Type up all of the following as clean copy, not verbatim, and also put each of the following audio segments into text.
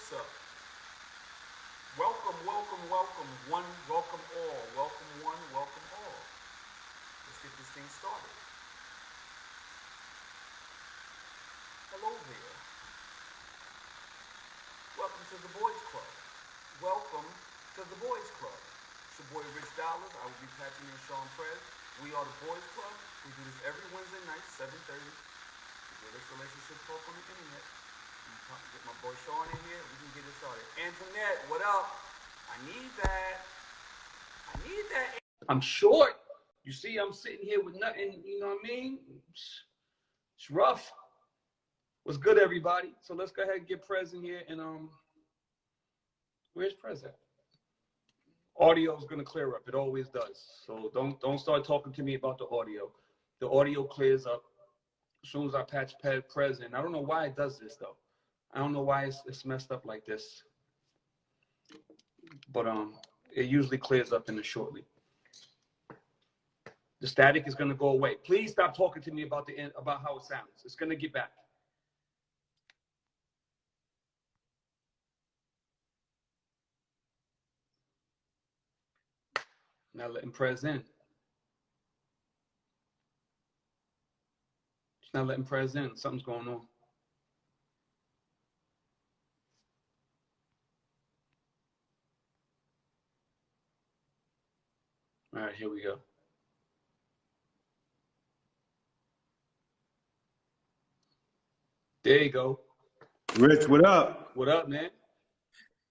What's up? Welcome, welcome, welcome. One, welcome all. Welcome one, welcome all. Let's get this thing started. Hello there. Welcome to the Boys Club. Welcome to the Boys Club. It's your boy Rich Dollars. I will be patching in Sean Prez. We are the Boys Club. We do this every Wednesday night, 7:30. We this relationship talk on the internet. Get my boy Sean in here. We can get it started. Antoinette, what up? I need that. I need that. I'm short. You see, I'm sitting here with nothing. You know what I mean? It's rough. What's good, everybody? So let's go ahead and get Prez in here. And where's Prez at? Audio is gonna clear up. It always does. So don't start talking to me about the audio. The audio clears up as soon as I patch Prez in. I don't know why it does this though. I don't know why it's messed up like this. But it usually clears up in the shortly. The static is gonna go away. Please stop talking to me about about how it sounds. It's gonna get back. Now letting Prez in. It's not letting Prez in. Something's going on. All right, here we go. There you go. Rich, what up? What up, man?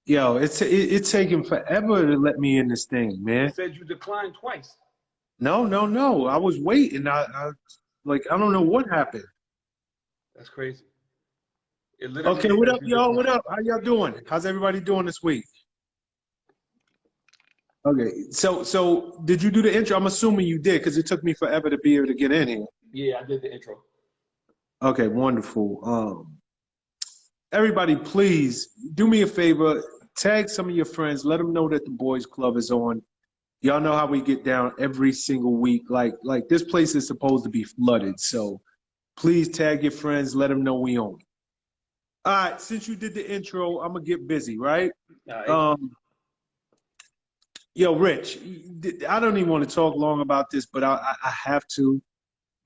Yo, it's taking forever to let me in this thing, man. You said you declined twice. No. I was waiting. I don't know what happened. That's crazy. Okay, what up, y'all? What up? How y'all doing? How's everybody doing this week? Okay, so did you do the intro? I'm assuming you did because it took me forever to be able to get in here. Yeah, I did the intro. Okay, wonderful. Everybody, please do me a favor. Tag some of your friends. Let them know that the Boys Club is on. Y'all know how we get down every single week. Like this place is supposed to be flooded. So please tag your friends. Let them know we on. All right. Since you did the intro, I'm gonna get busy, right? Right. Yo, Rich, I don't even want to talk long about this, but I have to.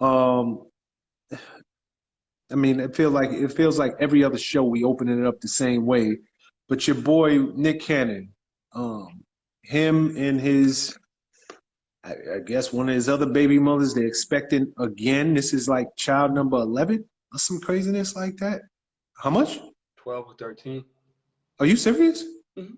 I mean, it feels like every other show we opening it up the same way. But your boy Nick Cannon, him and his, I guess one of his other baby mothers, they're expecting again. This is like child number 11 or some craziness like that. How much? 12 or 13. Are you serious? Mm-hmm.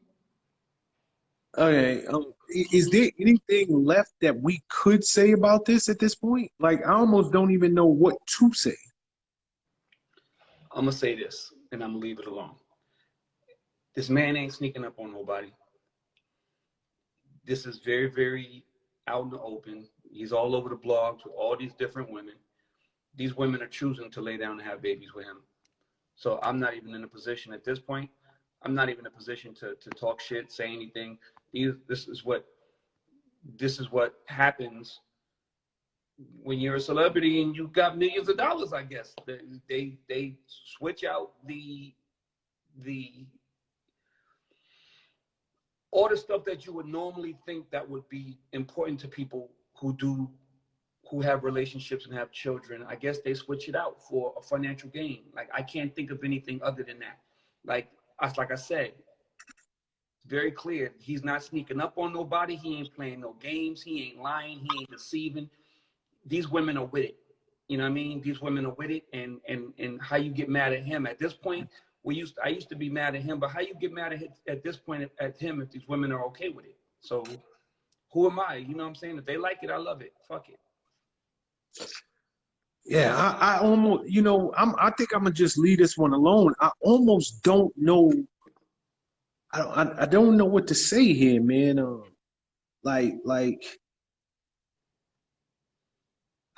Okay. Is there anything left that we could say about this at this point? Like, I almost don't even know what to say. I'm going to say this, and I'm going to leave it alone. This man ain't sneaking up on nobody. This is very, very out in the open. He's all over the blogs with all these different women. These women are choosing to lay down and have babies with him. So I'm not even in a position at this point. I'm not even in a position to talk shit, say anything. This is what happens when you're a celebrity and you've got millions of dollars. I guess they switch out all the stuff that you would normally think that would be important to people who have relationships and have children. I guess they switch it out for a financial gain. Like, I can't think of anything other than that. Like I said, it's very clear. He's not sneaking up on nobody. He ain't playing no games. He ain't lying. He ain't deceiving. These women are with it. You know what I mean? These women are with it. And how you get mad at him at this point? I used to be mad at him, but how you get mad at this point at him if these women are okay with it? So who am I? You know what I'm saying? If they like it, I love it. Fuck it. Yeah, I almost, I think I'm gonna just leave this one alone. I almost don't know. I don't know what to say here, man. Like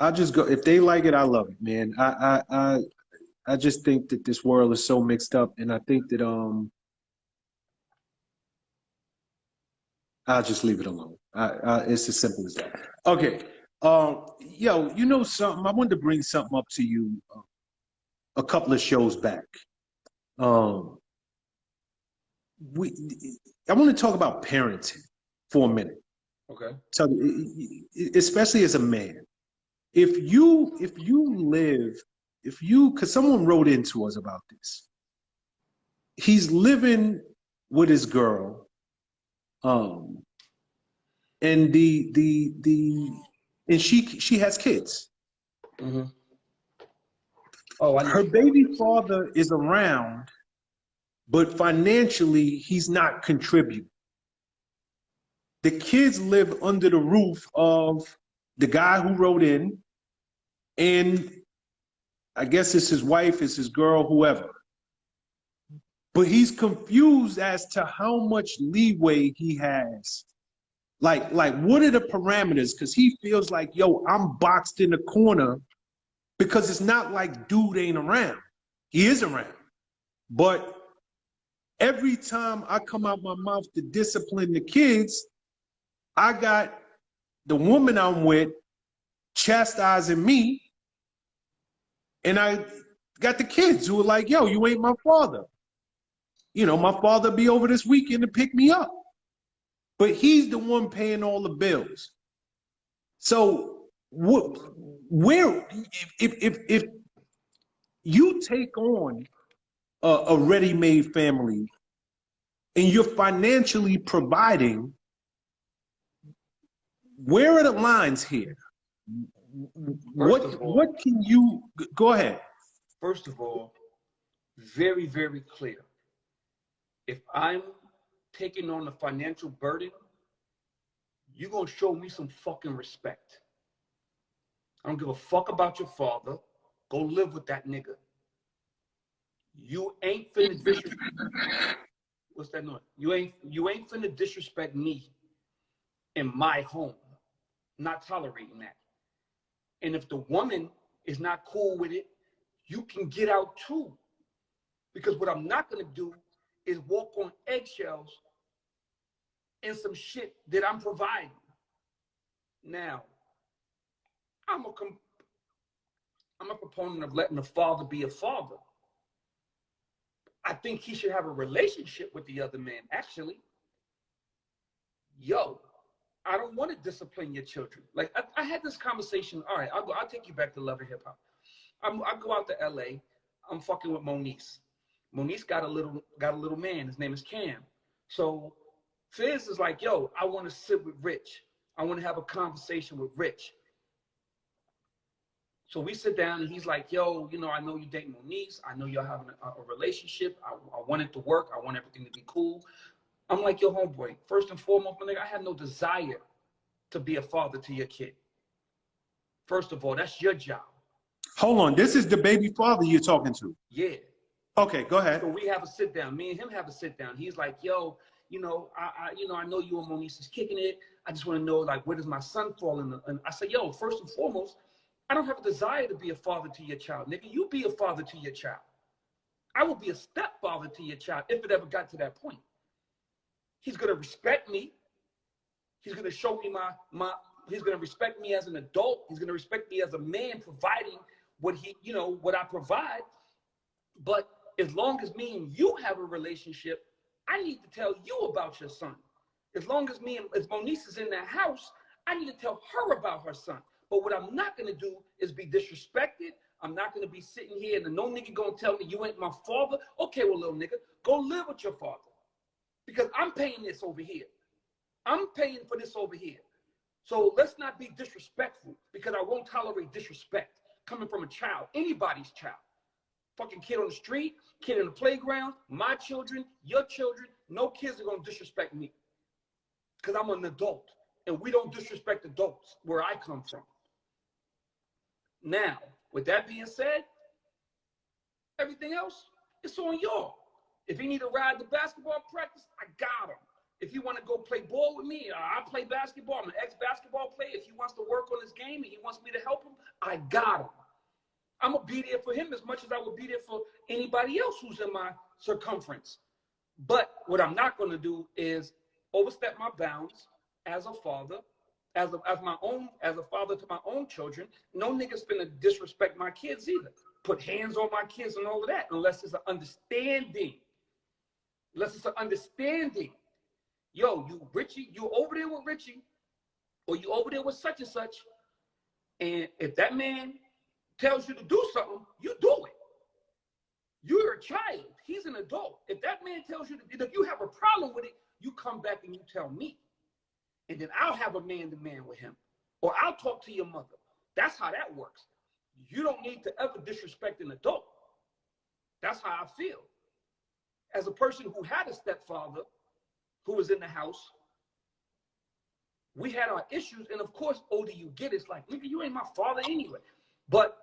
I'll just go. If they like it, I love it, man. I just think that this world is so mixed up, and I think that I'll just leave it alone. It's as simple as that. Okay. Yo, you know something? I wanted to bring something up to you a couple of shows back. I want to talk about parenting for a minute. Okay. So, especially as a man, if you live, because someone wrote into us about this, he's living with his girl, and and she has kids. Mm-hmm. Oh, I know. Her baby father is around, but financially he's not contributing. The kids live under the roof of the guy who wrote in, and I guess it's his wife, it's his girl, whoever. But he's confused as to how much leeway he has. Like what are the parameters? Because he feels like, yo, I'm boxed in the corner, because it's not like dude ain't around. He is around. But every time I come out my mouth to discipline the kids, I got the woman I'm with chastising me, and I got the kids who are like, yo, you ain't my father. You know, my father be over this weekend to pick me up. But he's the one paying all the bills. So where if you take on a ready-made family and you're financially providing, where are the lines here? What can you go ahead? First of all, very, very clear. If I'm taking on the financial burden, you're going to show me some fucking respect. I don't give a fuck about your father. Go live with that nigga. You ain't finna disrespect. What's that noise? You ain't finna disrespect me in my home. Not tolerating that. And if the woman is not cool with it, you can get out too. Because what I'm not gonna do is walk on eggshells in some shit that I'm providing. Now, I'm a proponent of letting the father be a father. I think he should have a relationship with the other man, actually. Yo, I don't want to discipline your children. Like, I had this conversation. All right, I'll take you back to Love and Hip Hop. I go out to LA. I'm fucking with Moniece. Moniece got a little man. His name is Cam. So Fizz is like, yo, I want to sit with Rich. I want to have a conversation with Rich. So we sit down and he's like, yo, you know, I know you dating Moniece. I know y'all having a relationship. I want it to work. I want everything to be cool. I'm like, yo, homeboy, first and foremost, my nigga, I have no desire to be a father to your kid. First of all, that's your job. Hold on, this is the baby father you're talking to? Yeah. Okay, go ahead. So we have a sit down. Me and him have a sit down. He's like, yo, you know, I know you and Moniece is kicking it. I just want to know, like, where does my son fall in? And I said, yo, first and foremost, I don't have a desire to be a father to your child. Nigga, you be a father to your child. I will be a stepfather to your child if it ever got to that point. He's going to respect me. He's going to show me he's going to respect me as an adult. He's going to respect me as a man providing what I provide. But as long as me and you have a relationship, I need to tell you about your son. As long as as Moniece is in that house, I need to tell her about her son. But what I'm not going to do is be disrespected. I'm not going to be sitting here and no nigga going to tell me you ain't my father. Okay, well, little nigga, go live with your father. Because I'm paying this over here. I'm paying for this over here. So let's not be disrespectful, because I won't tolerate disrespect coming from a child, anybody's child. Fucking kid on the street, kid in the playground, my children, your children, no kids are going to disrespect me. Because I'm an adult, and we don't disrespect adults where I come from. Now, with that being said, everything else, it's on y'all. If he need to ride the basketball practice, I got him. If he want to go play ball with me, I play basketball. I'm an ex-basketball player. If he wants to work on his game and he wants me to help him, I got him. I'm going to be there for him as much as I would be there for anybody else who's in my circumference. But what I'm not going to do is overstep my bounds as a father, as a father to my own children. No nigga's finna disrespect my kids either. Put hands on my kids and all of that, unless there's an understanding. unless it's an understanding. Yo, you Richie, you over there with Richie, or you over there with such and such, and if that man tells you to do something, you do it. You're a child. He's an adult. If that man tells you, if you have a problem with it, you come back and you tell me. And then I'll have a man-to-man with him. Or I'll talk to your mother. That's how that works. You don't need to ever disrespect an adult. That's how I feel. As a person who had a stepfather who was in the house, we had our issues. And of course, older you get, it's like, nigga, you ain't my father anyway. But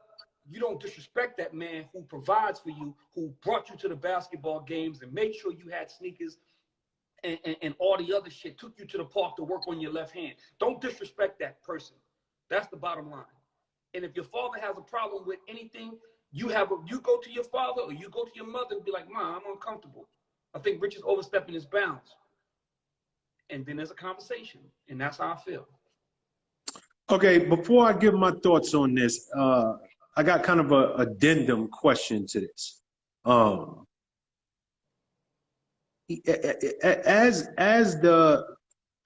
you don't disrespect that man who provides for you, who brought you to the basketball games and made sure you had sneakers and all the other shit, took you to the park to work on your left hand. Don't disrespect that person. That's the bottom line. And if your father has a problem with anything, you go to your father or you go to your mother and be like, Mom, I'm uncomfortable. I think Rich is overstepping his bounds. And then there's a conversation. And that's how I feel. Okay, before I give my thoughts on this, I got kind of a addendum question to this. As the,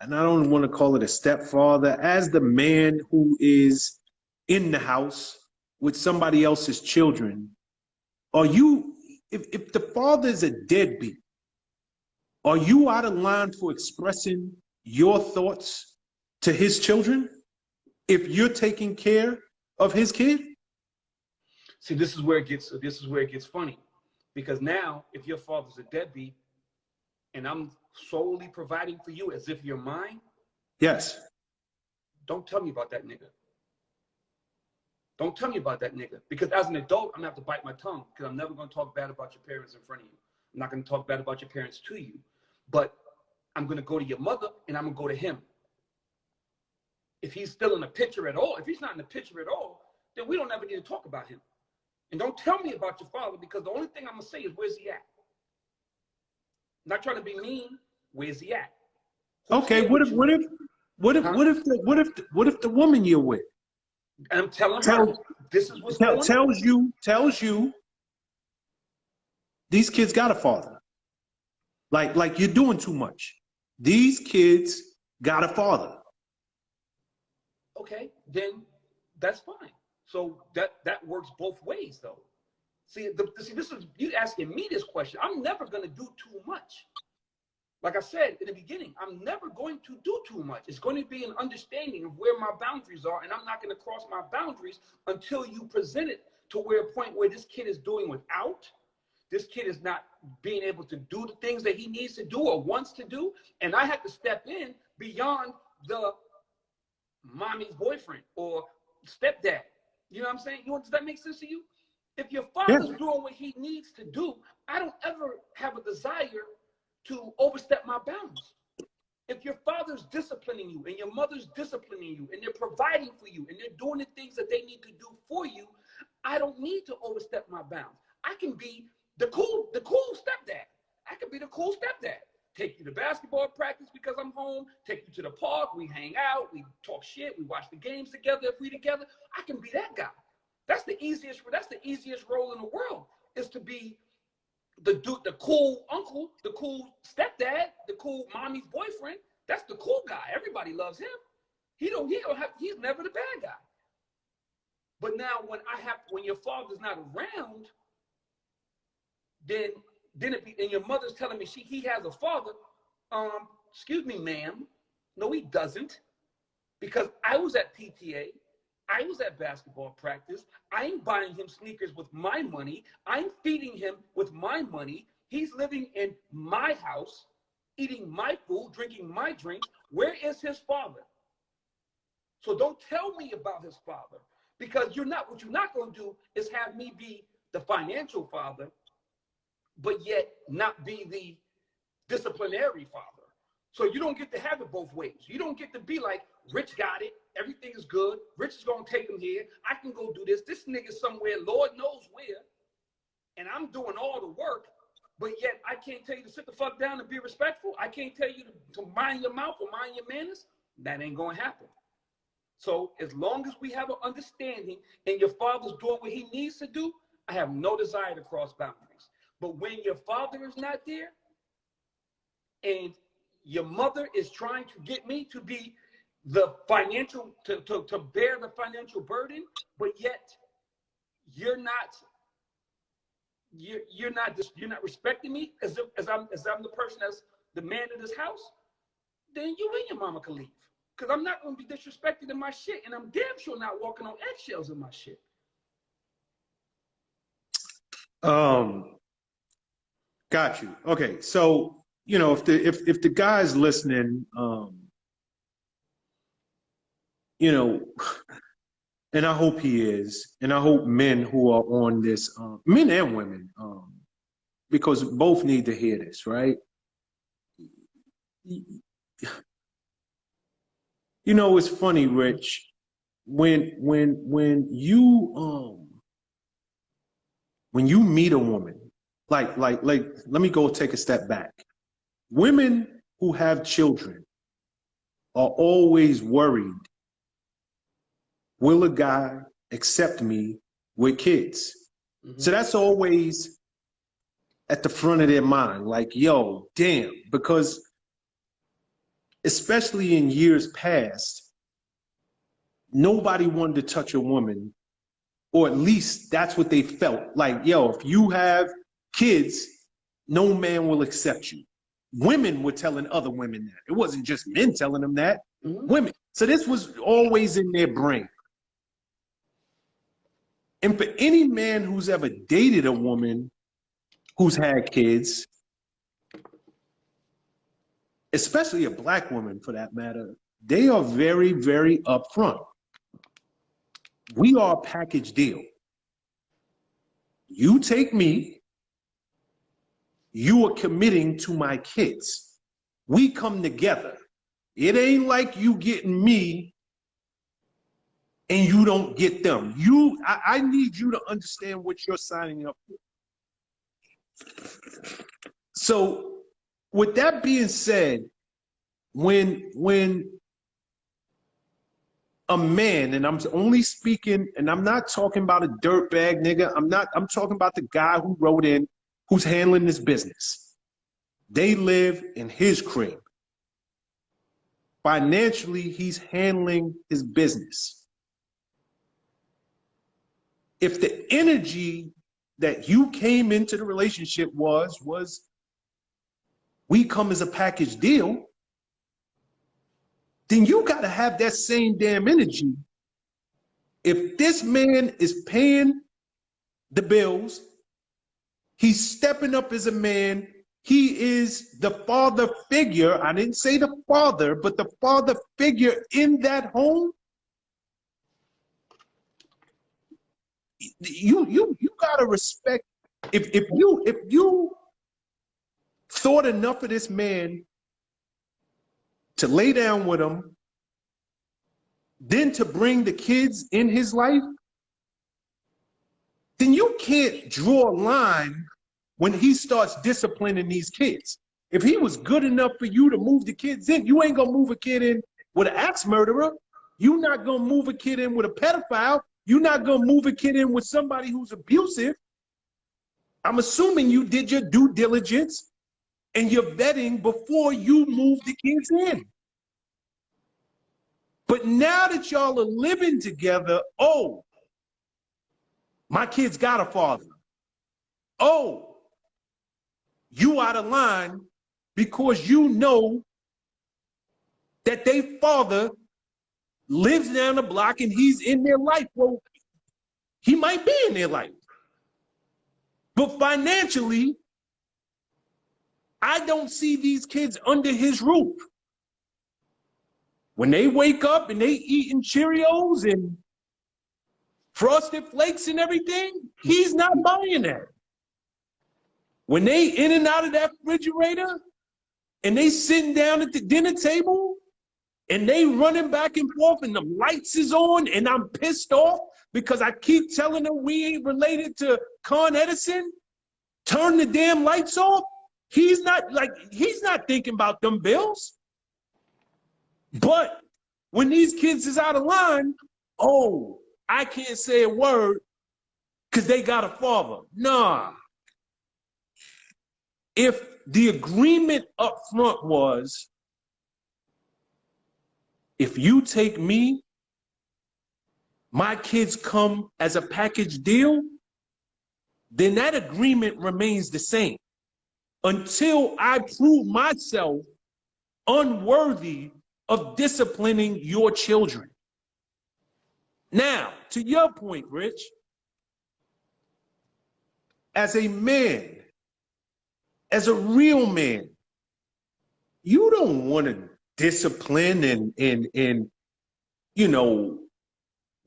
and I don't want to call it a stepfather, as the man who is in the house with somebody else's children, are you, if the father is a deadbeat, are you out of line for expressing your thoughts to his children if you're taking care of his kid? See, this is where it gets funny, because now if your father's a deadbeat and I'm solely providing for you as if you're mine, yes. Don't tell me about that nigga. Don't tell me about that nigga, because as an adult, I'm gonna have to bite my tongue, because I'm never gonna talk bad about your parents in front of you. I'm not gonna talk bad about your parents to you, but I'm gonna go to your mother and I'm gonna go to him. If he's still in the picture at all, if he's not in the picture at all, then we don't ever need to talk about him. And don't tell me about your father, because the only thing I'm gonna say is, where's he at? I'm not trying to be mean. Where's he at? Okay. What if the woman you're with, and I'm telling her this is what's going on. tells you these kids got a father. Like you're doing too much. These kids got a father. Okay, then that's fine. So that works both ways, though. See, this is you asking me this question. I'm never going to do too much. Like I said in the beginning, I'm never going to do too much. It's going to be an understanding of where my boundaries are, and I'm not going to cross my boundaries until you present it to where a point where this kid is doing without. This kid is not being able to do the things that he needs to do or wants to do, and I have to step in beyond the mommy's boyfriend or stepdad. You know what I'm saying? Does that make sense to you? If your father's doing what he needs to do, I don't ever have a desire to overstep my bounds. If your father's disciplining you and your mother's disciplining you and they're providing for you and they're doing the things that they need to do for you, I don't need to overstep my bounds. I can be the cool stepdad. I can be the cool stepdad. Take you to basketball practice because I'm home. Take you to the park. We hang out. We talk shit. We watch the games together. If we together, I can be that guy. That's the easiest role in the world, is to be the dude, the cool uncle, the cool stepdad, the cool mommy's boyfriend. That's the cool guy. Everybody loves him. He's never the bad guy. But now when your father's not around, then and your mother's telling me he has a father. Excuse me, ma'am. No, he doesn't. Because I was at PTA. I was at basketball practice. I'm buying him sneakers with my money. I'm feeding him with my money. He's living in my house, eating my food, drinking my drinks. Where is his father? So don't tell me about his father, because what you're not going to do is have me be the financial father, but yet not be the disciplinary father. So you don't get to have it both ways. You don't get to be like, Rich got it. Everything is good. Rich is going to take him here. I can go do this. This nigga somewhere, Lord knows where. And I'm doing all the work, but yet I can't tell you to sit the fuck down and be respectful. I can't tell you to mind your mouth or mind your manners. That ain't going to happen. So as long as we have an understanding and your father's doing what he needs to do, I have no desire to cross boundaries. But when your father is not there, and your mother is trying to get me to be the financial, to bear the financial burden, but yet you're not respecting me as I'm the person that's the man of this house, then you and your mama can leave. Because I'm not going to be disrespected in my shit, and I'm damn sure not walking on eggshells in my shit. Got you. Okay, so if the guy's listening, and I hope he is, and I hope men who are on this, men and women, because both need to hear this, right? It's funny, Rich, when you meet a woman, like let me go take a step back. Women who have children are always worried, will a guy accept me with kids? Mm-hmm. So that's always at the front of their mind, like, yo, damn, because especially in years past, nobody wanted to touch a woman, or at least that's what they felt. Like, yo, if you have kids, no man will accept you. Women were telling other women that. It wasn't just men telling them that. Mm-hmm. Women. So this was always in their brain. And for any man who's ever dated a woman who's had kids, especially a black woman for that matter, they are very, very upfront. We are a package deal. You take me, you are committing to my kids. We come together. It ain't like you getting me and you don't get them. I need you to understand what you're signing up for. So with that being said, when a man, and I'm only speaking, and I'm not talking about a dirtbag nigga, I'm talking about the guy who wrote in, who's handling this business. They live in his crib. Financially, he's handling his business. If the energy that you came into the relationship was we come as a package deal, then you got to have that same damn energy. If this man is paying the bills, he's stepping up as a man, he is the father figure. I didn't say the father, but the father figure in that home. You gotta respect. If you thought enough of this man to lay down with him, then to bring the kids in his life, then you can't draw a line when he starts disciplining these kids. If he was good enough for you to move the kids in, you ain't gonna move a kid in with an axe murderer. You're not gonna move a kid in with a pedophile. You're not gonna move a kid in with somebody who's abusive. I'm assuming you did your due diligence and your vetting before you move the kids in. But now that y'all are living together, oh, my kid's got a father. Oh, you out of line because you know that they father lives down the block and he's in their life. Well, he might be in their life. But financially, I don't see these kids under his roof. When they wake up and they eating Cheerios and Frosted Flakes and everything, he's not buying that. When they in and out of that refrigerator and they sitting down at the dinner table and they running back and forth and the lights is on and I'm pissed off because I keep telling them we ain't related to Con Edison, turn the damn lights off. He's not thinking about them bills. But when these kids is out of line, oh, I can't say a word because they got a father. Nah. if the agreement up front was, if you take me, my kids come as a package deal, then that agreement remains the same until I prove myself unworthy of disciplining your children. Now, to your point, Rich, as a man, as a real man, you don't want to discipline and you know,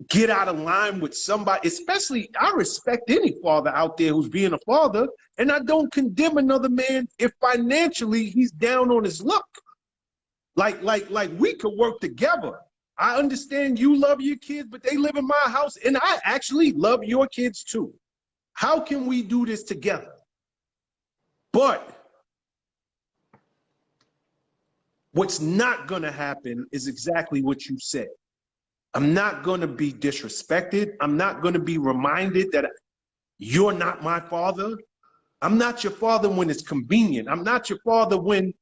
get out of line with somebody, especially I respect any father out there who's being a father, and I don't condemn another man if financially he's down on his luck. Like we could work together. I understand you love your kids, but they live in my house, and I actually love your kids too. How can we do this together? But what's not gonna happen is exactly what you said. I'm not going to be disrespected. I'm not going to be reminded that you're not my father. I'm not your father when it's convenient. I'm not your father when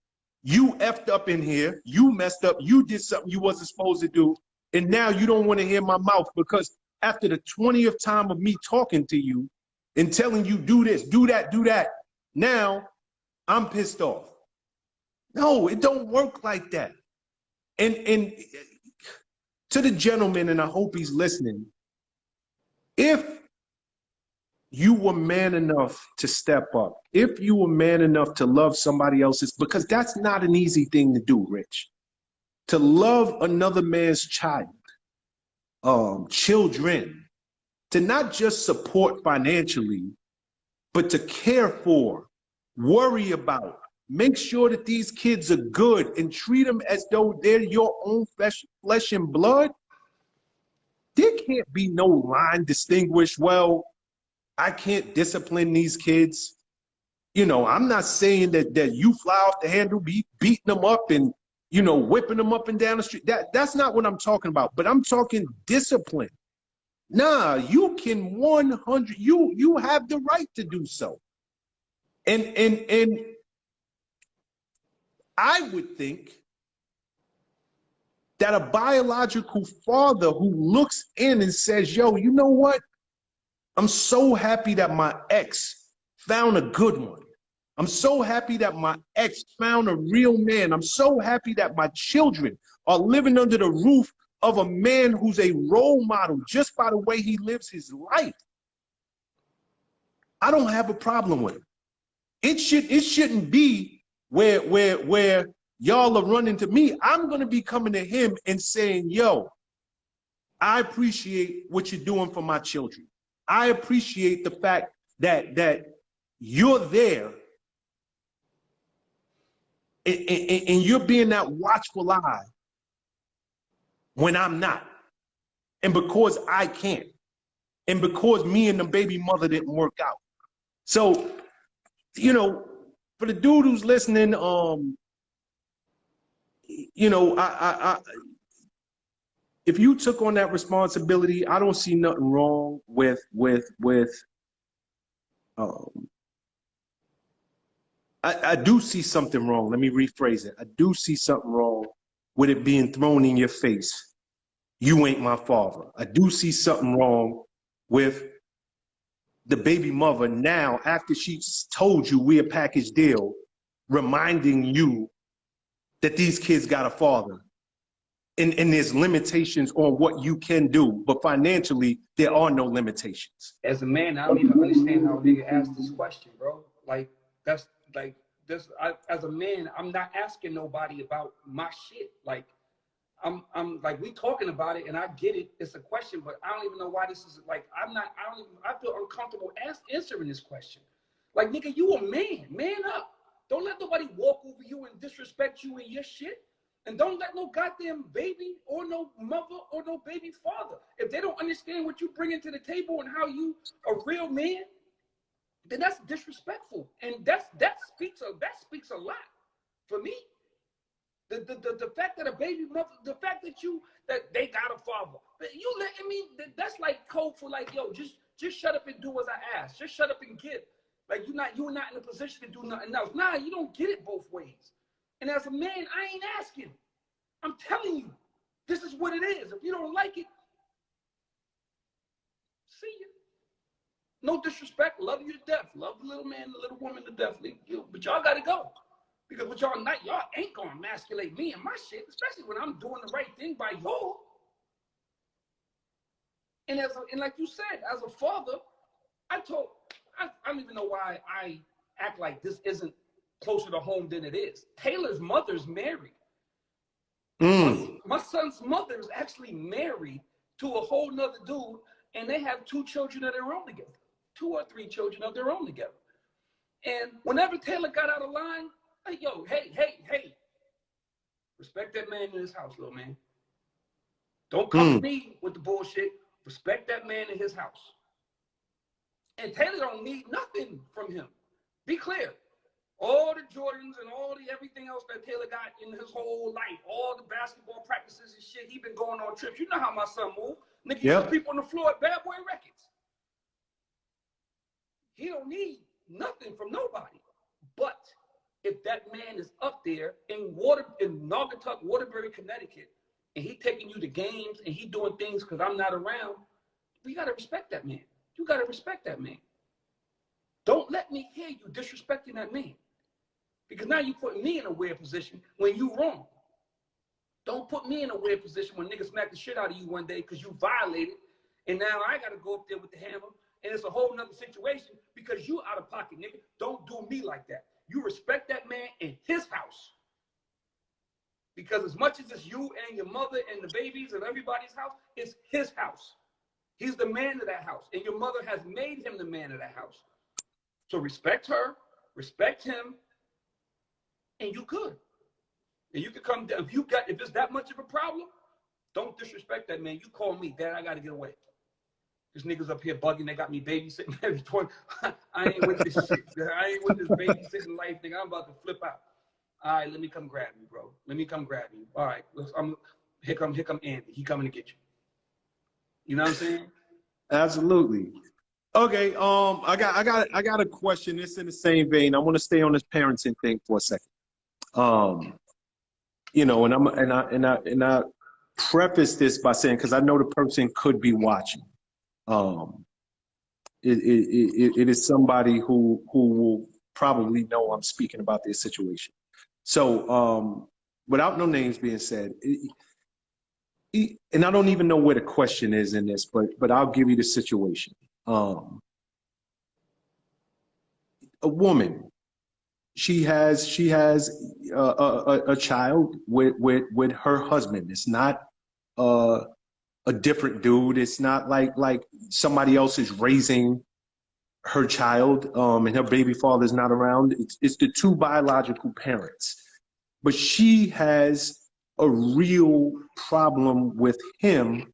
you effed up in here, you messed up, you did something you wasn't supposed to do, and now you don't want to hear my mouth because after the 20th time of me talking to you and telling you do this, do that, now I'm pissed off. No, it don't work like that. And to the gentleman, and I hope he's listening, if you were man enough to step up, if you were man enough to love somebody else's, because that's not an easy thing to do, Rich, to love another man's child, children, to not just support financially, but to care for, worry about, make sure that these kids are good and treat them as though they're your own flesh and blood. There can't be no line distinguished, well, I can't discipline these kids. You know, I'm not saying that you fly off the handle, be beating them up and, you know, whipping them up and down the street. That's not what I'm talking about, but I'm talking discipline. Nah, you can 100, you have the right to do so. And I would think that a biological father who looks in and says, yo, you know what? I'm so happy that my ex found a good one. I'm so happy that my ex found a real man. I'm so happy that my children are living under the roof of a man who's a role model just by the way he lives his life. I don't have a problem with it. It shouldn't be where y'all are running to me. I'm going to be coming to him and saying, yo, I appreciate what you're doing for my children. I appreciate the fact that you're there and you're being that watchful eye when I'm not. And because I can't. And because me and the baby mother didn't work out. So, you know, for the dude who's listening, you know, if you took on that responsibility, I don't see nothing wrong with I do see something wrong. Let me rephrase it. I do see something wrong with it being thrown in your face. You ain't my father. I do see something wrong with the baby mother now, after she's told you we're a package deal, reminding you that these kids got a father. And there's limitations on what you can do, but financially, there are no limitations. As a man, I don't even understand how a nigga asked this question, bro. Like, that's like this. As a man, I'm not asking nobody about my shit. Like, I'm like, we talking about it, and I get it. It's a question, but I don't even know why this is like. I feel uncomfortable answering this question. Like, nigga, you a man up. Don't let nobody walk over you and disrespect you and your shit. And don't let no goddamn baby or no mother or no baby father, if they don't understand what you bring into the table and how you a real man, then that's disrespectful. And that speaks a lot for me. The fact that a baby mother, the fact that they got a father, you letting me, that's like code for like, yo, just shut up and do as I ask. Just shut up and give. Like you're not in a position to do nothing else. Nah, you don't get it both ways. And as a man, I ain't asking. I'm telling you, this is what it is. If you don't like it, see you. No disrespect, love you to death. Love the little man, the little woman to death. But y'all gotta go. Because what y'all ain't gonna emasculate me and my shit, especially when I'm doing the right thing by y'all. And like you said, as a father, I don't even know why I act like this isn't closer to home than it is. Taylor's mother's married. My son's mother is actually married to a whole nother dude, and they have 2 children of their own together. 2 or 3 children of their own together. And whenever Taylor got out of line, like, yo, hey, respect that man in his house, little man. Don't come to me with the bullshit. Respect that man in his house. And Taylor don't need nothing from him. Be clear. All the Jordans and all the everything else that Taylor got in his whole life, all the basketball practices and shit, he been going on trips. You know how my son move. Nigga, you see people on the floor at Bad Boy Records. He don't need nothing from nobody. But if that man is up there in Naugatuck, Waterbury, Connecticut, and he taking you to games and he doing things because I'm not around, we got to respect that man. You got to respect that man. Don't let me hear you disrespecting that man. Because now you put me in a weird position when you wrong. Don't put me in a weird position when niggas smack the shit out of you one day because you violated, and now I got to go up there with the hammer, and it's a whole nother situation because you out of pocket, nigga. Don't do me like that. You respect that man in his house. Because as much as it's you and your mother and the babies and everybody's house, it's his house. He's the man of that house, and your mother has made him the man of that house. So respect her, respect him, and you good. And you can come down. If it's that much of a problem, don't disrespect that man. You call me, Dad, I got to get away. This niggas up here bugging, they got me babysitting every 20. I ain't with this shit. I ain't with this babysitting life thing. I'm about to flip out. All right, let me come grab you, bro. Let me come grab you. All right, here come Andy. He coming to get you. You know what I'm saying? Absolutely. Okay, I got a question. It's in the same vein. I want to stay on this parenting thing for a second. You know, and I preface this by saying, because I know the person could be watching. It is somebody who will probably know I'm speaking about their situation. So, without no names being said, and I don't even know where the question is in this, but I'll give you the situation. A woman, she has a child with her husband. It's not a different dude. It's not like somebody else is raising her child, and her baby father's not around. It's the 2 biological parents. But she has a real problem with him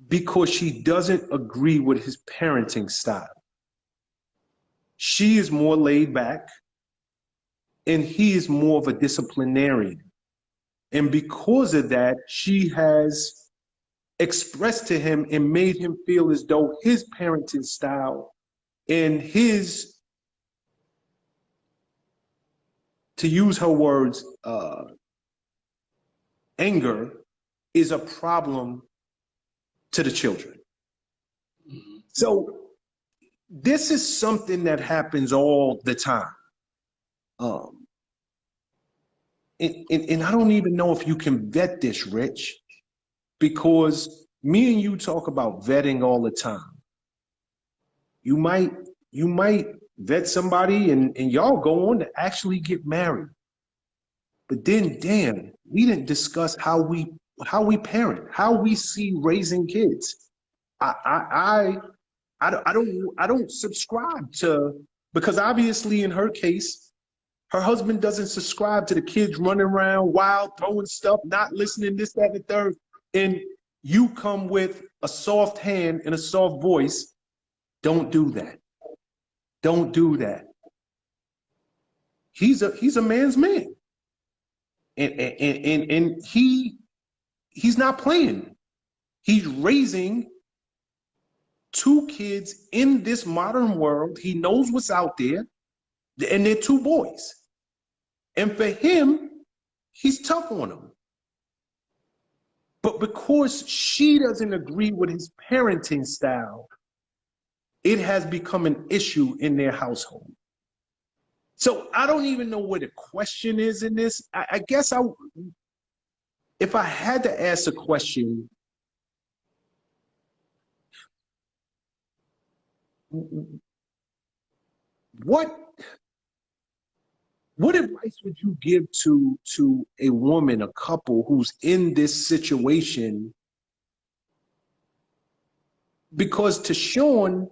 because she doesn't agree with his parenting style. She is more laid back, and he is more of a disciplinarian. And because of that, she has expressed to him and made him feel as though his parenting style and his, to use her words, anger is a problem to the children. So this is something that happens all the time. And I don't even know if you can vet this, Rich, because me and you talk about vetting all the time. You might vet somebody and y'all go on to actually get married. But then, damn, we didn't discuss how we parent, how we see raising kids. I don't subscribe to, because obviously in her case, her husband doesn't subscribe to the kids running around wild, throwing stuff, not listening, this, that, and the third. And you come with a soft hand and a soft voice. Don't do that. Don't do that. He's a man's man. And he's not playing. He's raising two kids in this modern world. He knows what's out there, and they're two boys. And for him, he's tough on them. But because she doesn't agree with his parenting style, it has become an issue in their household. So I don't even know where the question is in this. I guess if I had to ask a question, what advice would you give to a woman, a couple who's in this situation? Because to Sean,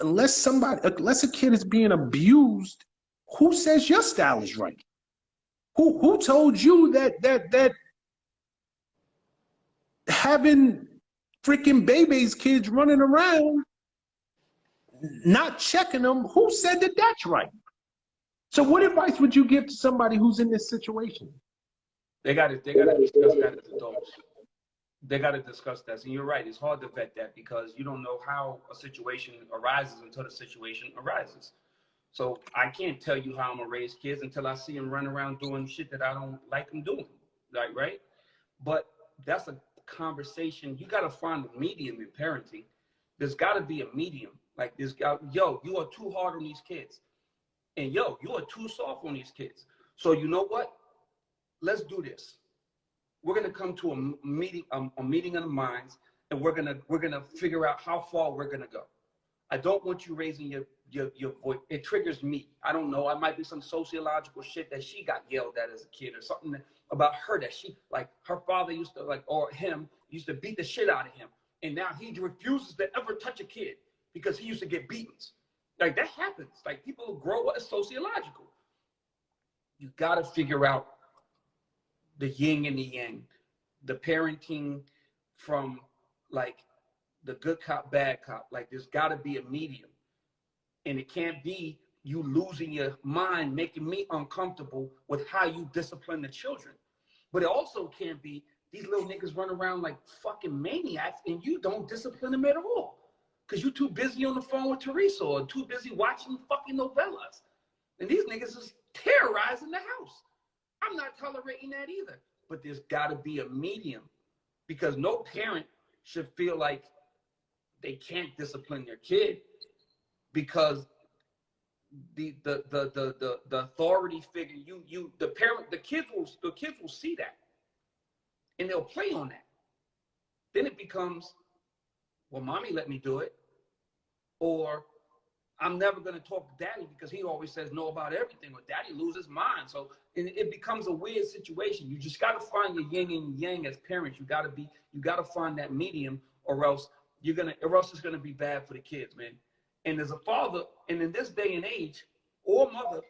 unless a kid is being abused, who says your style is right? Who told you that having freaking babies, kids running around, not checking them, who said that that's right? So what advice would you give to somebody who's in this situation? They gotta discuss that as adults. They gotta discuss that. And you're right, it's hard to vet that because you don't know how a situation arises until the situation arises. So I can't tell you how I'm gonna raise kids until I see them run around doing shit that I don't like them doing. Like, right? But that's a conversation. You gotta find a medium in parenting. There's gotta be a medium. Like this guy, yo, you are too hard on these kids. And yo, you are too soft on these kids. So you know what? Let's do this. We're gonna come to a meeting of the minds, and we're gonna figure out how far we're gonna go. I don't want you raising your voice. It triggers me. I don't know. It might be some sociological shit that she got yelled at as a kid, or something about her that she, like, her father used to, like, or him used to beat the shit out of him, and now he refuses to ever touch a kid because he used to get beatings. Like, that happens. Like, people grow up as sociological. You got to figure out the yin and the yang, the parenting from, like, the good cop, bad cop. Like, there's got to be a medium. And it can't be you losing your mind, making me uncomfortable with how you discipline the children. But it also can't be these little niggas run around like fucking maniacs and you don't discipline them at all. Because you're too busy on the phone with Teresa or too busy watching fucking novellas. And these niggas is terrorizing the house. I'm not tolerating that either. But there's got to be a medium because no parent should feel like they can't discipline their kid because the authority figure, the kids will see that and they'll play on that. Then it becomes, well, mommy let me do it. Or I'm never going to talk to daddy because he always says no about everything, or daddy loses mind. So it becomes a weird situation. You just got to find your yin and yang as parents. You got to find that medium, or else it's going to be bad for the kids, man. And as a father, and in this day and age, or mother,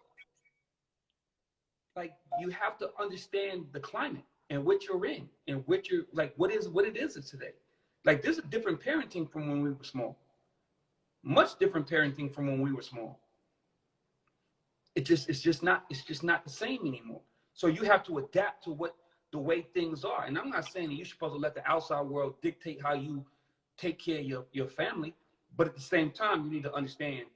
like, you have to understand the climate and what you're in and what you're like, what it is today. Like, there's a different parenting from when we were small. Much different parenting from when we were small. It's just not the same anymore. So you have to adapt to the way things are. And I'm not saying that you're supposed to let the outside world dictate how you take care of your family, but at the same time, you need to understand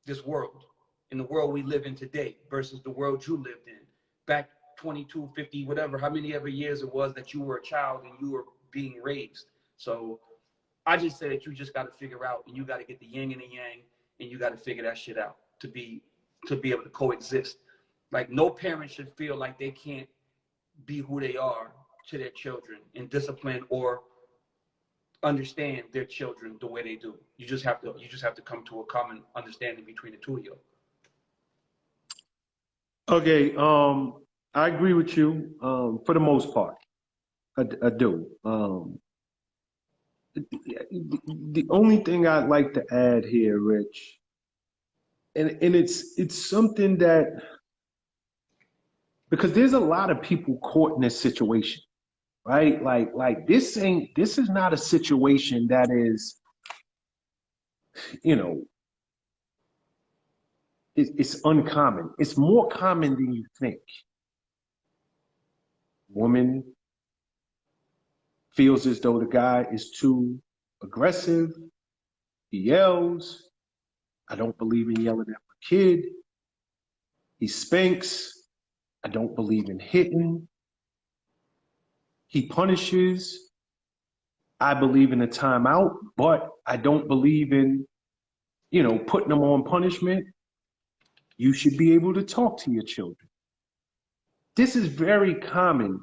this world and the world we live in today versus the world you lived in back 22, 50, whatever, how many ever years it was that you were a child and you were being raised. So I just say that you just got to figure out, and you got to get the yin and the yang, and you got to figure that shit out to be able to coexist. Like, no parent should feel like they can't be who they are to their children and discipline or understand their children the way they do. You just have to come to a common understanding between the two of you. Okay, I agree with you for the most part. I do. The only thing I'd like to add here, Rich, and it's something that, because there's a lot of people caught in this situation, right? Like this is not a situation that is, it's uncommon. It's more common than you think. Woman feels as though the guy is too aggressive. He yells. I don't believe in yelling at my kid. He spanks. I don't believe in hitting. He punishes. I believe in a timeout, but I don't believe in, putting them on punishment. You should be able to talk to your children. This is very common.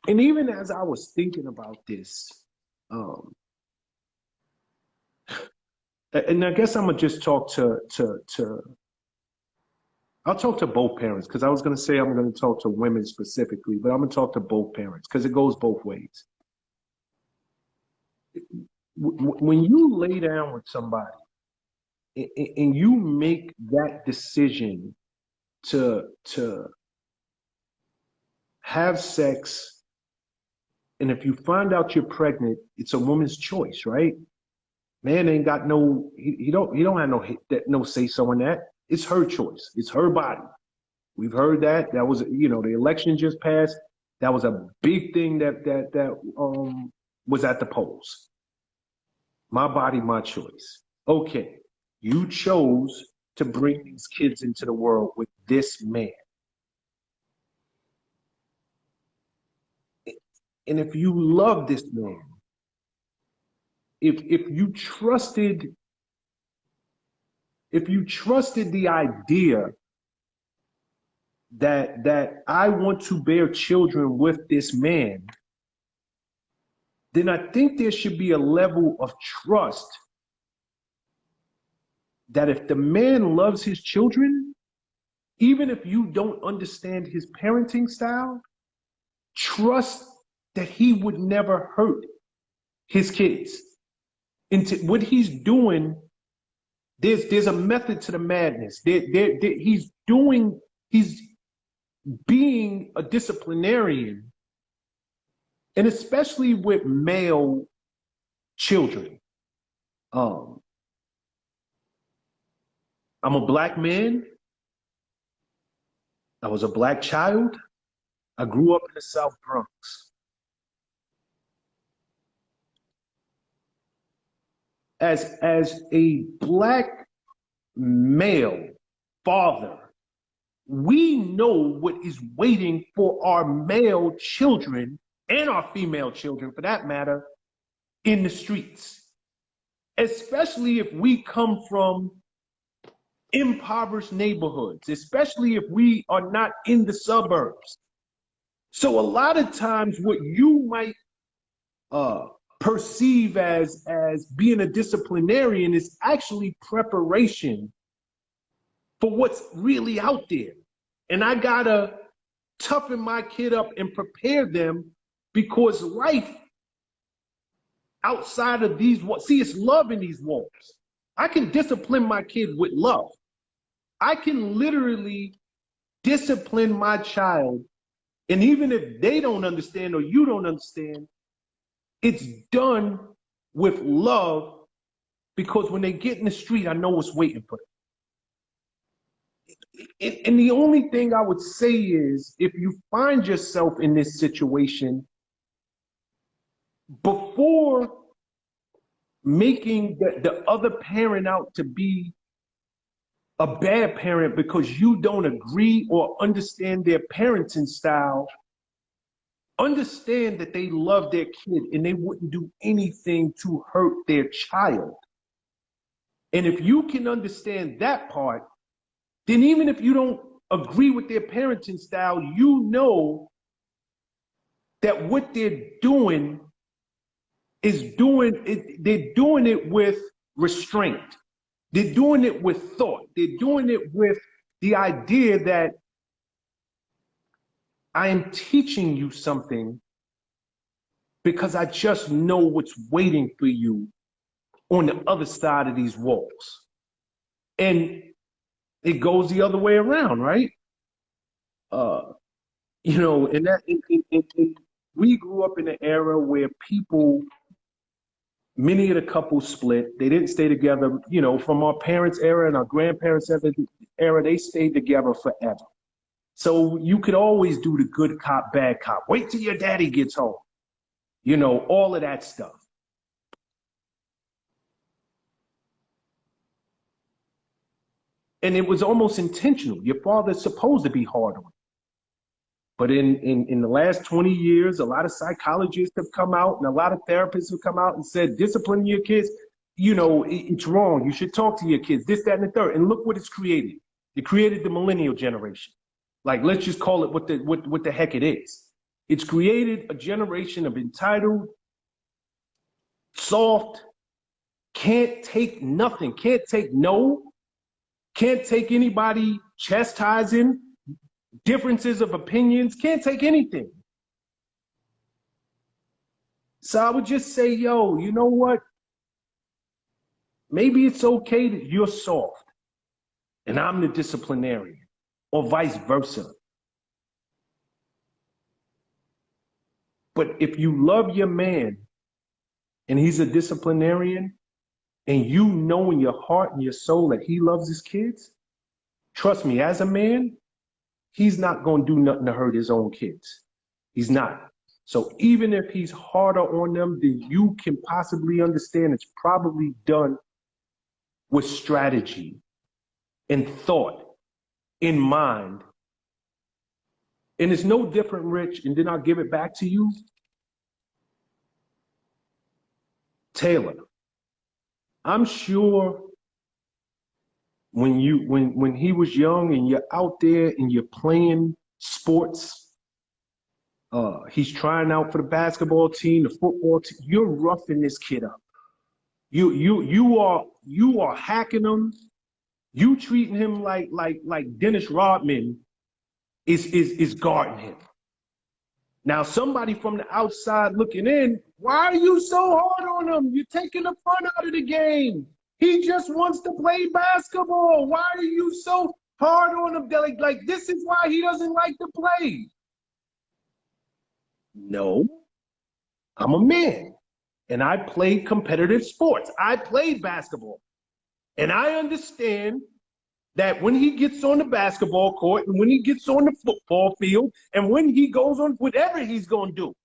And even as I was thinking about this, and I guess I'm gonna just talk I'll talk to both parents, because I was gonna say I'm gonna talk to women specifically, but I'm gonna talk to both parents because it goes both ways. When you lay down with somebody and you make that decision to have sex, and if you find out you're pregnant, it's a woman's choice, right? Man ain't got he don't have no say so in that. It's her choice. It's her body. We've heard that. That was, the election just passed. That was a big thing that was at the polls. My body, my choice. Okay, you chose to bring these kids into the world with this man. And if you love this man, if you trusted the idea that I want to bear children with this man, then I think there should be a level of trust that if the man loves his children, even if you don't understand his parenting style, trust that he would never hurt his kids. And what he's doing, there's a method to the madness. He's being a disciplinarian, and especially with male children. I'm a black man. I was a black child. I grew up in the South Bronx. As a black male father, we know what is waiting for our male children, and our female children for that matter, in the streets. Especially if we come from impoverished neighborhoods, especially if we are not in the suburbs. So a lot of times what you might perceive as being a disciplinarian is actually preparation for what's really out there. And I gotta toughen my kid up and prepare them, because life outside of these walls, see, it's love in these walls. I can discipline my kid with love. I can literally discipline my child, and even if they don't understand or you don't understand, it's done with love, because when they get in the street, I know what's waiting for them. And the only thing I would say is, if you find yourself in this situation, before making the other parent out to be a bad parent because you don't agree or understand their parenting style, understand that they love their kid and they wouldn't do anything to hurt their child. And if you can understand that part, then even if you don't agree with their parenting style, you know that what they're doing they're doing it with restraint. They're doing it with thought. They're doing it with the idea that I am teaching you something because I just know what's waiting for you on the other side of these walls. And it goes the other way around, right? We grew up in an era where many of the couples split. They didn't stay together, from our parents' era and our grandparents' era, they stayed together forever. So you could always do the good cop, bad cop. Wait till your daddy gets home. All of that stuff. And it was almost intentional. Your father's supposed to be hard on you. But in the last 20 years, a lot of psychologists have come out and a lot of therapists have come out and said, disciplining your kids, it's wrong. You should talk to your kids, this, that, and the third. And look what it's created. It created the millennial generation. Like, let's just call it what the heck it is. It's created a generation of entitled, soft, can't take nothing, can't take no, can't take anybody chastising, differences of opinions, can't take anything. So I would just say, yo, you know what? Maybe it's okay that you're soft and I'm the disciplinarian, or vice versa. But if you love your man and he's a disciplinarian, and you know in your heart and your soul that he loves his kids, trust me, as a man, he's not going to do nothing to hurt his own kids. He's not. So even if he's harder on them than you can possibly understand, it's probably done with strategy and thought in mind. And it's no different, Rich, and then I'll give it back to you. Taylor, I'm sure when he was young and you're out there and you're playing sports, he's trying out for the basketball team, the football team, you're roughing this kid up. You are hacking him. You treating him like Dennis Rodman is guarding him. Now, somebody from the outside looking in, why are you so hard on him? You're taking the fun out of the game. He just wants to play basketball. Why are you so hard on him? Like this is why he doesn't like to play. No, I'm a man, and I played competitive sports. I played basketball, and I understand that when he gets on the basketball court and when he gets on the football field and when he goes on whatever he's going to do,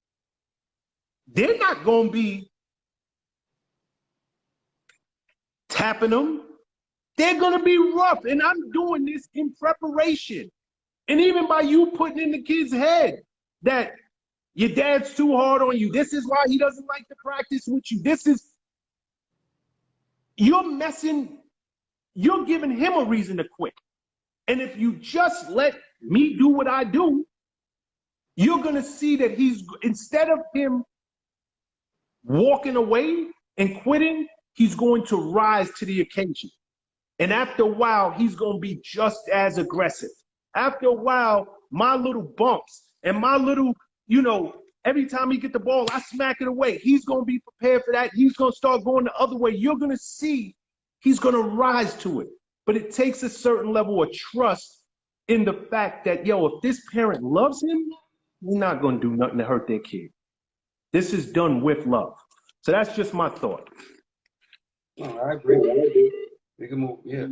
they're not going to be tapping him. They're going to be rough. And I'm doing this in preparation. And even by you putting in the kid's head that your dad's too hard on you, this is why he doesn't like to practice with you. You're giving him a reason to quit. And if you just let me do what I do, you're going to see that instead of him walking away and quitting, he's going to rise to the occasion. And after a while, he's going to be just as aggressive. After a while, my little bumps and my little, every time he get the ball, I smack it away. He's going to be prepared for that. He's going to start going the other way. You're going to see he's going to rise to it. But it takes a certain level of trust in the fact that, if this parent loves him, he's not going to do nothing to hurt their kid. This is done with love. So that's just my thought. No, I agree. We can move. Yeah.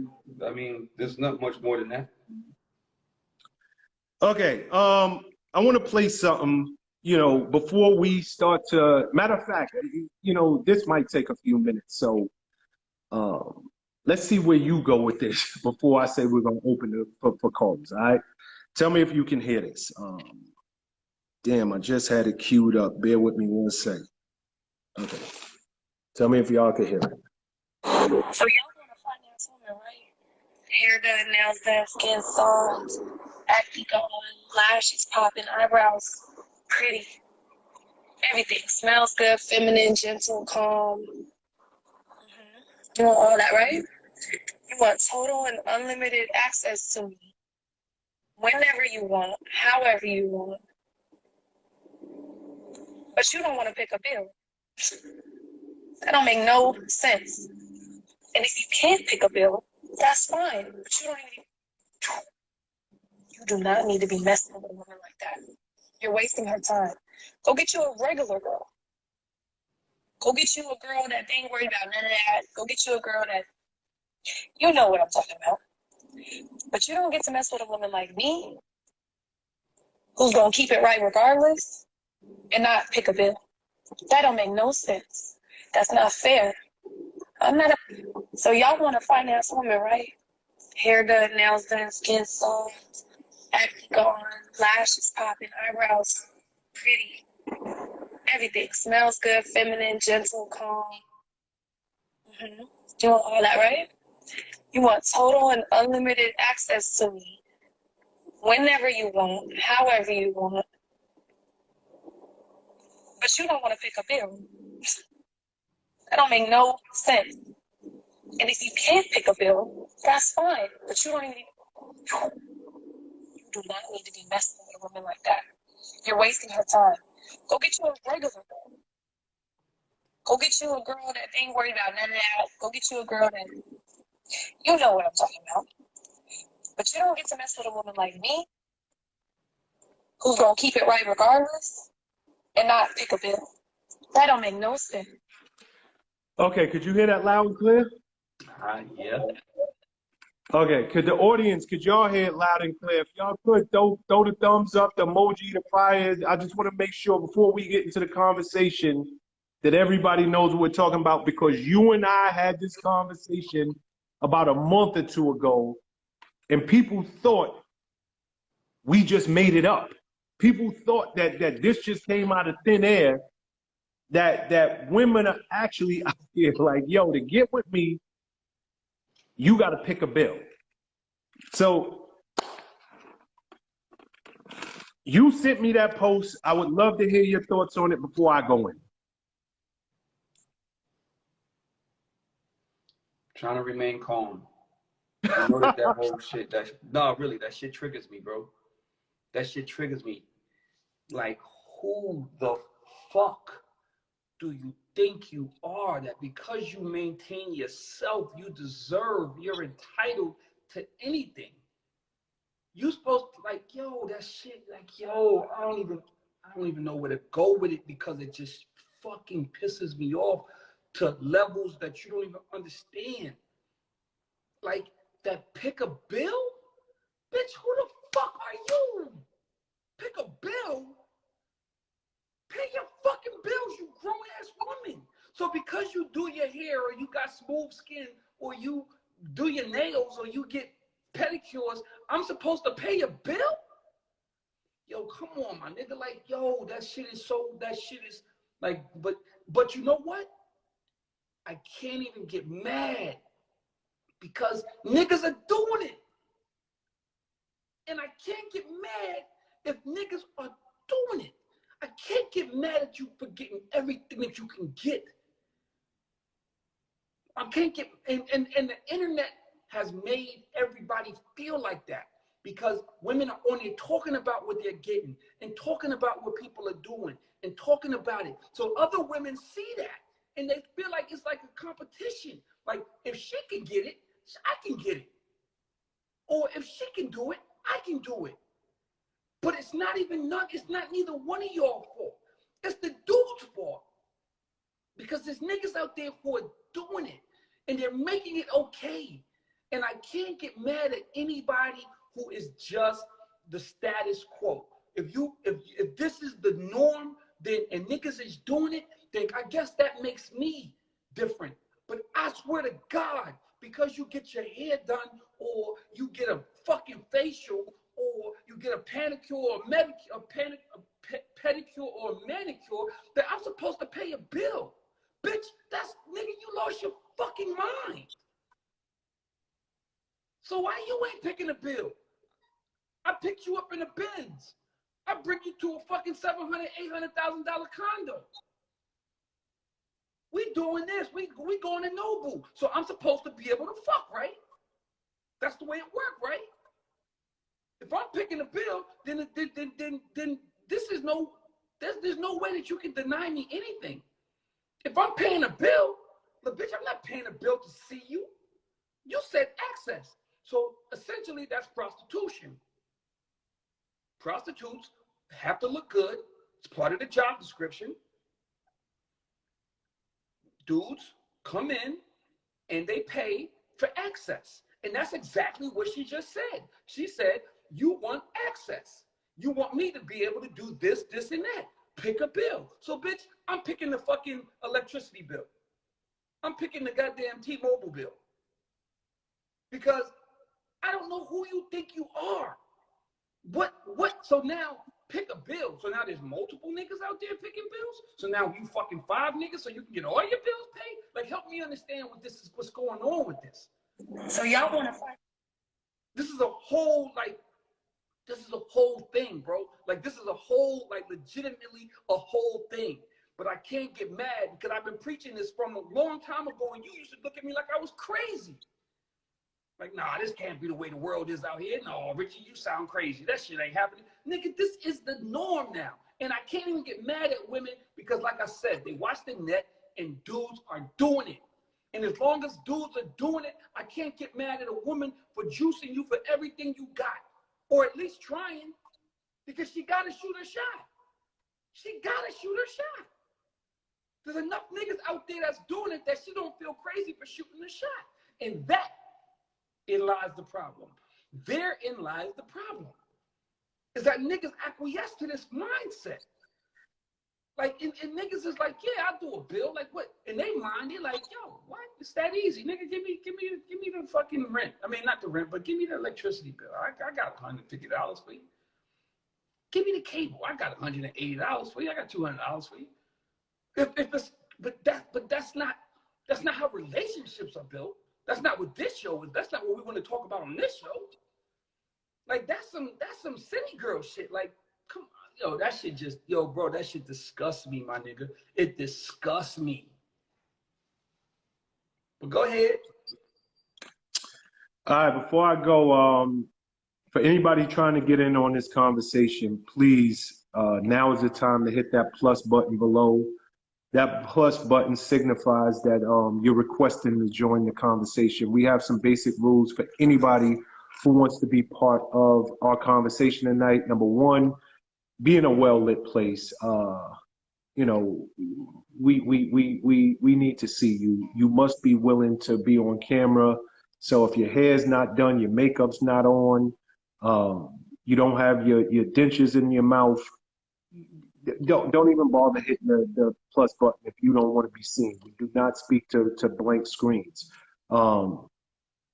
I mean, there's not much more than that. Okay. I want to play something, before we start to, matter of fact, this might take a few minutes. So, let's see where you go with this before I say we're going to open it for calls, all right? Tell me if you can hear this. Damn, I just had it queued up. Bear with me 1 second. Okay. Tell me if y'all can hear it. So y'all want to find out something, right? Hair done, nails done, skin songs, acne going, lashes popping, eyebrows pretty. Everything smells good, feminine, gentle, calm. You want all that, right? You want total and unlimited access to me. Whenever you want, however you want. But you don't want to pick a bill. That don't make no sense. And if you can't pick a bill, that's fine. But you do not need to be messing with a woman like that. You're wasting her time. Go get you a regular girl. Go get you a girl that ain't worried about none of that. Go get you a girl that, you know what I'm talking about. But you don't get to mess with a woman like me, who's going to keep it right regardless, and not pick a bill. That don't make no sense. That's not fair. So y'all want a finance woman, right? Hair done, nails done, skin soft, acne gone, lashes popping, eyebrows pretty. Everything smells good, feminine, gentle, calm. You want all that, right? You want total and unlimited access to me whenever you want, however you want. But you don't want to pick a bill. That don't make no sense. And if you can't pick a bill, that's fine. But you do not need to be messing with a woman like that. You're wasting her time. Go get you a regular girl. Go get you a girl that ain't worried about none of that. Go get you a girl that, you know what I'm talking about. But you don't get to mess with a woman like me, who's gonna keep it right regardless, and not pick a bill. That don't make no sense. Okay, could you hear that loud and clear? Yeah. Okay, could y'all hear it loud and clear? If y'all could, throw the thumbs up, the emoji, the fire. I just want to make sure before we get into the conversation that everybody knows what we're talking about, because you and I had this conversation about a month or two ago, and people thought we just made it up. People thought that this just came out of thin air, that women are actually out here like, yo, to get with me, you got to pick a bill. So you sent me that post. I would love to hear your thoughts on it before I go in. Trying to remain calm. You know that whole shit, really, that shit triggers me, bro. That shit triggers me. Like, who the fuck do you think you are, that because you maintain yourself, you're entitled to anything? You supposed to, like, yo, that shit, like, yo, I don't even know where to go with it, because it just fucking pisses me off to levels that you don't even understand. Like, that pick a bill? Bitch, who the fuck are you? Pick a bill? Pay your fucking bills, you grown-ass woman. So because you do your hair, or you got smooth skin, or you do your nails, or you get pedicures, I'm supposed to pay your bill? Yo, come on, my nigga. Like, yo, that shit is like, but you know what? I can't even get mad, because niggas are doing it. And I can't get mad if niggas are doing it. I can't get mad at you for getting everything that you can get. I can't get, and the internet has made everybody feel like that, because women are on there talking about what they're getting, and talking about what people are doing, and talking about it. So other women see that, and they feel like it's like a competition. Like, if she can get it, I can get it. Or if she can do it, I can do it. But it's not neither one of y'all fault. It's the dude's fault. Because there's niggas out there who are doing it, and they're making it okay. And I can't get mad at anybody who is just the status quo. If this is the norm, then, and niggas is doing it, then I guess that makes me different. But I swear to God, because you get your hair done, or you get a fucking facial, or you get a pedicure or pedicure or a manicure, that I'm supposed to pay a bill. Bitch, nigga, you lost your fucking mind. So why you ain't picking a bill? I picked you up in a Benz. I bring you to a fucking $700,000, $800,000 condo. We doing this. We going to Nobu. So I'm supposed to be able to fuck, right? That's the way it worked, right? If I'm picking a bill, then there's no way that you can deny me anything. If I'm paying a bill, look, bitch, I'm not paying a bill to see you. You said access. So essentially, that's prostitution. Prostitutes have to look good. It's part of the job description. Dudes come in and they pay for access. And that's exactly what she just said. She said, you want access. You want me to be able to do this, this, and that. Pick a bill. So, bitch, I'm picking the fucking electricity bill. I'm picking the goddamn T-Mobile bill. Because I don't know who you think you are. What? So now pick a bill. So now there's multiple niggas out there picking bills. So now you fucking 5 niggas so you can get all your bills paid. Like, help me understand what's going on with this. So y'all want to fight? This is a whole thing, bro. Like, this is a whole, like, legitimately a whole thing. But I can't get mad because I've been preaching this from a long time ago, and you used to look at me like I was crazy. Like, nah, this can't be the way the world is out here. No, Richie, you sound crazy. That shit ain't happening. Nigga, this is the norm now. And I can't even get mad at women because, like I said, they watch the net and dudes are doing it. And as long as dudes are doing it, I can't get mad at a woman for juicing you for everything you got. Or at least trying, because she got to shoot her shot. She got to shoot her shot. There's enough niggas out there that's doing it that she don't feel crazy for shooting the shot. And therein lies the problem. Therein lies the problem. Is that niggas acquiesce to this mindset. Like, and niggas is like, yeah, I'll do a bill. Like, what? And they mind, they're like, yo, what? It's that easy. Nigga, give me the fucking rent. I mean, not the rent, but give me the electricity bill. I got $150 for you. Give me the cable. I got $180 for you. I got $200 for you. But that's not how relationships are built. That's not what this show is. That's not what we want to talk about on this show. Like, that's some city girl shit. Like, come on, yo, that shit just, yo, bro, that shit disgusts me, my nigga. It disgusts me. But go ahead. All right, before I go, for anybody trying to get in on this conversation, please, now is the time to hit that plus button below. That plus button signifies that you're requesting to join the conversation. We have some basic rules for anybody who wants to be part of our conversation tonight. Number one, be in a well-lit place. You know, we need to see you. You must be willing to be on camera. So if your hair's not done, your makeup's not on, you don't have your dentures in your mouth, don't even bother hitting the plus button if you don't want to be seen. We do not speak to blank screens.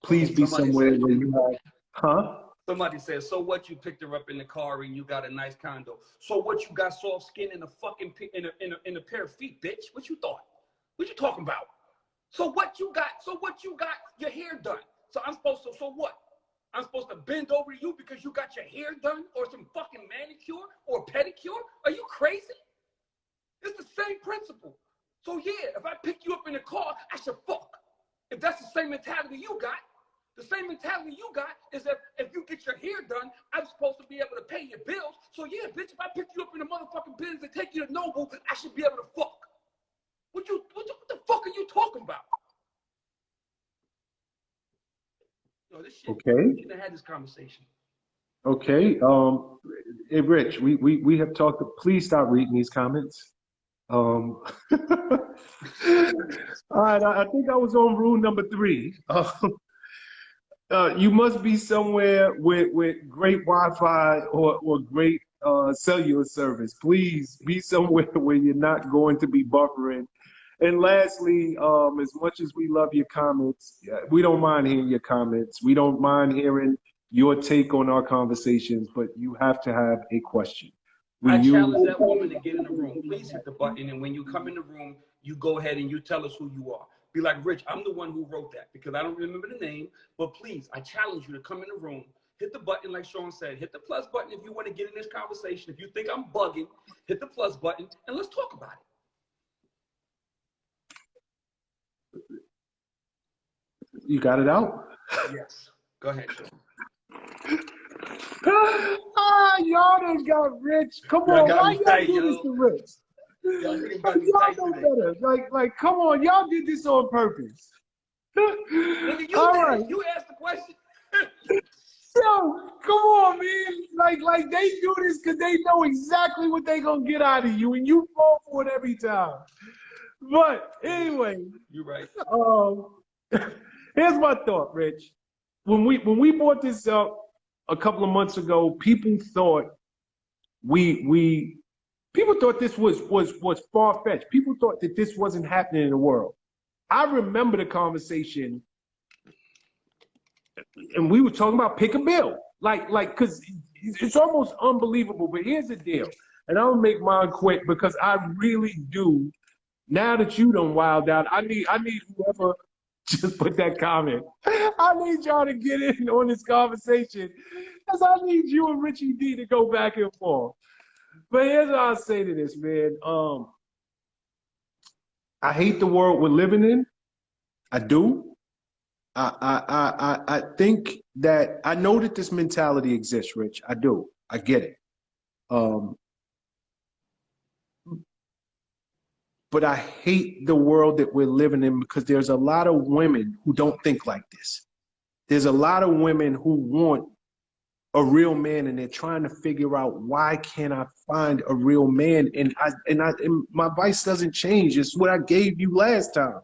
Please be somewhere where you have, Somebody says, so what, you picked her up in the car and you got a nice condo. So what, you got soft skin and a fucking in a pair of feet, bitch? What you thought? What you talking about? So what you got your hair done. So what? I'm supposed to bend over to you because you got your hair done or some fucking manicure or pedicure? Are you crazy? It's the same principle. So yeah, if I pick you up in the car, I should fuck. If that's the same mentality you got, the same mentality you got is that if you get your hair done, I'm supposed to be able to pay your bills. So yeah, bitch, if I pick you up in the motherfucking Benz and take you to Noble, I should be able to fuck. What the fuck are you talking about? Yo, this shit. Okay. We shouldn't have had this conversation. Okay. Hey, Rich, we have talked. Please stop reading these comments. All right. I think I was on rule number 3. You must be somewhere with great Wi-Fi or great cellular service. Please be somewhere where you're not going to be buffering. And lastly, as much as we love your comments, we don't mind hearing your comments. We don't mind hearing your take on our conversations, but you have to have a question. I challenge that woman to get in the room. Please hit the button, and when you come in the room, you go ahead and you tell us who you are. Be like, Rich, I'm the one who wrote that because I don't remember the name, but please, I challenge you to come in the room, hit the button like Sean said, hit the plus button if you want to get in this conversation. If you think I'm bugging, hit the plus button, and let's talk about it. You got it out? Yes. Go ahead, Sean. Y'all done got Rich. Come on, why y'all do this to Rich? Y'all know better. Like, come on, y'all did this on purpose. Nigga, you asked the question. Yo, come on, man. Like they do this because they know exactly what they gonna get out of you, and you fall for it every time. But anyway, you're right. Here's my thought, Rich. When we brought this up a couple of months ago, people thought people thought this was far-fetched. People thought that this wasn't happening in the world. I remember the conversation and we were talking about pick a bill. Because it's almost unbelievable. But here's the deal. And I'll make mine quick because I really do. Now that you done wild out, I need whoever just put that comment. I need y'all to get in on this conversation because I need you and Richie D to go back and forth. But here's what I'll say to this, man. I hate the world we're living in. I do. I think that I know that this mentality exists, Rich. I do. I get it. But I hate the world that we're living in because there's a lot of women who don't think like this. There's a lot of women who want a real man and they're trying to figure out why can't I find a real man? And my advice doesn't change. It's what I gave you last time.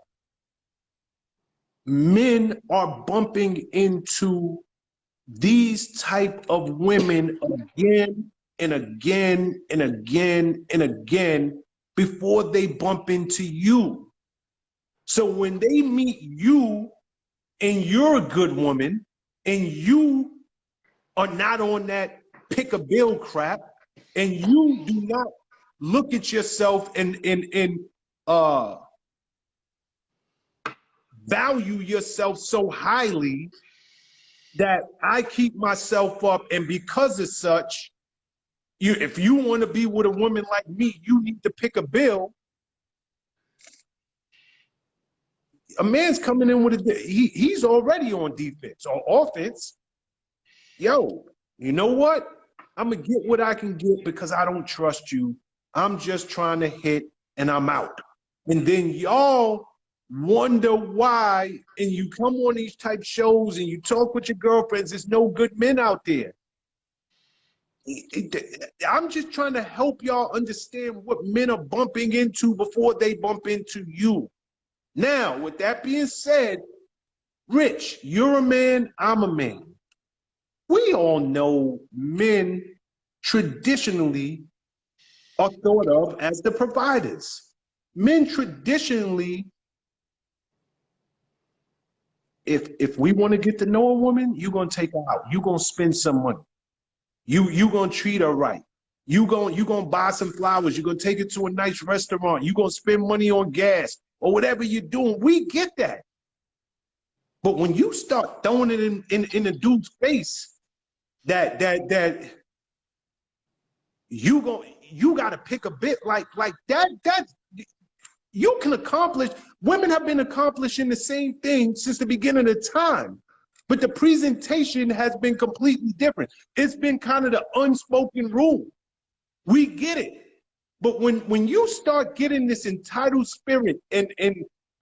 Men are bumping into these type of women again and again and again and again before they bump into you. So when they meet you and you're a good woman and you are not on that pick a bill crap and you do not look at yourself and value yourself so highly that I keep myself up, and because of such, if you want to be with a woman like me, you need to pick a bill. A man's coming in with he's already on defense or offense. Yo, you know what? I'm gonna get what I can get because I don't trust you. I'm just trying to hit and I'm out. And then y'all wonder why, and you come on these type shows and you talk with your girlfriends, there's no good men out there. I'm just trying to help y'all understand what men are bumping into before they bump into you. Now, with that being said, Rich, you're a man, I'm a man. We all know men traditionally are thought of as the providers. Men traditionally, if we want to get to know a woman, you're going to take her out. You're going to spend some money. You gonna treat her right. You gonna buy some flowers. You're gonna take her to a nice restaurant. You're gonna spend money on gas or whatever you're doing. We get that. But when you start throwing it in the dude's face, that you gotta pick a bit like that you can accomplish. Women have been accomplishing the same thing since the beginning of time. But the presentation has been completely different. It's been kind of the unspoken rule. We get it. But when you start getting this entitled spirit and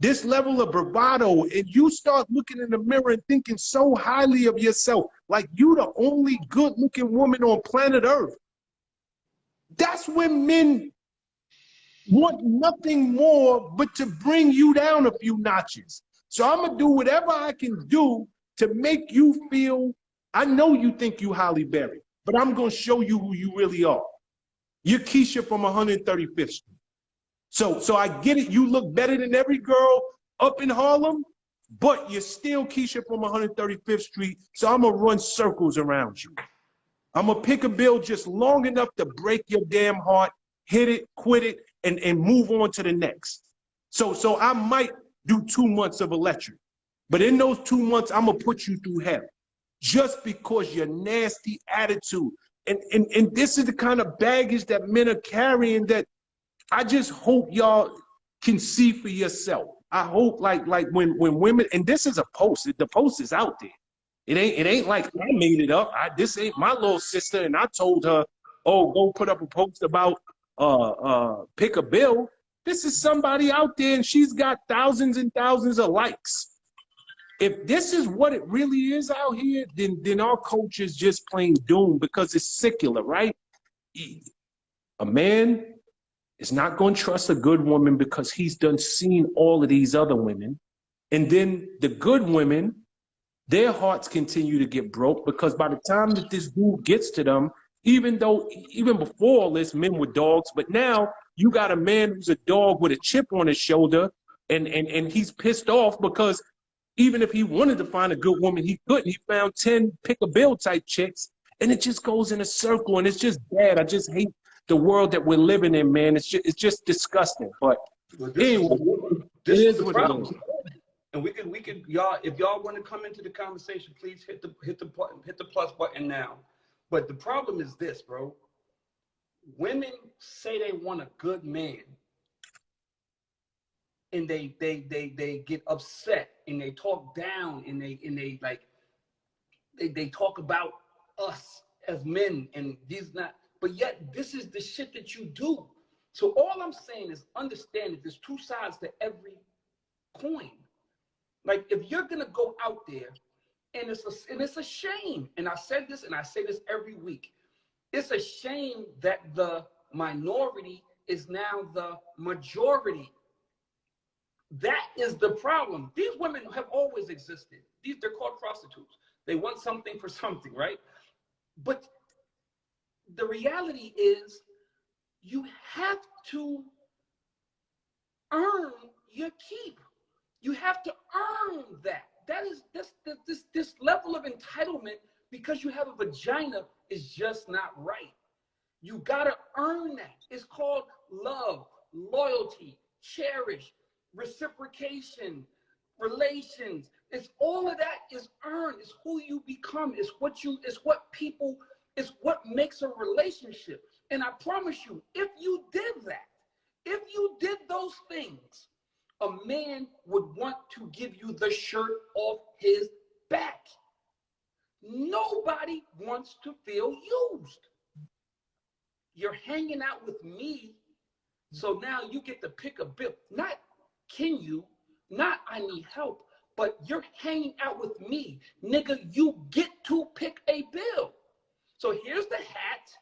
this level of bravado, and you start looking in the mirror and thinking so highly of yourself, like you the only good-looking woman on planet Earth, that's when men want nothing more but to bring you down a few notches. So I'm gonna do whatever I can do to make you feel, I know you think you Halle Berry, but I'm gonna show you who you really are. You're Keisha from 135th Street. So I get it, you look better than every girl up in Harlem, but you're still Keisha from 135th Street, so I'm gonna run circles around you. I'm gonna pick a bill just long enough to break your damn heart, hit it, quit it, and move on to the next. So I might do 2 months of electric. But in those 2 months, I'm gonna put you through hell just because your nasty attitude. And this is the kind of baggage that men are carrying that I just hope y'all can see for yourself. I hope like when women, and this is a post, the post is out there. It ain't like I made it up. This ain't my little sister and I told her, oh, go put up a post about pick a bill. This is somebody out there and she's got thousands and thousands of likes. If this is what it really is out here, then our culture is just plain doomed because it's secular, right? A man is not going to trust a good woman because he's done seen all of these other women. And then the good women, their hearts continue to get broke because by the time that this dude gets to them, even before all this, men were dogs, but now you got a man who's a dog with a chip on his shoulder and he's pissed off because Even if he wanted to find a good woman, he couldn't. He found 10 pick a bill type chicks, and it just goes in a circle, and it's just bad. I just hate the world that we're living in, man. It's just disgusting. But Well, anyway, this it is is the what it problem. is. And we could y'all, if y'all want to come into the conversation, please hit the plus button now. But the problem is this, bro. Women say they want a good man, and they get upset and they talk down and they talk about us as men and these not. But yet this is the shit that you do. So all I'm saying is understand that there's two sides to every coin. Like if you're gonna go out there, and it's a shame, and I said this and I say this every week, it's a shame that the minority is now the majority. That is the problem. These women have always existed. They're called prostitutes. They want something for something, right? But the reality is you have to earn your keep. You have to earn that. That is this level of entitlement because you have a vagina is just not right. You gotta earn that. It's called love, loyalty, cherish, reciprocation, relations. It's all of that is earned. It's who you become. It's what makes a relationship. And I promise you, if you did that, if you did those things, a man would want to give you the shirt off his back. Nobody wants to feel used. You're hanging out with me, so now you get to pick a bill. Not can you, not I need help, but you're hanging out with me. Nigga, you get to pick a bill. So here's the hat.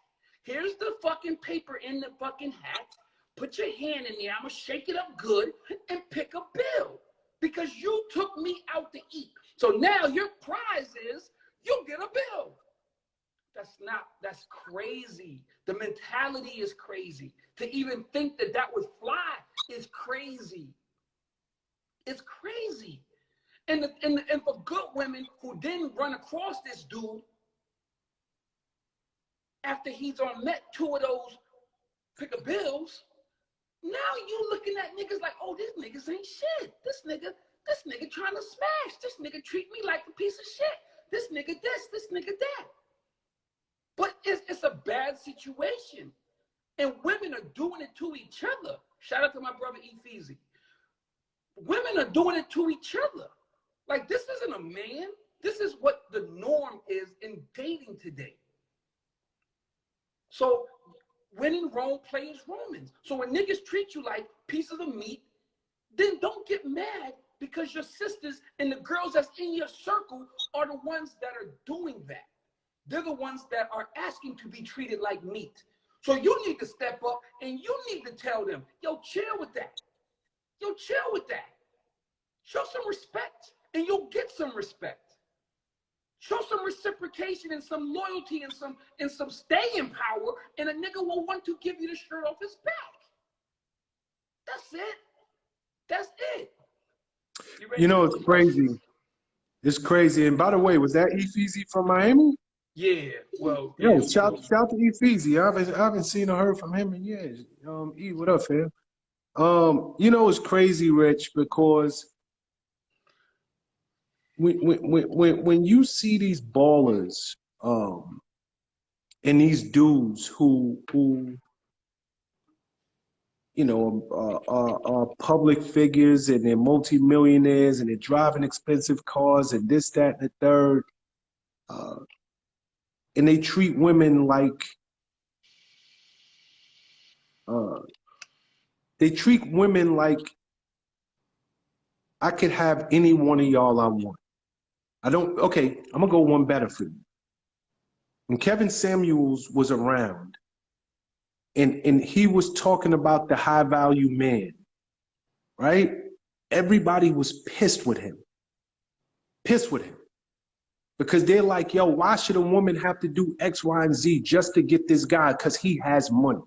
Here's the fucking paper in the fucking hat. Put your hand in there. I'm going to shake it up good and pick a bill because you took me out to eat. So now your prize is you get a bill. That's crazy. The mentality is crazy. To even think that that would fly is crazy. It's crazy. And for good women who didn't run across this dude after he's met two of those pick a bills, now you looking at niggas like, oh, these niggas ain't shit. This nigga trying to smash. This nigga treat me like a piece of shit. This nigga this nigga that. But it's a bad situation. And women are doing it to each other. Shout out to my brother Efeezy. Women are doing it to each other. Like, this isn't a man. This is what the norm is in dating today. So when in Rome, play as Romans. So when niggas treat you like pieces of meat, then don't get mad because your sisters and the girls that's in your circle are the ones that are doing that. They're the ones that are asking to be treated like meat. So you need to step up and you need to tell them, yo, chill with that. Yo, chill with that. Show some respect and you'll get some respect. Show some reciprocation and some loyalty and some staying power, and a nigga will want to give you the shirt off his back. That's it. That's it. You know, it's crazy. It's crazy. And by the way, was that Efeezy from Miami? Yeah. Well, Yo, yeah, shout to Efeezy. I haven't seen or heard from him in years. E, what up, fam? You know, it's crazy, Rich, because when you see these ballers, and these dudes who you know are public figures and they're multimillionaires and they're driving expensive cars and this, that, and the third, and they treat women like I could have any one of y'all I want. Okay, I'm gonna go one better for you. When Kevin Samuels was around and he was talking about the high value man, right? Everybody was pissed with him. Because they're like, yo, why should a woman have to do X, Y, and Z just to get this guy? Because he has money.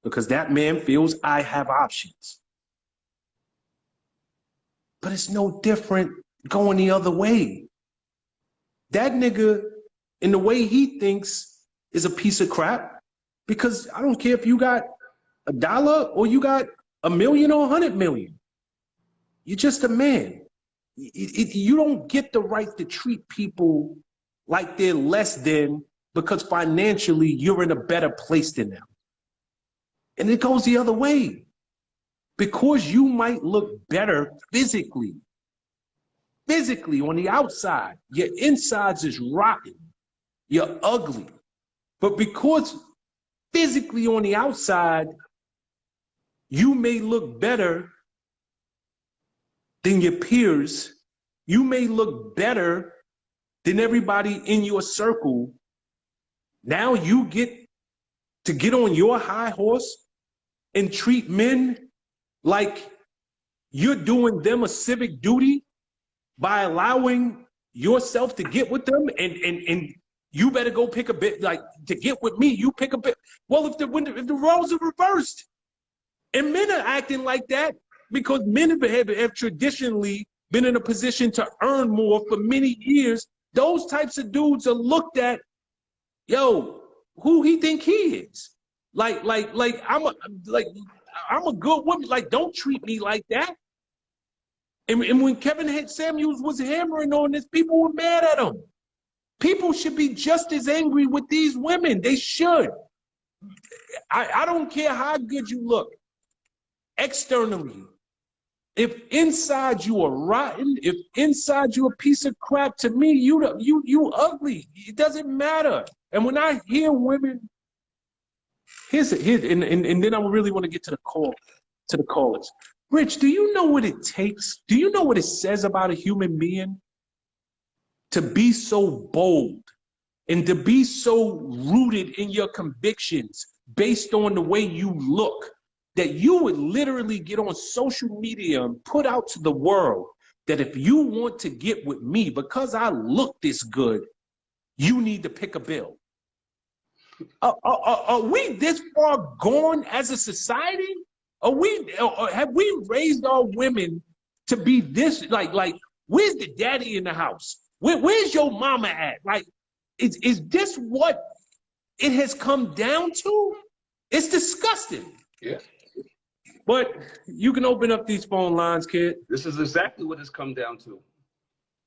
Because that man feels I have options. But it's no different going the other way. That nigga, in the way he thinks, is a piece of crap, because I don't care if you got $1 or you got 1,000,000 or 100,000,000. You're just a man. You don't get the right to treat people like they're less than because financially you're in a better place than them. And it goes the other way. Because you might look better physically on the outside, your insides is rotten, you're ugly. But because physically on the outside, you may look better than your peers, you may look better than everybody in your circle, now you get to get on your high horse and treat men like you're doing them a civic duty by allowing yourself to get with them, and you better go pick a bit, like, to get with me, you pick a bit. Well, if the roles are reversed and men are acting like that because men have traditionally been in a position to earn more for many years, those types of dudes are looked at, yo, who he think he is? Like I'm a good woman. Like, don't treat me like that. And when Kevin Samuels was hammering on this, people were mad at him. People should be just as angry with these women. They should. I don't care how good you look externally. If inside you are rotten, if inside you a piece of crap, to me, you ugly. It doesn't matter. And when I hear women, and then I really want to get to the callers. Rich, do you know what it takes? Do you know what it says about a human being to be so bold and to be so rooted in your convictions based on the way you look, that you would literally get on social media and put out to the world that if you want to get with me because I look this good, you need to pick a bill? Are we this far gone as a society? Have we raised our women to be this, like where's the daddy in the house? Where's your mama at? Like, is this what it has come down to? It's disgusting. Yeah. But you can open up these phone lines, kid. This is exactly what it's come down to.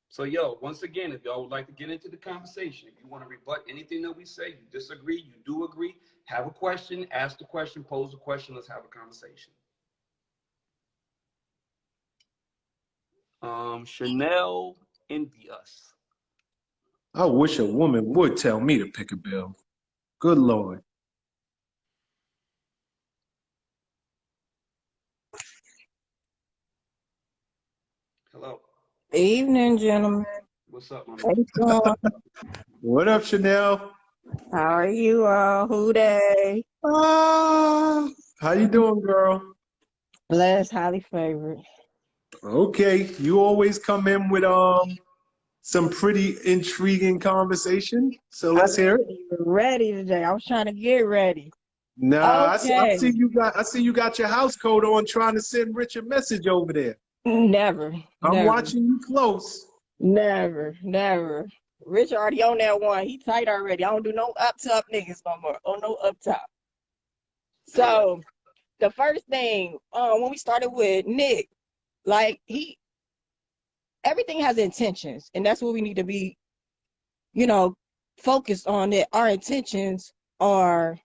So, yo, once again, if y'all would like to get into the conversation, if you want to rebut anything that we say, you disagree, you do agree, have a question, ask the question, pose a question, let's have a conversation. Chanel envy us. I wish a woman would tell me to pick a bill. Good Lord. Hello. Evening, gentlemen. What's up, my How man? you doing? What up, Chanel? How are you all? Who they? How you doing, girl? Blessed, highly favored. Okay, you always come in with some pretty intriguing conversation. So let's hear it. Ready today. I was trying to get ready. Nah, Okay. I see you got your house coat on, trying to send Rich a message over there. Never. I'm never, watching you close. Never. Rich already on that one. He tight already. I don't do no up top niggas no more. Oh, no up top. So the first thing, when we started with Nick, like everything has intentions, and that's what we need to be, focused on, that our intentions are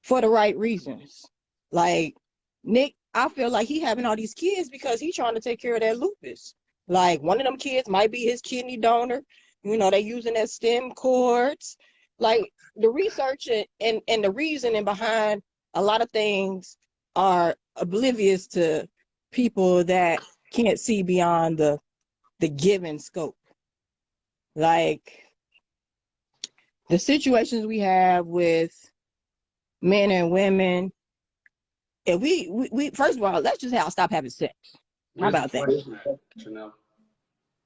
for the right reasons. Like Nick, I feel like he having all these kids because he's trying to take care of that lupus. Like, one of them kids might be his kidney donor. They using that stem cords. Like, the research and the reasoning behind a lot of things are oblivious to people that can't see beyond the given scope. Like, the situations we have with men and women, and we first of all, let's just stop having sex. How about that? Chanel?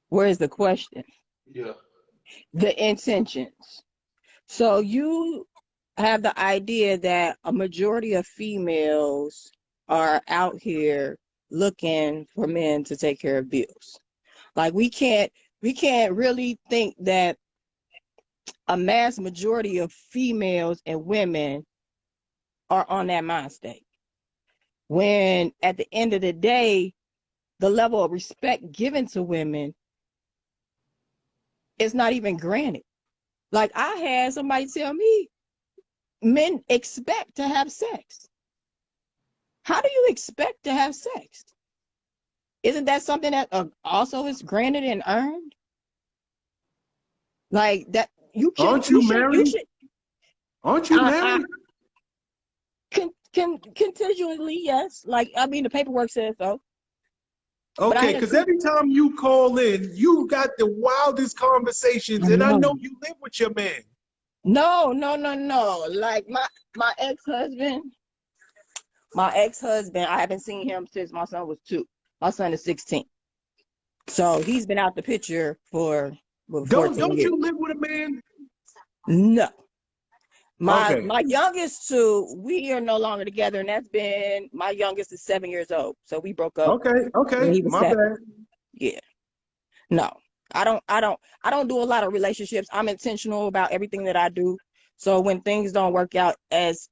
Where's the question? Yeah. The intentions. So you have the idea that a majority of females are out here looking for men to take care of bills. Like we can't really think that a mass majority of females and women are on that mind state. When at the end of the day, the level of respect given to women is not even granted. Like I had somebody tell me, men expect to have sex. How do you expect to have sex? Isn't that something that also is granted and earned? Like that, you can. Aren't you married? Aren't you married? Continually, yes. Like I mean, the paperwork says so. Okay, because every time you call in, you got the wildest conversations, and I know you live with your man. No. Like my ex-husband, I haven't seen him since my son was 2. My son is 16. So he's been out the picture for 14 Don't years. you live with a man? No. Okay. My youngest 2, we are no longer together, and that's been, my youngest is 7 years old. So we broke up. Okay. when he was My 7. bad. Yeah. No. I don't do a lot of relationships. I'm intentional about everything that I do. So when things don't work out as,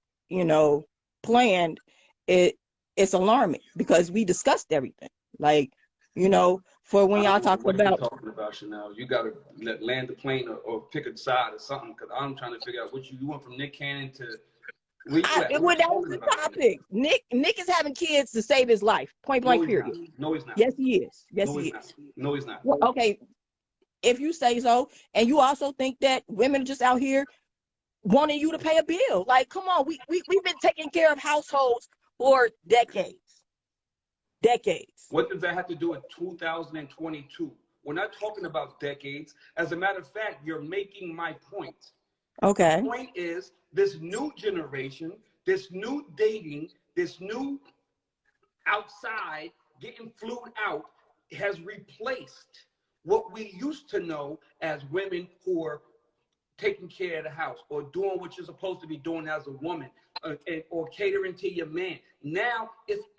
planned, it's alarming because we discussed everything. Like, for when y'all talk what about. you're talking about, Chanel. You got to land the plane or pick a side or something, because I'm trying to figure out what you went from Nick Cannon to. That was the topic. Nick is having kids to save his life. Point blank, period. No, he's not. Yes, he is. Yes, he is. No, he's not. Well, okay, if you say so, and you also think that women are just out here wanting you to pay a bill. Like, come on, we've been taking care of households for decades. What does that have to do with 2022? We're not talking about decades. As a matter of fact, you're making my point. Okay. The point is, this new generation, this new dating, this new outside, getting flued out, has replaced what we used to know as women who are taking care of the house or doing what you're supposed to be doing as a woman, or catering to your man. Now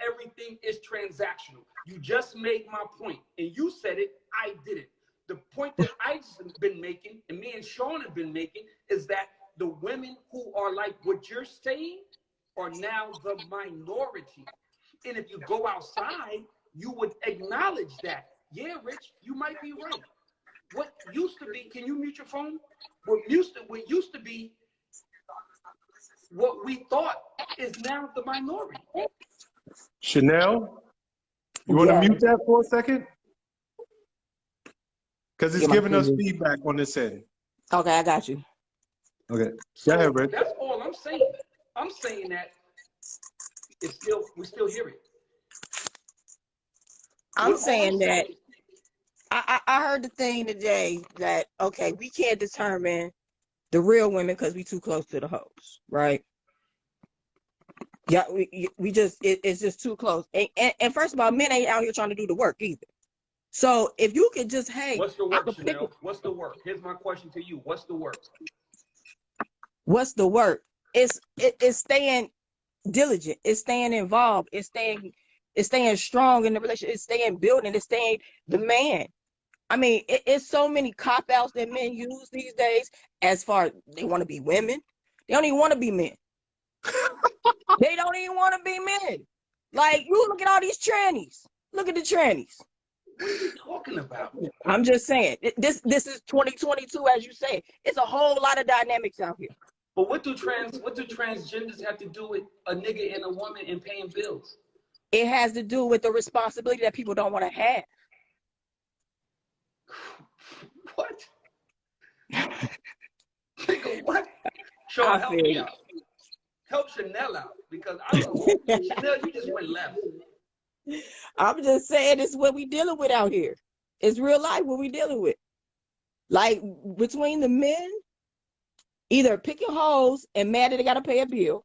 everything is transactional. You just made my point, and you said it, I did it. The point that I've been making, and me and Sean have been making, is that the women who are like what you're saying are now the minority. And if you go outside, you would acknowledge that. Yeah, Rich, you might be right. What used to be, can you mute your phone? What used to be what we thought is now the minority. Chanel, you want to mute that for a second? Because it's giving us feedback on this end. Okay, I got you. Okay. So go ahead, Rich. That's all I'm saying. I'm saying that we still hear it. I'm saying that I heard the thing today that, okay, we can't determine the real women because we too close to the hoes, right? Yeah, we just, it's just too close. And first of all, men ain't out here trying to do the work either. So if you could just, hey. What's the work, Chanel? What's the work? Here's my question to you. What's the work? What's the work? It's staying diligent. It's staying involved. It's staying strong in the relationship. It's staying building. It's staying the man. I mean, it's so many cop-outs that men use these days as far as they want to be women. They don't even want to be men. They don't even want to be men. Like, you look at all these trannies. Look at the trannies. What are you talking about? I'm just saying, this is 2022, as you say. It's a whole lot of dynamics out here. But what do transgenders have to do with a nigga and a woman and paying bills? It has to do with the responsibility that people don't want to have. What? Nigga, what? Sean, help me out. Help Chanel out, because I don't know. Chanel, you just went left. I'm just saying, it's what we dealing with out here. It's real life what we dealing with. Like, between the men, either picking hoes and mad that they got to pay a bill,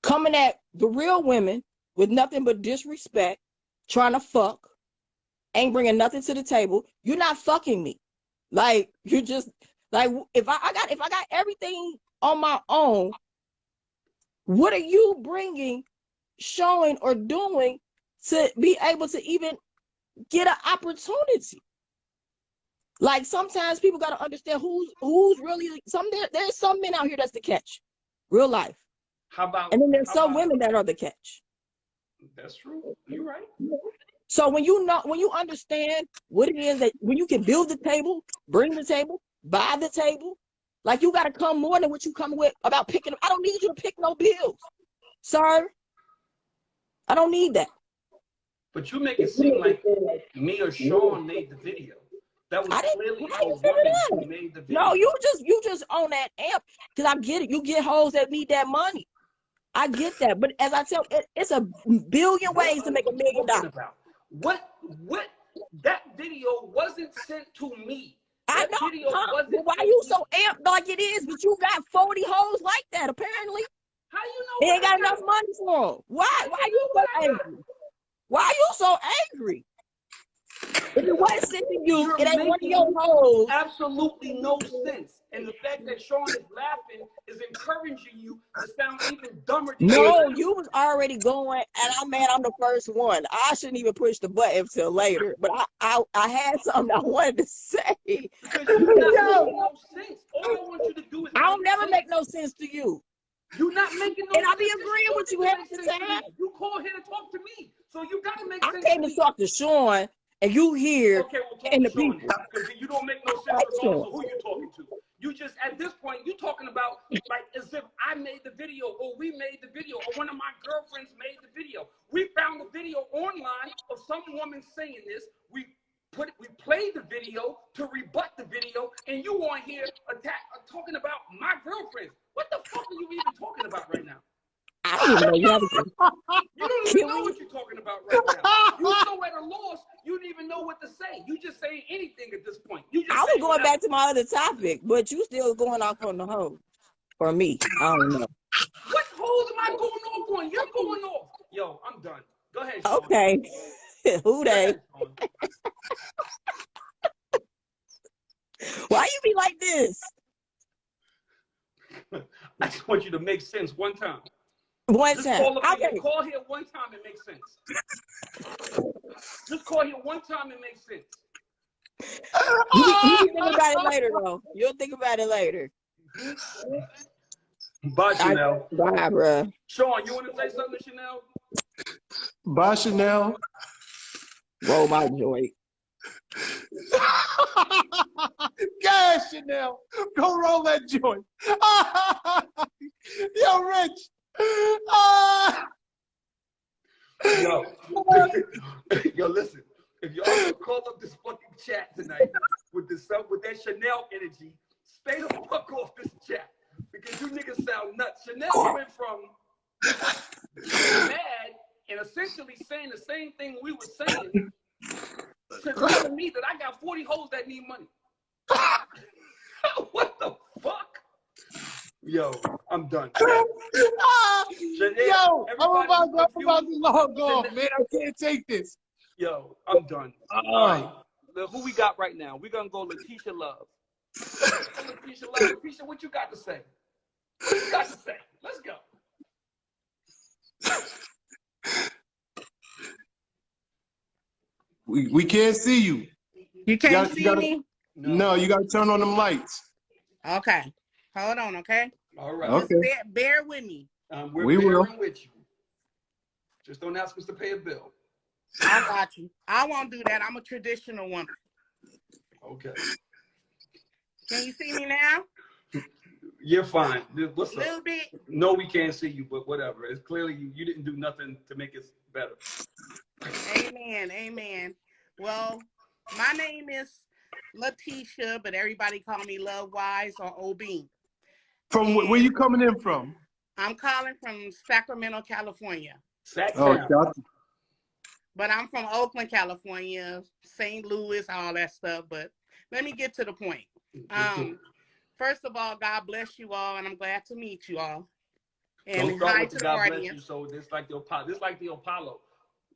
coming at the real women with nothing but disrespect, trying to fuck, ain't bringing nothing to the table. You're not fucking me. Like, you just, like, if I got everything on my own, what are you bringing, showing, or doing to be able to even get an opportunity. Like sometimes people got to understand who's really there's some men out here that's the catch, real life, How about? and then there's how some about- women that are the catch. That's true. You're right. So when you understand what it is that when you can build the table, bring the table, buy the table, like you got to come more than what you come with about picking. I don't need you to pick no bills, sir. I don't need that. But you make it seem like me or Sean made the video. That was I didn't- clearly how a you figure woman that? who made the video. No, you just on that amp because I get it. You get hoes that need that money. I get that, but as I tell, it's a billion ways to make $1 million. About? What that video wasn't sent to me. I That know. video Huh? wasn't Well, why sent you to so me. amped like it is? But you got 40 hoes like that. Apparently, How you know? they ain't what I got enough money for them. Why you so angry? Why you so angry? If it wasn't sent to you, You're it ain't one of making your hoes. absolutely no sense. And the fact that Sean is laughing is encouraging you to sound even dumber than No, you. you was already going, and I'm mad I'm the first one. I shouldn't even push the button till later. But I had something I wanted to say. Because you're not making no sense. All I want you to do is I don't never sense. make no sense to you. You're not making no And I be sense. agreeing with you make half the sense to me. time. You call here to talk to me. So you gotta make I sense came to to me. talk to Sean, and you here Okay, well, talk and to the Sean people. because you don't make no sense Right, regardless Sean. of who you're talking to. You just, at this point, you're talking about like as if I made the video or we made the video or one of my girlfriends made the video. We found the video online of some woman saying this. We played the video to rebut the video, and you on here talking about my girlfriends. What the fuck are you even talking about right now? I don't even know you have to. You don't even know what you're talking about right now. You so at a loss, you don't even know what to say. You just saying anything at this point. You just I was saying going whatever. back to my other topic, but you still going off on the hoe. For me, I don't know. What holes am I going off on? You're going off. Yo, I'm done. Go ahead, Sean. Okay. Who Go they? ahead, Sean. Why you be like this? I just want you to make sense one time. One Just time. call, Okay. call here one time and make sense. Just call here one time and make sense. You think about it later, though. You'll think about it later. Bye, Chanel. Bye, bruh. Sean, you want to say something to Chanel? Bye, Chanel. Roll my joint. Yeah, Chanel. Go roll that joint. Yo, Rich. Yo, yo, listen. If y'all gonna call up this fucking chat tonight with that Chanel energy, stay the fuck off this chat because you niggas sound nuts. Chanel went from mad and essentially saying the same thing we were saying to telling me that I got 40 hoes that need money. What the fuck? Yo, I'm done. Yo, I'm about to log off, Chanel- man. I can't take this. Yo, I'm done. All right. Who we got right now? We're gonna go Letitia Love. Letitia Love. Letitia, what you got to say? What you got to say? Let's go. We can't see you. You can't gotta- see you gotta- me? No, you got to turn on them lights. Okay. Hold on, okay? All right. Okay. Just bear with me. We're We will. bearing with you. Just don't ask us to pay a bill. I got you. I won't do that. I'm a traditional woman. Okay. Can you see me now? You're fine. What's A little up? bit. No, we can't see you, but whatever. It's clearly you didn't do nothing to make it better. Amen. Amen. Well, my name is Letitia, but everybody call me Love Wise or OB. From where you coming in from? I'm calling from Sacramento, California. Sat Oh, down. South. But I'm from Oakland, California, St. Louis, all that stuff. But let me get to the point. First of all, God bless you all, and I'm glad to meet you all. Don't And start hi with to the the God bless you. audience. So this like the Apollo.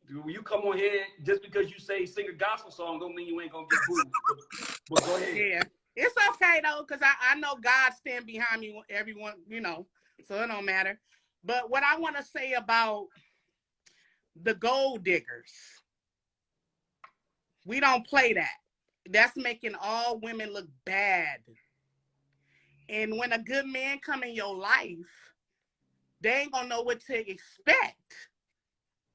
When you come on here, just because you sing a gospel song, don't mean you ain't gonna get booed. But go ahead. Yeah, it's okay though, because I know God stand behind me, everyone, so it don't matter. But what I want to say about the gold diggers, We don't play that. That's making all women look bad. And when a good man come in your life, they ain't gonna know what to expect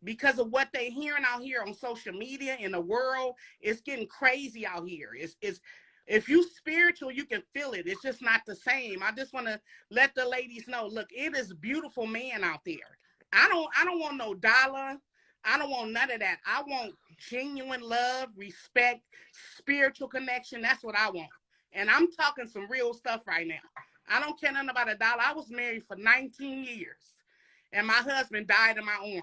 because of what they hearing out here on social media in the world. It's getting crazy out here. It's if you spiritual, you can feel it. It's just not the same. I just want to let the ladies know, look, it is beautiful men out there. I don't want no dollar. I don't want none of that. I want genuine love, respect, spiritual connection. That's what I want. And I'm talking some real stuff right now. I don't care nothing about a dollar. I was married for 19 years, and my husband died in my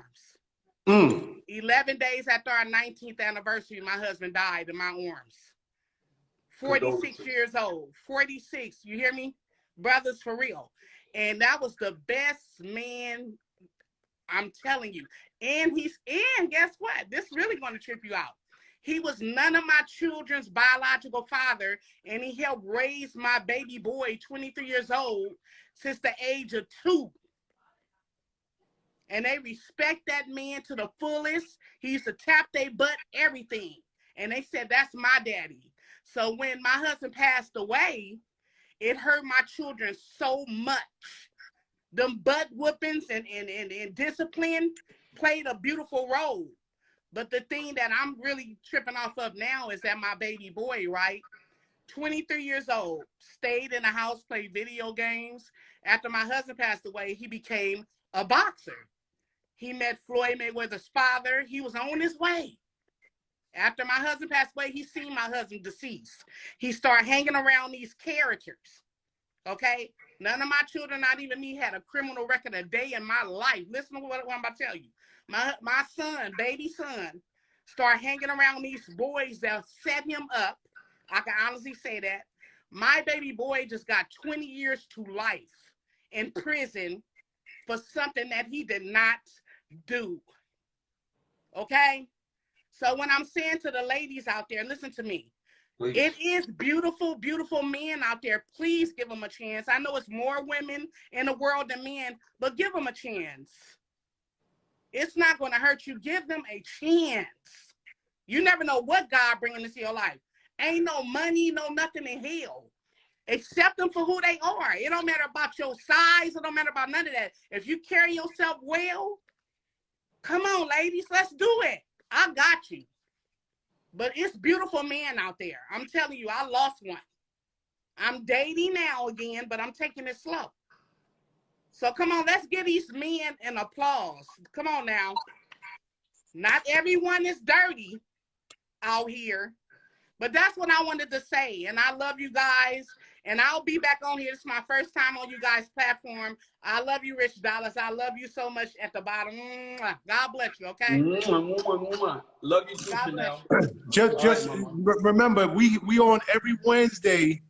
arms. 11 days after our 19th anniversary, my husband died in my arms. 46 years old. 46, you hear me? Brothers, for real. And that was the best man, I'm telling you. And guess what? This really going to trip you out. He was none of my children's biological father, and he helped raise my baby boy, 23 years old, since the age of 2. And they respect that man to the fullest. He used to tap their butt, everything. And they said, that's my daddy. So when my husband passed away, it hurt my children so much. Them butt whoopings and discipline played a beautiful role. But the thing that I'm really tripping off of now is that my baby boy, right, 23 years old, stayed in the house, played video games. After my husband passed away, he became a boxer. He met Floyd Mayweather's father. He was on his way. After my husband passed away, he seen my husband deceased. He started hanging around these characters, okay? None of my children, not even me, had a criminal record a day in my life. Listen to what I'm about to tell you. My son, baby son, started hanging around these boys that set him up. I can honestly say that. My baby boy just got 20 years to life in prison for something that he did not do, okay? So when I'm saying to the ladies out there, listen to me. Please. It is beautiful, beautiful men out there. Please give them a chance. I know it's more women in the world than men, but give them a chance. It's not going to hurt you. Give them a chance. You never know what God bringing into your life. Ain't no money, no nothing in hell. Accept them for who they are. It don't matter about your size. It don't matter about none of that. If you carry yourself well, come on, ladies, let's do it. I got you. But it's beautiful men out there. I'm telling you, I lost one. I'm dating now again, but I'm taking it slow. So come on, let's give these men an applause. Come on now. Not everyone is dirty out here, but that's what I wanted to say. And I love you guys. And I'll be back on here. This is my first time on you guys' platform. I love you, Rich Dollars. I love you so much at the bottom. God bless you, okay? Love you too, Chanel. Just remember, we on every Wednesday,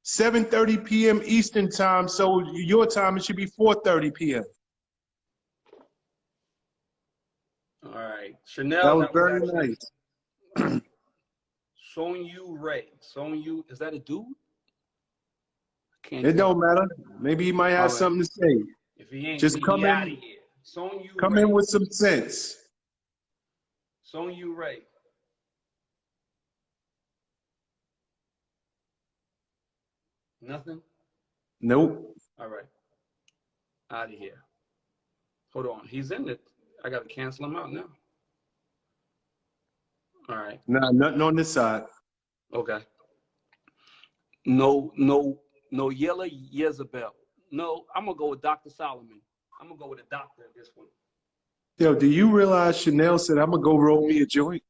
7:30 p.m. Eastern time. So your time, it should be 4:30 p.m. All right. Chanel. That was very nice. Sonyu Ray. Sonyu, is that a dude? It don't matter. Maybe he might have something to say. If he ain't, just come in. Come in with some sense. Sonyu Ray. Nothing? Nope. All right. Out of here. Hold on. He's in it. I got to cancel him out now. All right. Nah, nothing on this side. Okay. No Yella Jezebel. No, I'm going to go with Dr. Solomon. I'm going to go with a doctor at this one. Yo, do you realize Chanel said, I'm going to go roll me a joint?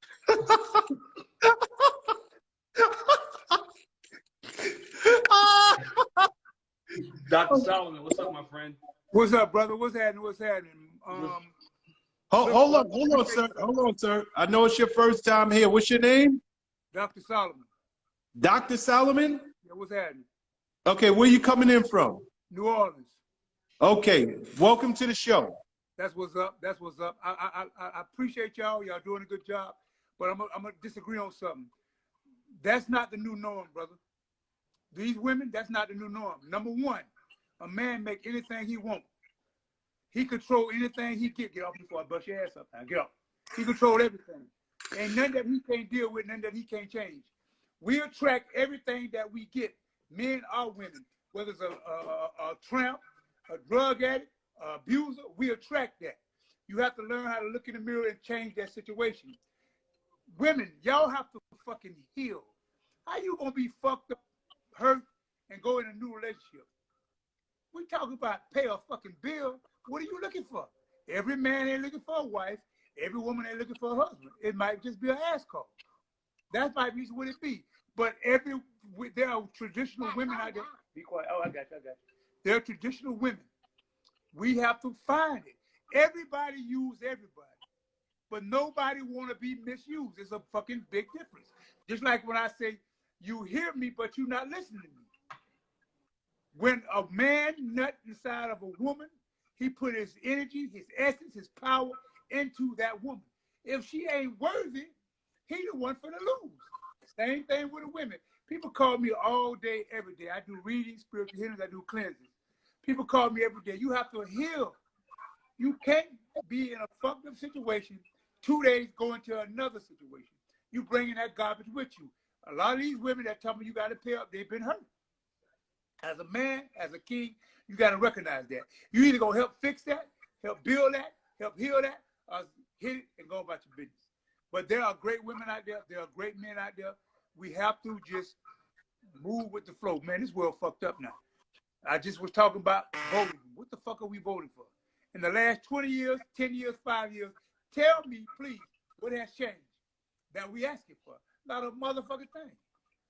Dr. Solomon, what's up, my friend? What's up, brother? What's happening? Hold on, sir. I know it's your first time here. What's your name? Dr. Solomon. Dr. Solomon? Yeah, what's happening? Okay, where you coming in from? New Orleans. Okay, welcome to the show. That's what's up. That's what's up. I appreciate y'all. Y'all doing a good job. But I'm gonna disagree on something. That's not the new norm, brother. These women, that's not the new norm. Number one, a man make anything he want. He control anything he get. Get off before I bust your ass up now. Get off. He control everything. Ain't nothing that he can't deal with, nothing that he can't change. We attract everything that we get, men or women, whether it's a tramp, a drug addict, an abuser, we attract that. You have to learn how to look in the mirror and change that situation. Women, y'all have to fucking heal. How you gonna be fucked up, hurt, and go in a new relationship? We talking about pay a fucking bill. What are you looking for? Every man ain't looking for a wife. Every woman ain't looking for a husband. It might just be an ass call. That might be what it be. But there are traditional women out there. Be quiet. Oh, I got you. There are traditional women. We have to find it. Everybody use everybody. But nobody want to be misused. It's a fucking big difference. Just like when I say, you hear me, but you're not listening to me. When a man nut inside of a woman, he put his energy, his essence, his power into that woman. If she ain't worthy, he the one for the lose. Same thing with the women. People call me all day, every day. I do readings, spiritual healings, I do cleanses. People call me every day. You have to heal. You can't be in a fucked up situation, 2 days go into another situation. You bringing that garbage with you. A lot of these women that tell me you got to pay up, they've been hurt. As a man, as a king, you got to recognize that. You either going to help fix that, help build that, help heal that, or hit it and go about your business. But there are great women out there. There are great men out there. We have to just move with the flow. Man, this world fucked up now. I just was talking about voting. What the fuck are we voting for? In the last 20 years, 10 years, 5 years, tell me, please, what has changed that we asking for? Not a motherfucking thing.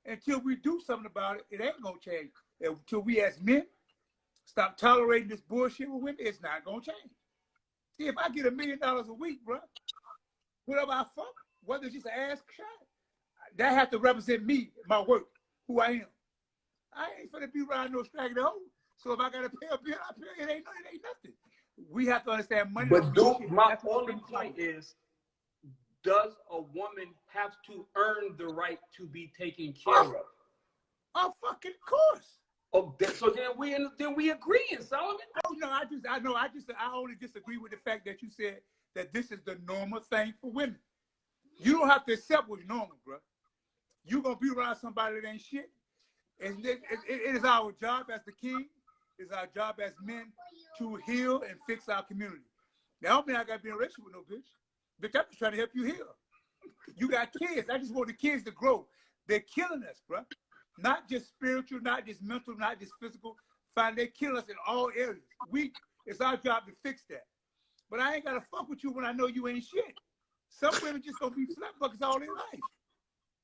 Until we do something about it, it ain't going to change. Until we as men stop tolerating this bullshit with women, it's not going to change. See, if I get $1 million a week, bro, whatever I fuck, whether it's just an ass shot, that has to represent me, my work, who I am. I ain't finna be around no straggling hoe. So if I gotta pay a bill, I pay. It ain't nothing. We have to understand money. But my only point is, does a woman have to earn the right to be taken care of? Of fucking course. Oh, so then we agree, Solomon. Oh no, I only disagree with the fact that you said that this is the normal thing for women. You don't have to accept what's normal, bro. You gonna be around somebody that ain't shit. And it is our job as the king, it's our job as men to heal and fix our community. That don't mean I gotta be in a relationship with no bitch. Bitch, I'm just trying to help you heal. You got kids. I just want the kids to grow. They're killing us, bro. Not just spiritual, not just mental, not just physical. They're killing us in all areas. It's our job to fix that. But I ain't gotta fuck with you when I know you ain't shit. Some women just gonna be slut buckets all their life.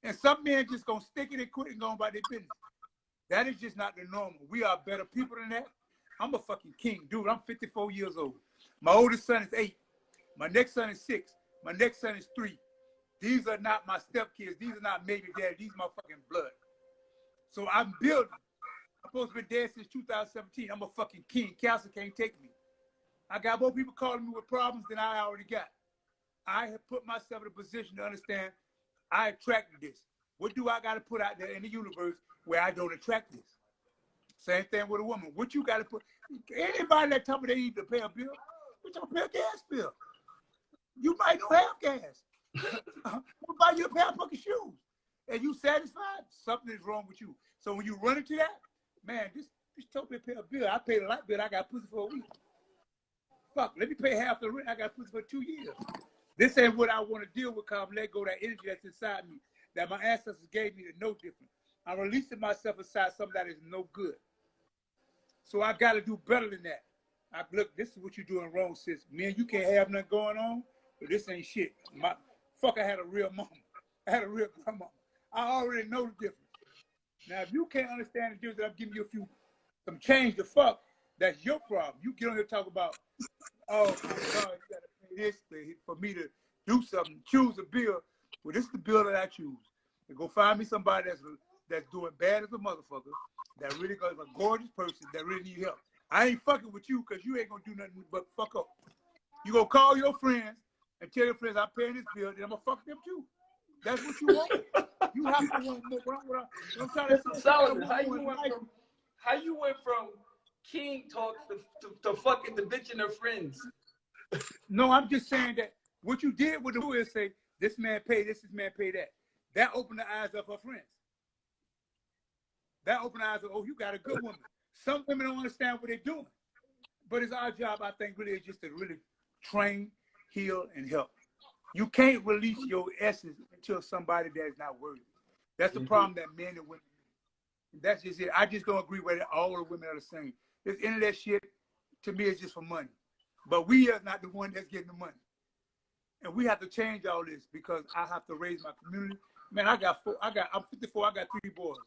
And some men just gonna stick it and quit and go about their business. That is just not the normal. We are better people than that. I'm a fucking king. Dude, I'm 54 years old. My oldest son is 8. My next son is 6. My next son is 3. These are not my stepkids. These are not maybe dad. These are my fucking blood. So I'm building. I'm supposed to be dead since 2017. I'm a fucking king. Cancer can't take me. I got more people calling me with problems than I already got. I have put myself in a position to understand I attracted this. What do I got to put out there in the universe where I don't attract this? Same thing with a woman. What you got to put? Anybody that tell me they need to pay a bill, we talking pay a gas bill. You might not have gas. We'll buy you a pair of fucking shoes. And you satisfied? Something is wrong with you. So when you run into that, man, this told me to pay a bill. I paid a light bill. I got pussy for a week. Fuck, let me pay half the rent. I got pussy for 2 years. This ain't what I want to deal with, because I'm letting go of that energy that's inside me, that my ancestors gave me to know different. I'm releasing myself inside something that is no good. So I got to do better than that. Look, this is what you're doing wrong, sis. Man, you can't have nothing going on, but this ain't shit. I had a real mama. I had a real grandmama. I already know the difference. Now, if you can't understand the difference, I'm giving you some change the fuck, that's your problem. You get on here and talk about, oh my God, you got to pay this for me to do something, choose a bill. Well, this is the bill that I choose. And go find me somebody that's doing bad as a motherfucker, that really is a gorgeous person that really need help. I ain't fucking with you because you ain't going to do nothing but fuck up. You going to call your friends and tell your friends I'm paying this bill, then I'm going to fuck them too. That's what you want. You have to want more. I'm trying to say, Solomon, how you went from king talk to fucking the bitch and her friends? No, I'm just saying that what you did with the is say, This man pay this man pay that. That opened the eyes of her friends. That opened the eyes of, oh, you got a good woman. Some women don't understand what they're doing. But it's our job, I think, really is just to really train, heal, and help. You can't release your essence until somebody that is not worthy. That's the problem that men and women. That's just it. I just don't agree with it. All the women are the same. This internet shit, to me, is just for money. But we are not the one that's getting the money. And we have to change all this because I have to raise my community. Man, I'm 54, I got 3 boys.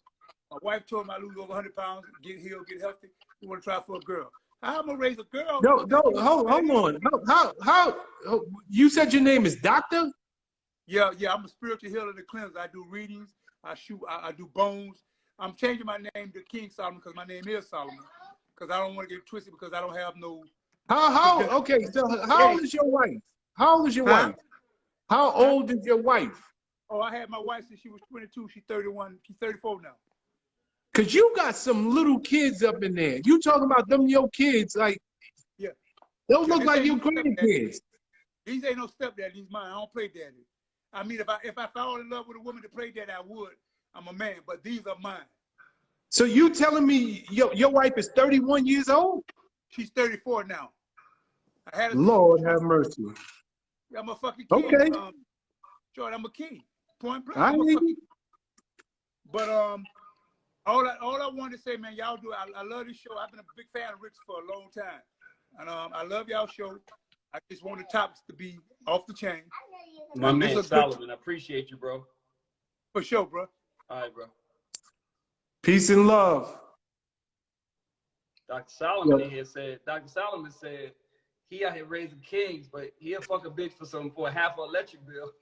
My wife told me I lose over 100 pounds, get healed, get healthy. You want to try for a girl. How am I gonna raise a girl? No, hold on. How? You said your name is Doctor? Yeah, I'm a spiritual healer and cleanser. I do readings. I do bones. I'm changing my name to King Solomon because my name is Solomon. Because I don't want to get twisted because I don't have no. Okay, so how old is your wife? How old is your wife? How old is your wife? Oh, I had my wife since she was 22. She's 31. She's 34 now. Cause you got some little kids up in there. You talking about them your kids, like those look like your grandkids. These ain't no stepdad, these mine. I don't play daddy. I mean, if I fall in love with a woman to play daddy, I would. I'm a man, but these are mine. So you telling me your wife is 31 years old? She's 34 now. I had Lord have mercy. I'm a fucking king. Okay. Jordan, I'm a king. Point blank. I I'm a hear fucking you. But all I wanted to say, man, y'all do. I love this show. I've been a big fan of Rich for a long time, and I love y'all show. I just want the topics to be off the chain. My man Solomon, I appreciate you, bro. For sure, bro. All right, bro. Peace and love. Dr. Solomon in here said. Dr. Solomon said he out here raising kings, but he'll fuck a bitch for half an electric bill.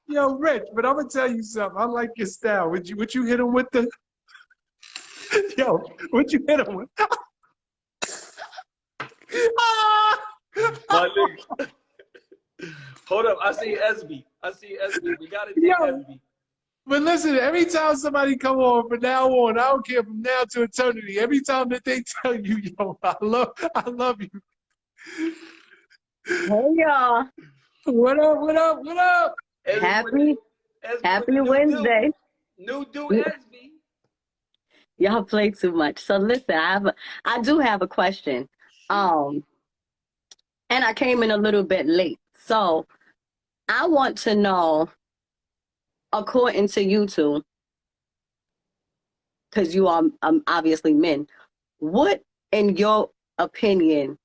Yo, Rich, but I'm gonna tell you something. I like your style. Would you hit him with the? Yo, what you hit him with? My nigga. Hold up, I see SB. We gotta take SB. But listen, every time somebody come on from now on, I don't care from now to eternity. Every time that they tell you, yo, I love you. Hey y'all. What up? Happy Wednesday. New do SB. Y'all play too much. So listen, I do have a question. And I came in a little bit late. So I want to know, according to you two, because you are obviously men, what in your opinion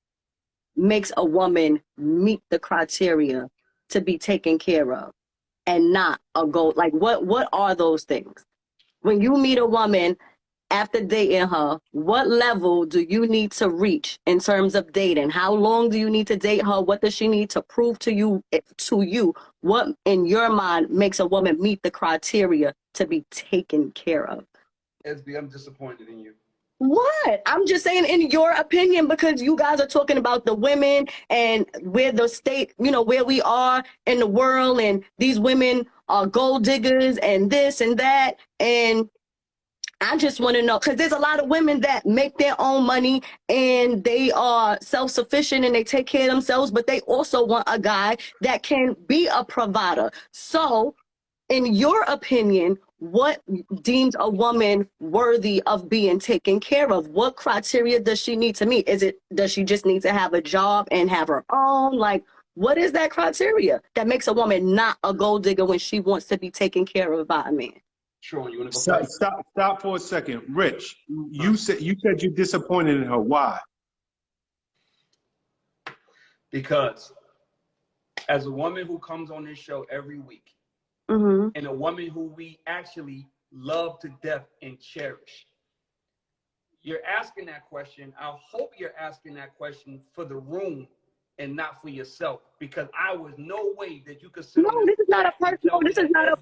makes a woman meet the criteria to be taken care of and not a gold? Like what are those things? When you meet a woman after dating her, what level do you need to reach in terms of dating? How long do you need to date her? What does she need to prove to you? What in your mind makes a woman meet the criteria to be taken care of? SB, I'm disappointed in you. What? I'm just saying in your opinion, because you guys are talking about the women and where the state, where we are in the world, and these women are gold diggers and this and that. And I just want to know, because there's a lot of women that make their own money and they are self-sufficient and they take care of themselves, but they also want a guy that can be a provider. So in your opinion, what deems a woman worthy of being taken care of? What criteria does she need to meet? Does she just need to have a job and have her own? Like, what is that criteria that makes a woman not a gold digger when she wants to be taken care of by a man? Sure, you want to go first? Stop for a second. Rich, you said you're disappointed in her. Why? Because as a woman who comes on this show every week, and a woman who we actually love to death and cherish, you're asking that question. I hope you're asking that question for the room and not for yourself, because I was no way that you could sit on this is not a personal. This is not a.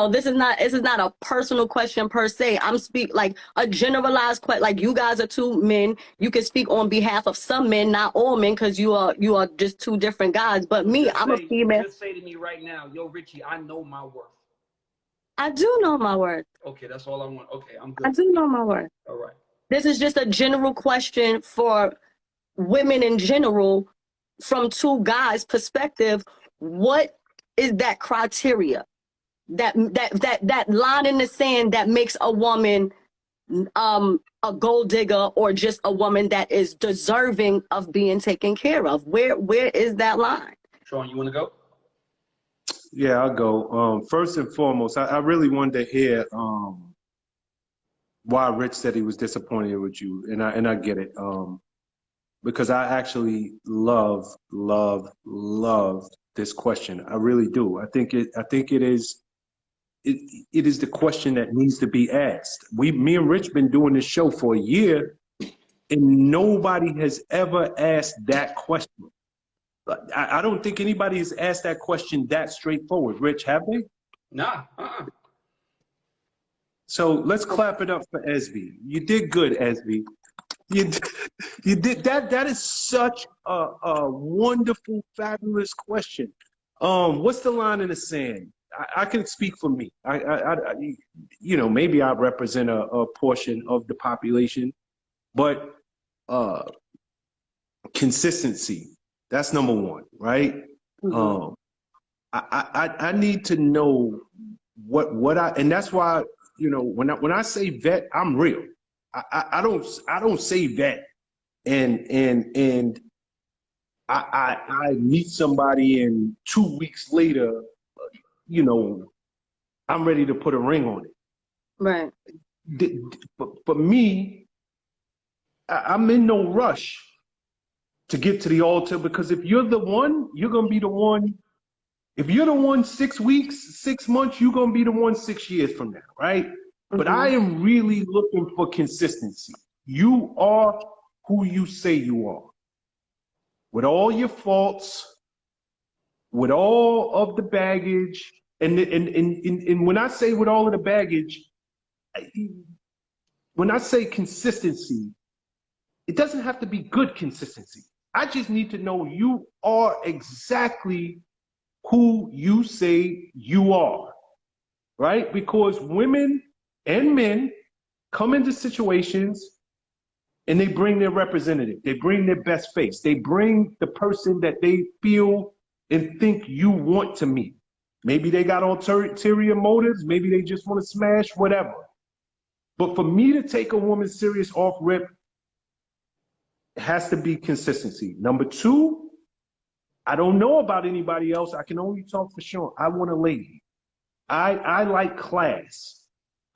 This is not a personal question per se. I'm speak like a generalized question. Like, you guys are two men. You can speak on behalf of some men, not all men, because you are just two different guys. But me, I'm a female. Just say to me right now, yo, Richie, I know my worth. I do know my worth. Okay, that's all I want. Okay, I'm good. I do know my worth. All right. This is just a general question for women in general. from two guys' perspective, what is that criteria? That line in the sand that makes a woman a gold digger, or just a woman that is deserving of being taken care of? Where is that line? Sean, you want to go? Yeah, I'll go. First and foremost, I really wanted to hear why Rich said he was disappointed with you, and I get it. Because I actually love this question. I really do. I think it is the question that needs to be asked. Me and Rich been doing this show for a year, and nobody has ever asked that question. I don't think anybody has asked that question that straightforward. Rich, have they? Nah. So let's clap it up for Esby. You did good, Esby. You did that. That is such a wonderful, fabulous question. What's the line in the sand? I can speak for me. Maybe I represent a portion of the population, but consistency. That's number one, right? Mm-hmm. I need to know what and that's why, when I say vet, I'm real. I don't say vet and I meet somebody and 2 weeks later, I'm ready to put a ring on it. Right. But for me, I'm in no rush to get to the altar, because if you're the one, you're going to be the one. If you're the one 6 weeks, 6 months, you're going to be the one 6 years from now, right? Mm-hmm. But I am really looking for consistency. You are who you say you are. With all your faults, with all of the baggage, and when I say with all of the baggage, when I say consistency, it doesn't have to be good consistency. I just need to know you are exactly who you say you are, right? Because women and men come into situations and they bring their representative. They bring their best face. They bring the person that they feel and think you want to meet. Maybe they got ulterior motives. Maybe they just want to smash, whatever. But for me to take a woman serious off rip, it has to be consistency. Number two, I don't know about anybody else. I can only talk for Sean. I want a lady. I like class.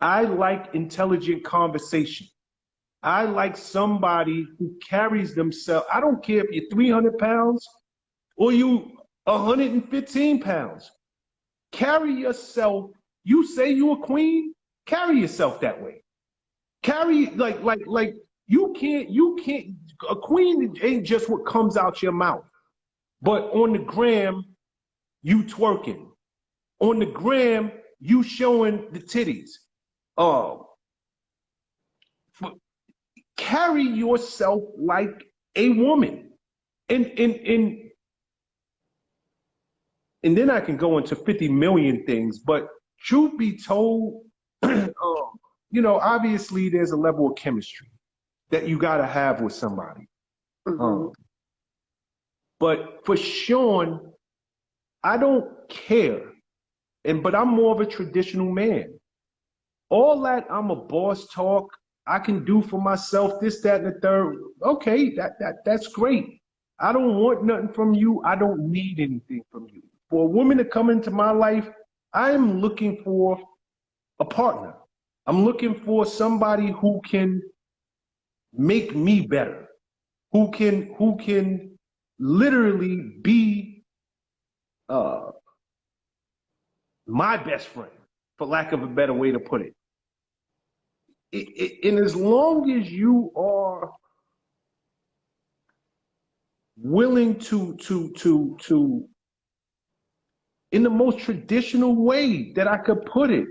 I like intelligent conversation. I like somebody who carries themselves. I don't care if you're 300 pounds or you 115 pounds. Carry yourself. You say you're a queen, carry yourself that way. Carry like you can't, a queen ain't just what comes out your mouth. But on the gram, you twerking. On the gram, you showing the titties. Carry yourself like a woman. And then I can go into 50 million things, but truth be told, obviously there's a level of chemistry that you gotta have with somebody. Mm-hmm. But for Sean, I don't care. But I'm more of a traditional man. All that I'm a boss talk, I can do for myself, this, that, and the third. Okay, that's great. I don't want nothing from you. I don't need anything from you. For a woman to come into my life, I am looking for a partner. I'm looking for somebody who can make me better, who can literally be my best friend, for lack of a better way to put it. And as long as you are willing to in the most traditional way that I could put it,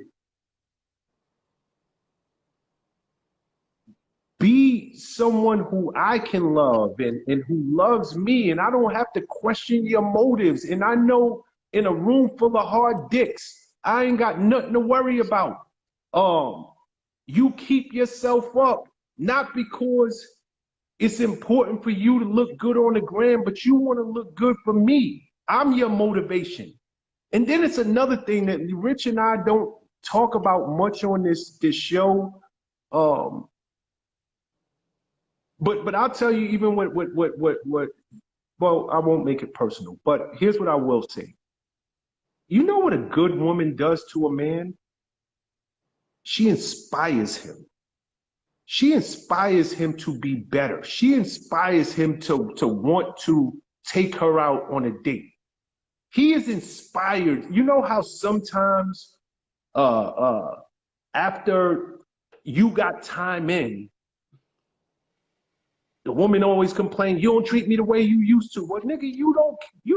be someone who I can love and who loves me, and I don't have to question your motives. And I know in a room full of hard dicks, I ain't got nothing to worry about. You keep yourself up, not because It's important for you to look good on the gram, but you want to look good for me. I'm your motivation. And then it's another thing that Rich and I don't talk about much on this show. But I'll tell you, even what well, I won't make it personal, but here's what I will say. You know what a good woman does to a man? She inspires him. She inspires him to be better. She inspires him to want to take her out on a date. He is inspired. You know how sometimes after you got time in, the woman always complains, you don't treat me the way you used to. Well, nigga, you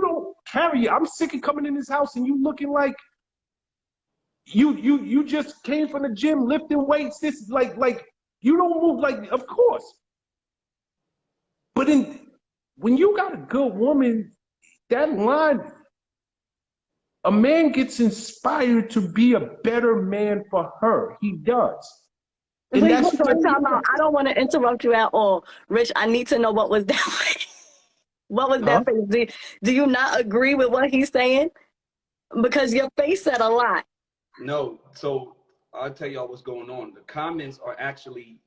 don't carry it. I'm sick of coming in this house and you looking like you just came from the gym lifting weights. This like you don't move like, of course. But when you got a good woman, that line, a man gets inspired to be a better man for her. He does. And Wait, that's hold on, time out. I don't want to interrupt you at all. Rich, I need to know what was that. What was that face? Do you not agree with what he's saying? Because your face said a lot. No, so I'll tell y'all what's going on. The comments are actually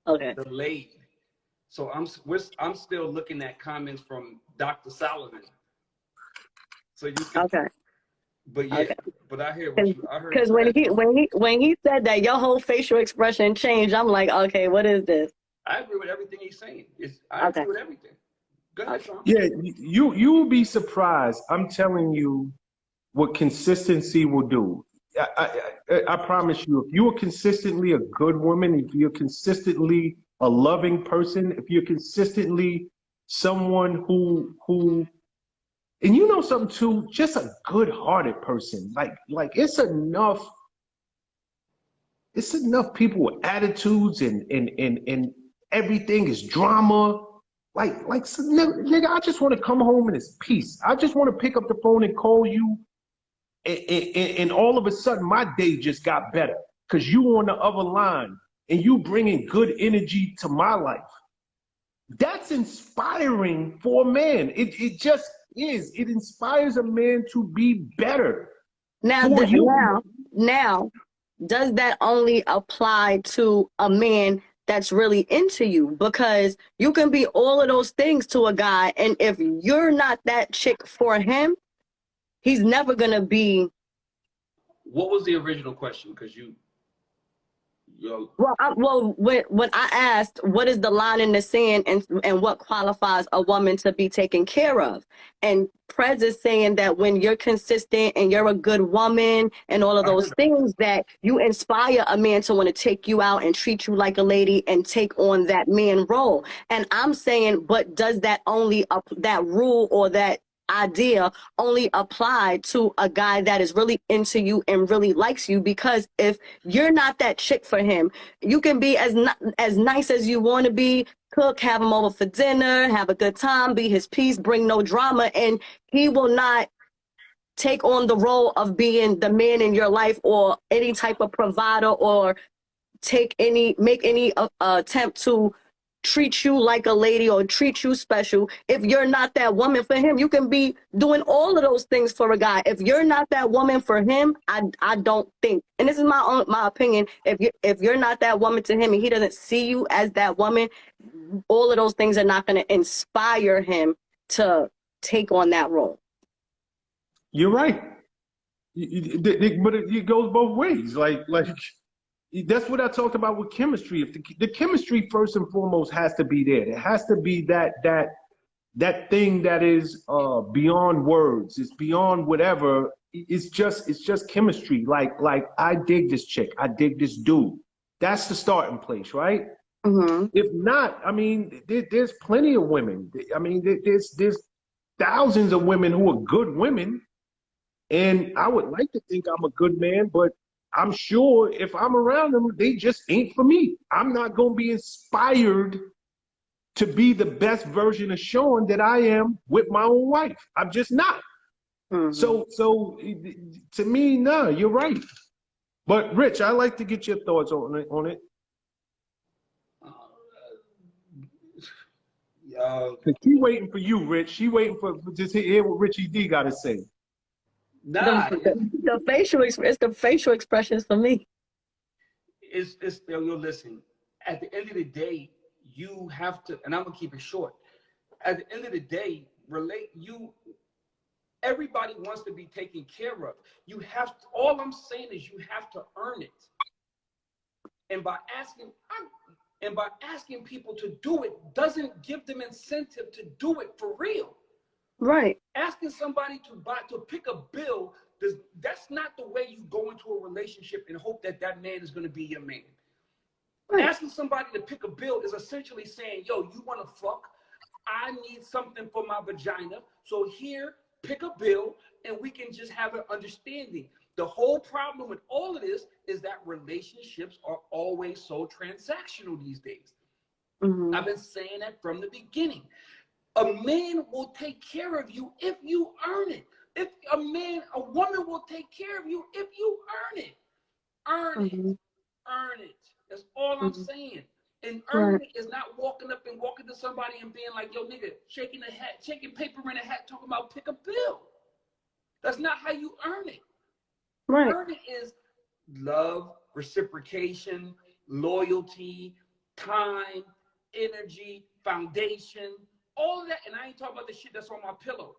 delayed. So I'm still looking at comments from Dr. Solomon. So you can, but yeah, but I hear what you, I heard. Because when he said that, your whole facial expression changed. I'm like, okay, what is this? I agree with everything he's saying. I agree with everything. Go ahead, Sean. Yeah, you will be surprised. I'm telling you what consistency will do. I promise you, if you are consistently a good woman, if you're consistently a loving person, if you're consistently someone who and you know something too, just a good-hearted person. Like it's enough people with attitudes and everything is drama. Like so, nigga, I just want to come home and it's peace. I just want to pick up the phone and call you, and all of a sudden my day just got better because you on the other line and you bringing good energy to my life. That's inspiring for a man. It just is. It inspires a man to be better. Now, does that only apply to a man that's really into you? Because you can be all of those things to a guy, and if you're not that chick for him, he's never gonna be. What was the original question? Because when I asked what is the line in the sand and what qualifies a woman to be taken care of, and Prez is saying that when you're consistent and you're a good woman and all of those things, that you inspire a man to want to take you out and treat you like a lady and take on that man role. And I'm saying, but does that rule or that idea only apply to a guy that is really into you and really likes you? Because if you're not that chick for him, you can be as nice as you want to be, cook, have him over for dinner, have a good time, be his peace, bring no drama, and he will not take on the role of being the man in your life or any type of provider or make any attempt to treat you like a lady or treat you special. If you're not that woman for him, you can be doing all of those things for a guy. If you're not that woman for him, I don't think, and this is my opinion, if you're not that woman to him and he doesn't see you as that woman, all of those things are not going to inspire him to take on that role. You're right. But it goes both ways. Like that's what I talked about with chemistry. If the chemistry first and foremost has to be there. It has to be that thing that is beyond words. It's beyond whatever. It's just chemistry. Like I dig this chick. I dig this dude. That's the starting place, right? Mm-hmm. If not, I mean, there's plenty of women. I mean, there's thousands of women who are good women, and I would like to think I'm a good man, but I'm sure if I'm around them, they just ain't for me. I'm not going to be inspired to be the best version of Sean that I am with my own wife. I'm just not. Mm-hmm. So to me, no, you're right. But Rich, I'd like to get your thoughts on it. 'Cause she waiting for you, Rich. She waiting for just hear what Richie D got to say. Nah, The it's the facial expressions for me. it's yo, listen. At the end of the day, you have to, and I'm gonna keep it short. At the end of the day, everybody wants to be taken care of. You have to, all I'm saying is you have to earn it. And by asking people to do it doesn't give them incentive to do it for real. Right. Asking somebody to pick a bill, that's not the way you go into a relationship and hope that man is going to be your man. Right. Asking somebody to pick a bill is essentially saying, yo, you want to fuck? I need something for my vagina. So here, pick a bill and we can just have an understanding. The whole problem with all of this is that relationships are always so transactional these days. Mm-hmm. I've been saying that from the beginning. A man will take care of you if you earn it. If a woman will take care of you if you earn it. Earn it. Earn it. That's all I'm saying. And earning it is not walking to somebody and being like, yo, nigga, shaking paper in a hat, talking about pick a bill. That's not how you earn it. Right. Earn it is love, reciprocation, loyalty, time, energy, foundation, all of that. And I ain't talking about the shit that's on my pillow.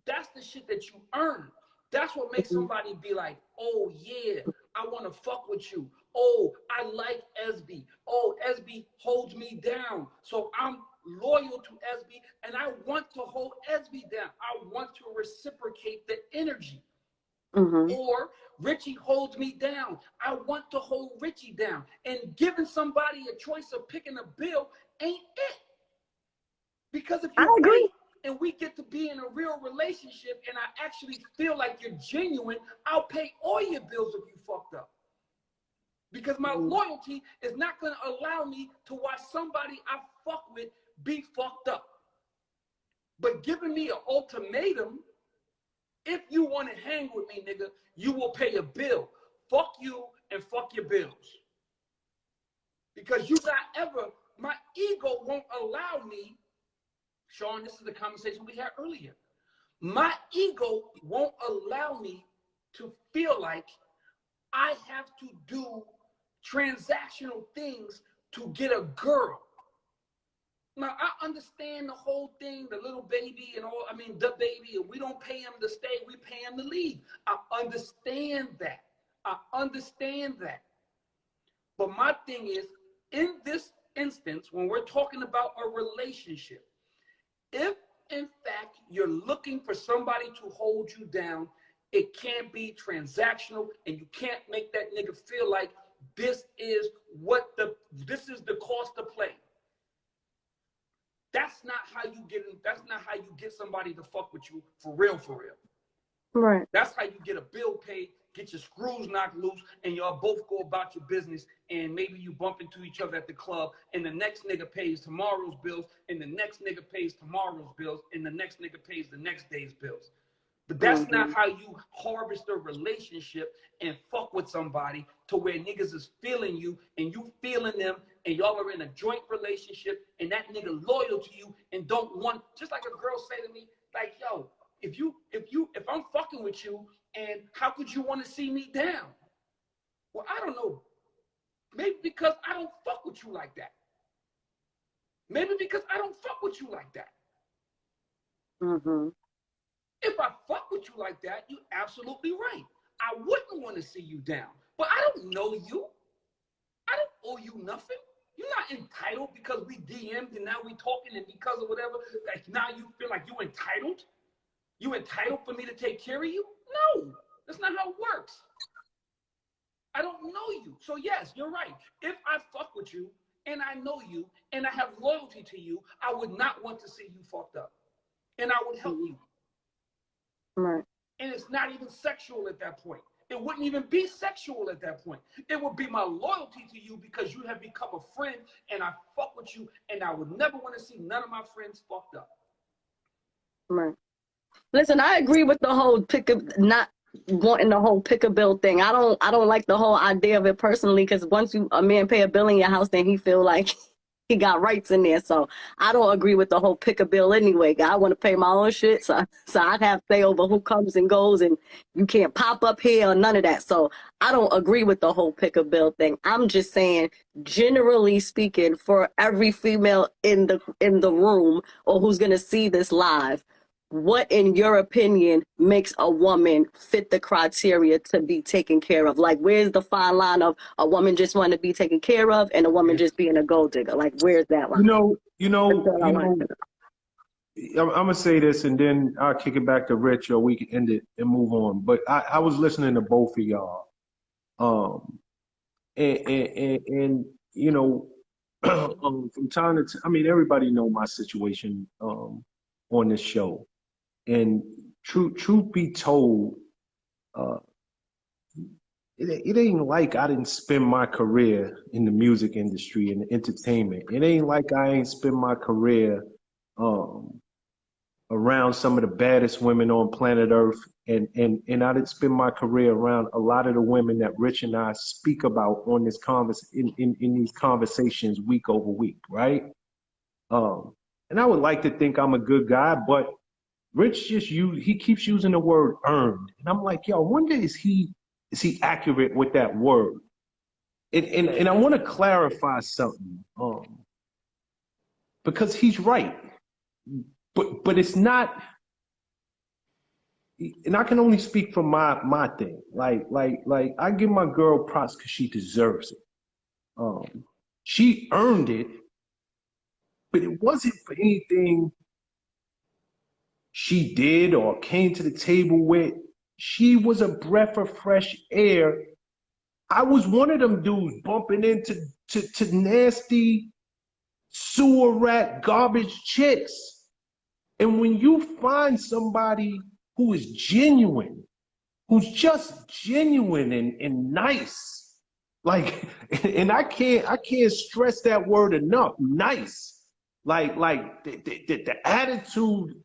That's the shit that you earn. That's what makes somebody be like, oh yeah, I want to fuck with you. Oh, I like SB. Oh, SB holds me down. So I'm loyal to SB and I want to hold SB down. I want to reciprocate the energy. Mm-hmm. Or Richie holds me down. I want to hold Richie down. And giving somebody a choice of picking a bill ain't it. Because if you agree and we get to be in a real relationship and I actually feel like you're genuine, I'll pay all your bills if you fucked up. Because my loyalty is not going to allow me to watch somebody I fuck with be fucked up. But giving me an ultimatum, if you want to hang with me, nigga, you will pay a bill. Fuck you and fuck your bills. Because my ego won't allow me, Sean, this is the conversation we had earlier. My ego won't allow me to feel like I have to do transactional things to get a girl. Now, I understand the whole thing, the little baby and all, the baby, and we don't pay him to stay, we pay him to leave. I understand that. But my thing is, in this instance, when we're talking about a relationship, if in fact you're looking for somebody to hold you down, it can't be transactional, and you can't make that nigga feel like this is the cost to play. That's not how you get somebody to fuck with you for real. Right. That's how you get a bill paid, get your screws knocked loose, and y'all both go about your business, and maybe you bump into each other at the club, and the next nigga pays tomorrow's bills, and the next nigga pays tomorrow's bills, and the next nigga pays the next day's bills. But that's not how you harvest a relationship and fuck with somebody to where niggas is feeling you and you feeling them and y'all are in a joint relationship and that nigga loyal to you and don't want, just like a girl say to me, like, yo, if I'm fucking with you and how could you want to see me down? Well, I don't know. Maybe because I don't fuck with you like that. Maybe because I don't fuck with you like that. Mm-hmm. If I fuck with you like that, you're absolutely right. I wouldn't want to see you down. But I don't know you. I don't owe you nothing. You're not entitled because we DM'd and now we talking and because of whatever, like now you feel like you entitled? You entitled for me to take care of you? No, that's not how it works. I don't know you. So yes, you're right. If I fuck with you and I know you and I have loyalty to you, I would not want to see you fucked up. And I would help you. Right. And it's not even sexual at that point. It wouldn't even be sexual at that point. It would be my loyalty to you because you have become a friend and I fuck with you and I would never want to see none of my friends fucked up. Right. Listen, I agree with the whole not wanting the whole pick a bill thing. I don't like the whole idea of it personally because once a man pay a bill in your house, then he feel like he got rights in there. So I don't agree with the whole pick a bill anyway. I want to pay my own shit. So I'd have say over who comes and goes, and you can't pop up here or none of that. So I don't agree with the whole pick a bill thing. I'm just saying, generally speaking, for every female in the room or who's going to see this live, what, in your opinion, makes a woman fit the criteria to be taken care of? Like, where's the fine line of a woman just wanting to be taken care of and a woman just being a gold digger? Like, where's that line? I'm gonna say this and then I'll kick it back to Rich, or we can end it and move on. But I was listening to both of y'all, and you know, from time to time, I mean, everybody know my situation on this show. And truth be told, it ain't like I didn't spend my career in the music industry and entertainment. It ain't like I ain't spent my career around some of the baddest women on planet Earth, and I didn't spend my career around a lot of the women that Rich and I speak about on this in these conversations week over week, right? And I would like to think I'm a good guy, but Rich he keeps using the word earned. And I'm like, yo, I wonder is he accurate with that word? And I want to clarify something. Because he's right. But it's not, and I can only speak for my thing. Like I give my girl props because she deserves it. She earned it, but it wasn't for anything she did or came to the table with. She was a breath of fresh air. I was one of them dudes bumping into nasty sewer rat garbage chicks. And when you find somebody who is genuine, who's just genuine and nice, like, and I can't stress that word enough, nice. Like the attitude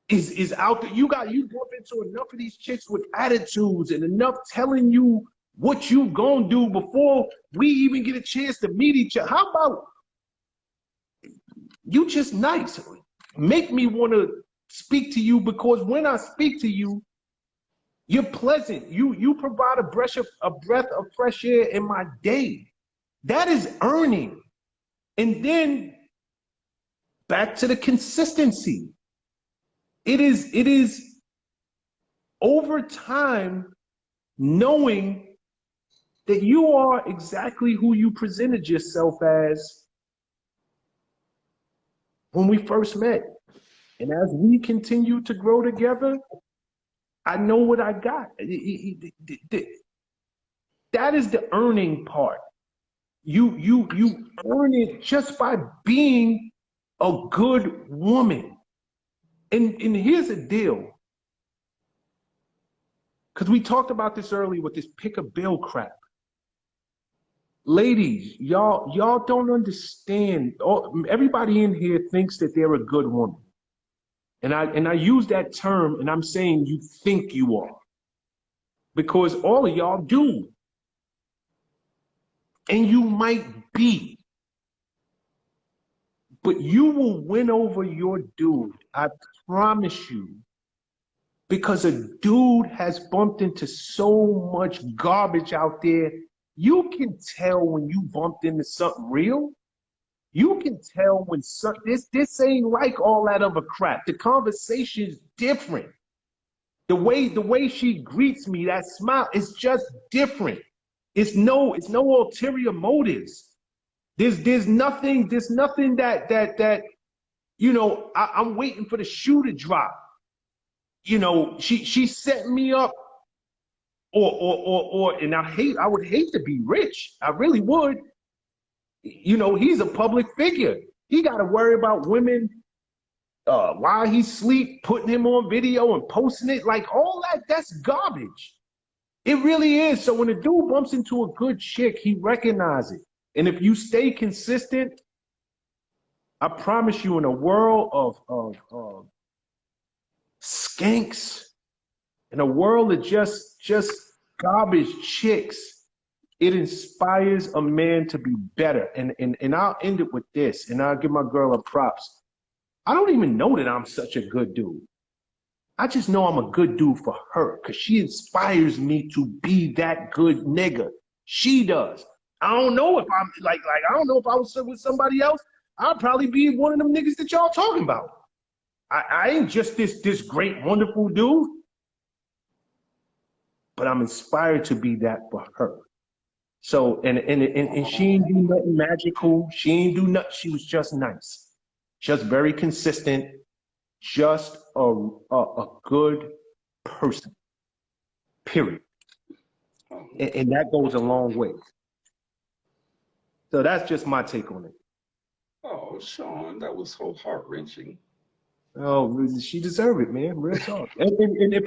is out there. You bump into enough of these chicks with attitudes and enough telling you what you gonna do before we even get a chance to meet each other. How about you just nice? Make me want to speak to you, because when I speak to you, you're pleasant. You provide a breath of fresh air in my day. That is earning. And then back to the consistency. It is over time knowing that you are exactly who you presented yourself as when we first met. And as we continue to grow together, I know what I got. That is the earning part. You earn it just by being a good woman. And here's the deal. Because we talked about this earlier with this pick a bill crap. Ladies, y'all don't understand. Everybody in here thinks that they're a good woman. And I use that term, and I'm saying you think you are. Because all of y'all do. And you might be. But you will win over your dude. I promise you. Because a dude has bumped into so much garbage out there. You can tell when you bumped into something real. You can tell when this ain't like all that other crap. The conversation is different. The way she greets me, that smile, is just different. It's no ulterior motives. There's nothing that you know, I'm waiting for the shoe to drop. You know, she set me up, or and I would hate to be Rich. I really would. You know, he's a public figure. He got to worry about women while he sleep, putting him on video and posting it. Like, all that's garbage. It really is. So when a dude bumps into a good chick, he recognizes it. And if you stay consistent, I promise you, in a world of skanks, in a world of just garbage chicks, It inspires a man to be better. And I'll end it with this, and I'll give my girl a props. I don't even know that I'm such a good dude. I just know I'm a good dude for her because she inspires me to be that good nigga. She does. I don't know if I'm like I don't know if I was with somebody else, I'd probably be one of them niggas that y'all talking about. I ain't just this great, wonderful dude, but I'm inspired to be that for her. So and she ain't do nothing magical. She ain't do nothing. She was just nice, just very consistent, just a good person. Period. And that goes a long way. So that's just my take on it. Oh, Sean, that was so heart-wrenching. Oh, she deserved it, man. Real talk. And if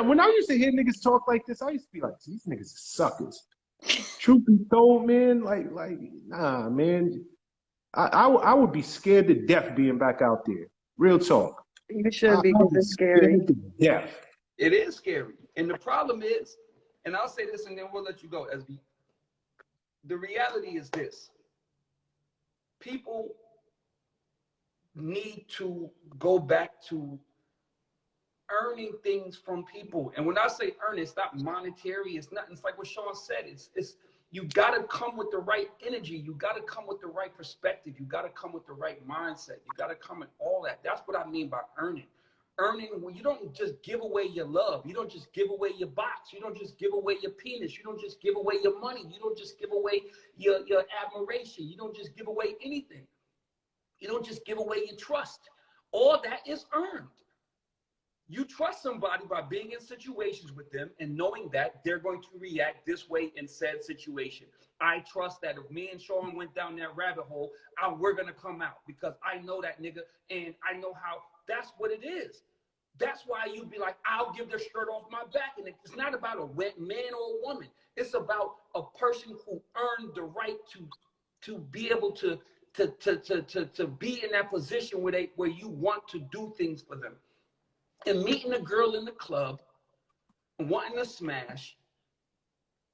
when I used to hear niggas talk like this, I used to be like, these niggas are suckers. Truth be told, man, like, nah, man. I would be scared to death being back out there. Real talk. You should be, because it's scary. Scared to death. It is scary. And the problem is, and I'll say this and then we'll let you go, SB. The reality is this. People need to go back to earning things from people. And when I say earn, it's not monetary. It's not. It's like what Sean said. It's you got to come with the right energy. You got to come with the right perspective. You got to come with the right mindset. You got to come with all that. That's what I mean by earning. Earning, when you don't just give away your love. You don't just give away your box. You don't just give away your penis. You don't just give away your money. You don't just give away your admiration. You don't just give away anything. You don't just give away your trust. All that is earned. You trust somebody by being in situations with them and knowing that they're going to react this way in said situation. I trust that if me and Sean went down that rabbit hole, we're going to come out because I know that nigga and I know how. That's what it is. That's why you'd be like, I'll give their shirt off my back. And it's not about a man or a woman. It's about a person who earned the right to be able to be in that position where you want to do things for them. And meeting a girl in the club, wanting to smash,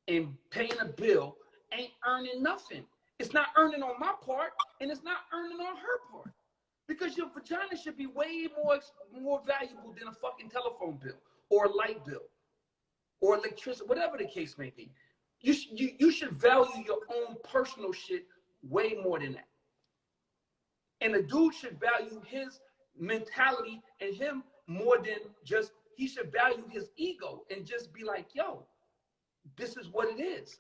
and paying a bill ain't earning nothing. It's not earning on my part, and it's not earning on her part. Because your vagina should be way more valuable than a fucking telephone bill or a light bill or electricity, whatever the case may be. You should value your own personal shit way more than that. And a dude should value his mentality and him more than just, he should value his ego and just be like, yo, this is what it is.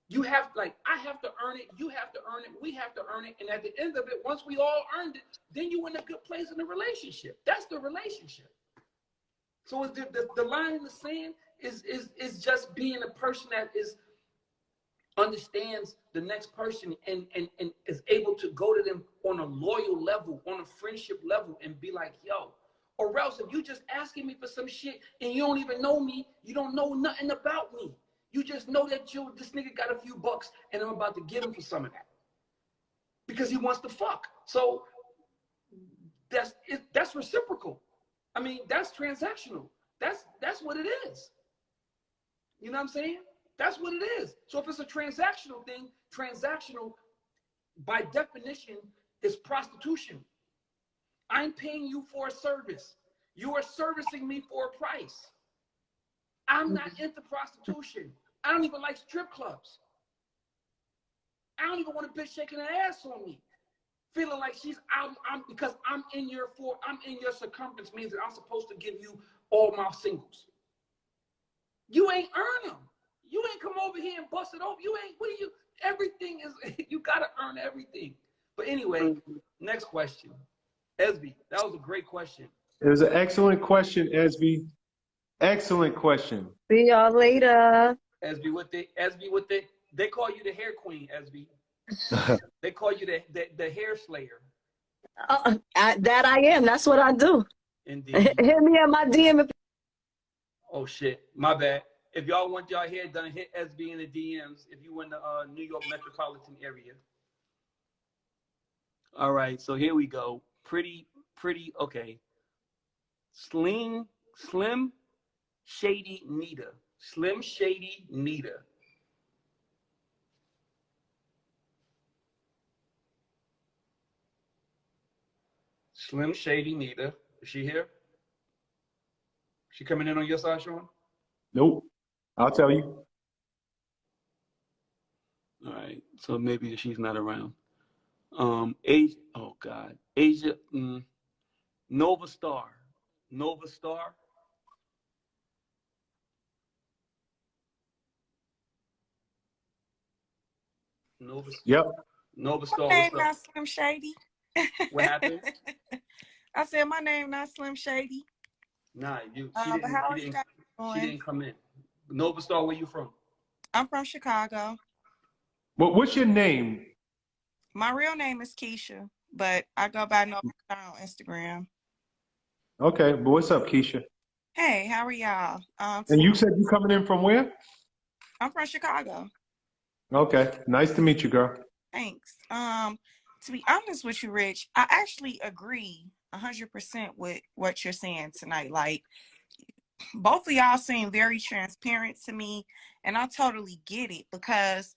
You have, like, I have to earn it, you have to earn it, we have to earn it, and at the end of it, once we all earned it, then you're in a good place in the relationship. That's the relationship. So the line in the sand is just being a person that understands the next person and is able to go to them on a loyal level, on a friendship level, and be like, yo, or else if you just asking me for some shit and you don't even know me, you don't know nothing about me. You just know that this nigga got a few bucks and I'm about to give him for some of that. Because he wants to fuck. So that's reciprocal. I mean, that's transactional. That's what it is. You know what I'm saying? That's what it is. So if it's a transactional thing, transactional by definition is prostitution. I'm paying you for a service. You are servicing me for a price. I'm not into prostitution. I don't even like strip clubs. I don't even want a bitch shaking her ass on me, feeling like she's out. Because I'm in your circumference means that I'm supposed to give you all my singles. You ain't earn them. You ain't come over here and bust it open. Everything is, you gotta earn everything. But anyway, next question. Esby, that was a great question. It was an excellent question, Esby. Excellent question. See y'all later. Esby, they call you the hair queen, Esby. They call you the hair slayer. That I am. That's what I do. Indeed. Hit me at my DM. Oh shit, my bad. If y'all want y'all hair done, hit SB in the DMs if you in the New York metropolitan area. All right, so here we go. Pretty, okay. Slim Shady Nita. Slim Shady Nita. Slim Shady Nita. Is she here? She coming in on your side, Sean? Nope. I'll tell you. All right. So maybe she's not around. Asia. Oh God. Asia. Nova Star. Nova Star. Nova. Yep. Nova Star. My name What's up? not Slim Shady. What happened? I said my name not Slim Shady. Nah, But how are you guys she doing? didn't come in. Nova Star, where you from? I'm from Chicago. What's your name? My real name is Keisha, but I go by Nova Star on Instagram. Okay, but what's up, Keisha? Hey, how are y'all? And you said you coming in from where? I'm from Chicago. Okay, nice to meet you, girl. Thanks. To be honest with you, Rich, I actually agree 100% with what you're saying tonight. Like, both of y'all seem very transparent to me, and I totally get it because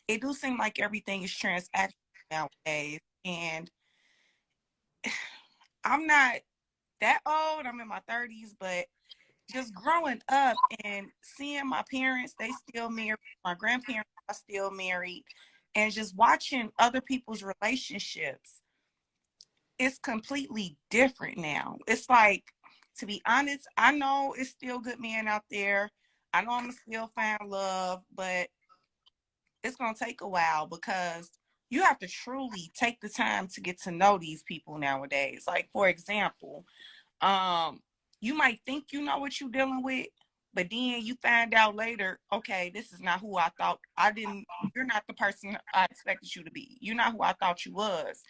it do seem like everything is transactional nowadays. And I'm not that old. I'm in my 30s, but just growing up and seeing my parents, they still married. My grandparents are still married. And just watching other people's relationships, it's completely different now. It's like, to be honest, I know it's still good men out there. I know I'm gonna still find love, but it's gonna take a while because you have to truly take the time to get to know these people nowadays. Like, for example, you might think you know what you're dealing with, but then you find out later, okay, this is not who I thought. You're not the person I expected you to be. You're not who I thought you was.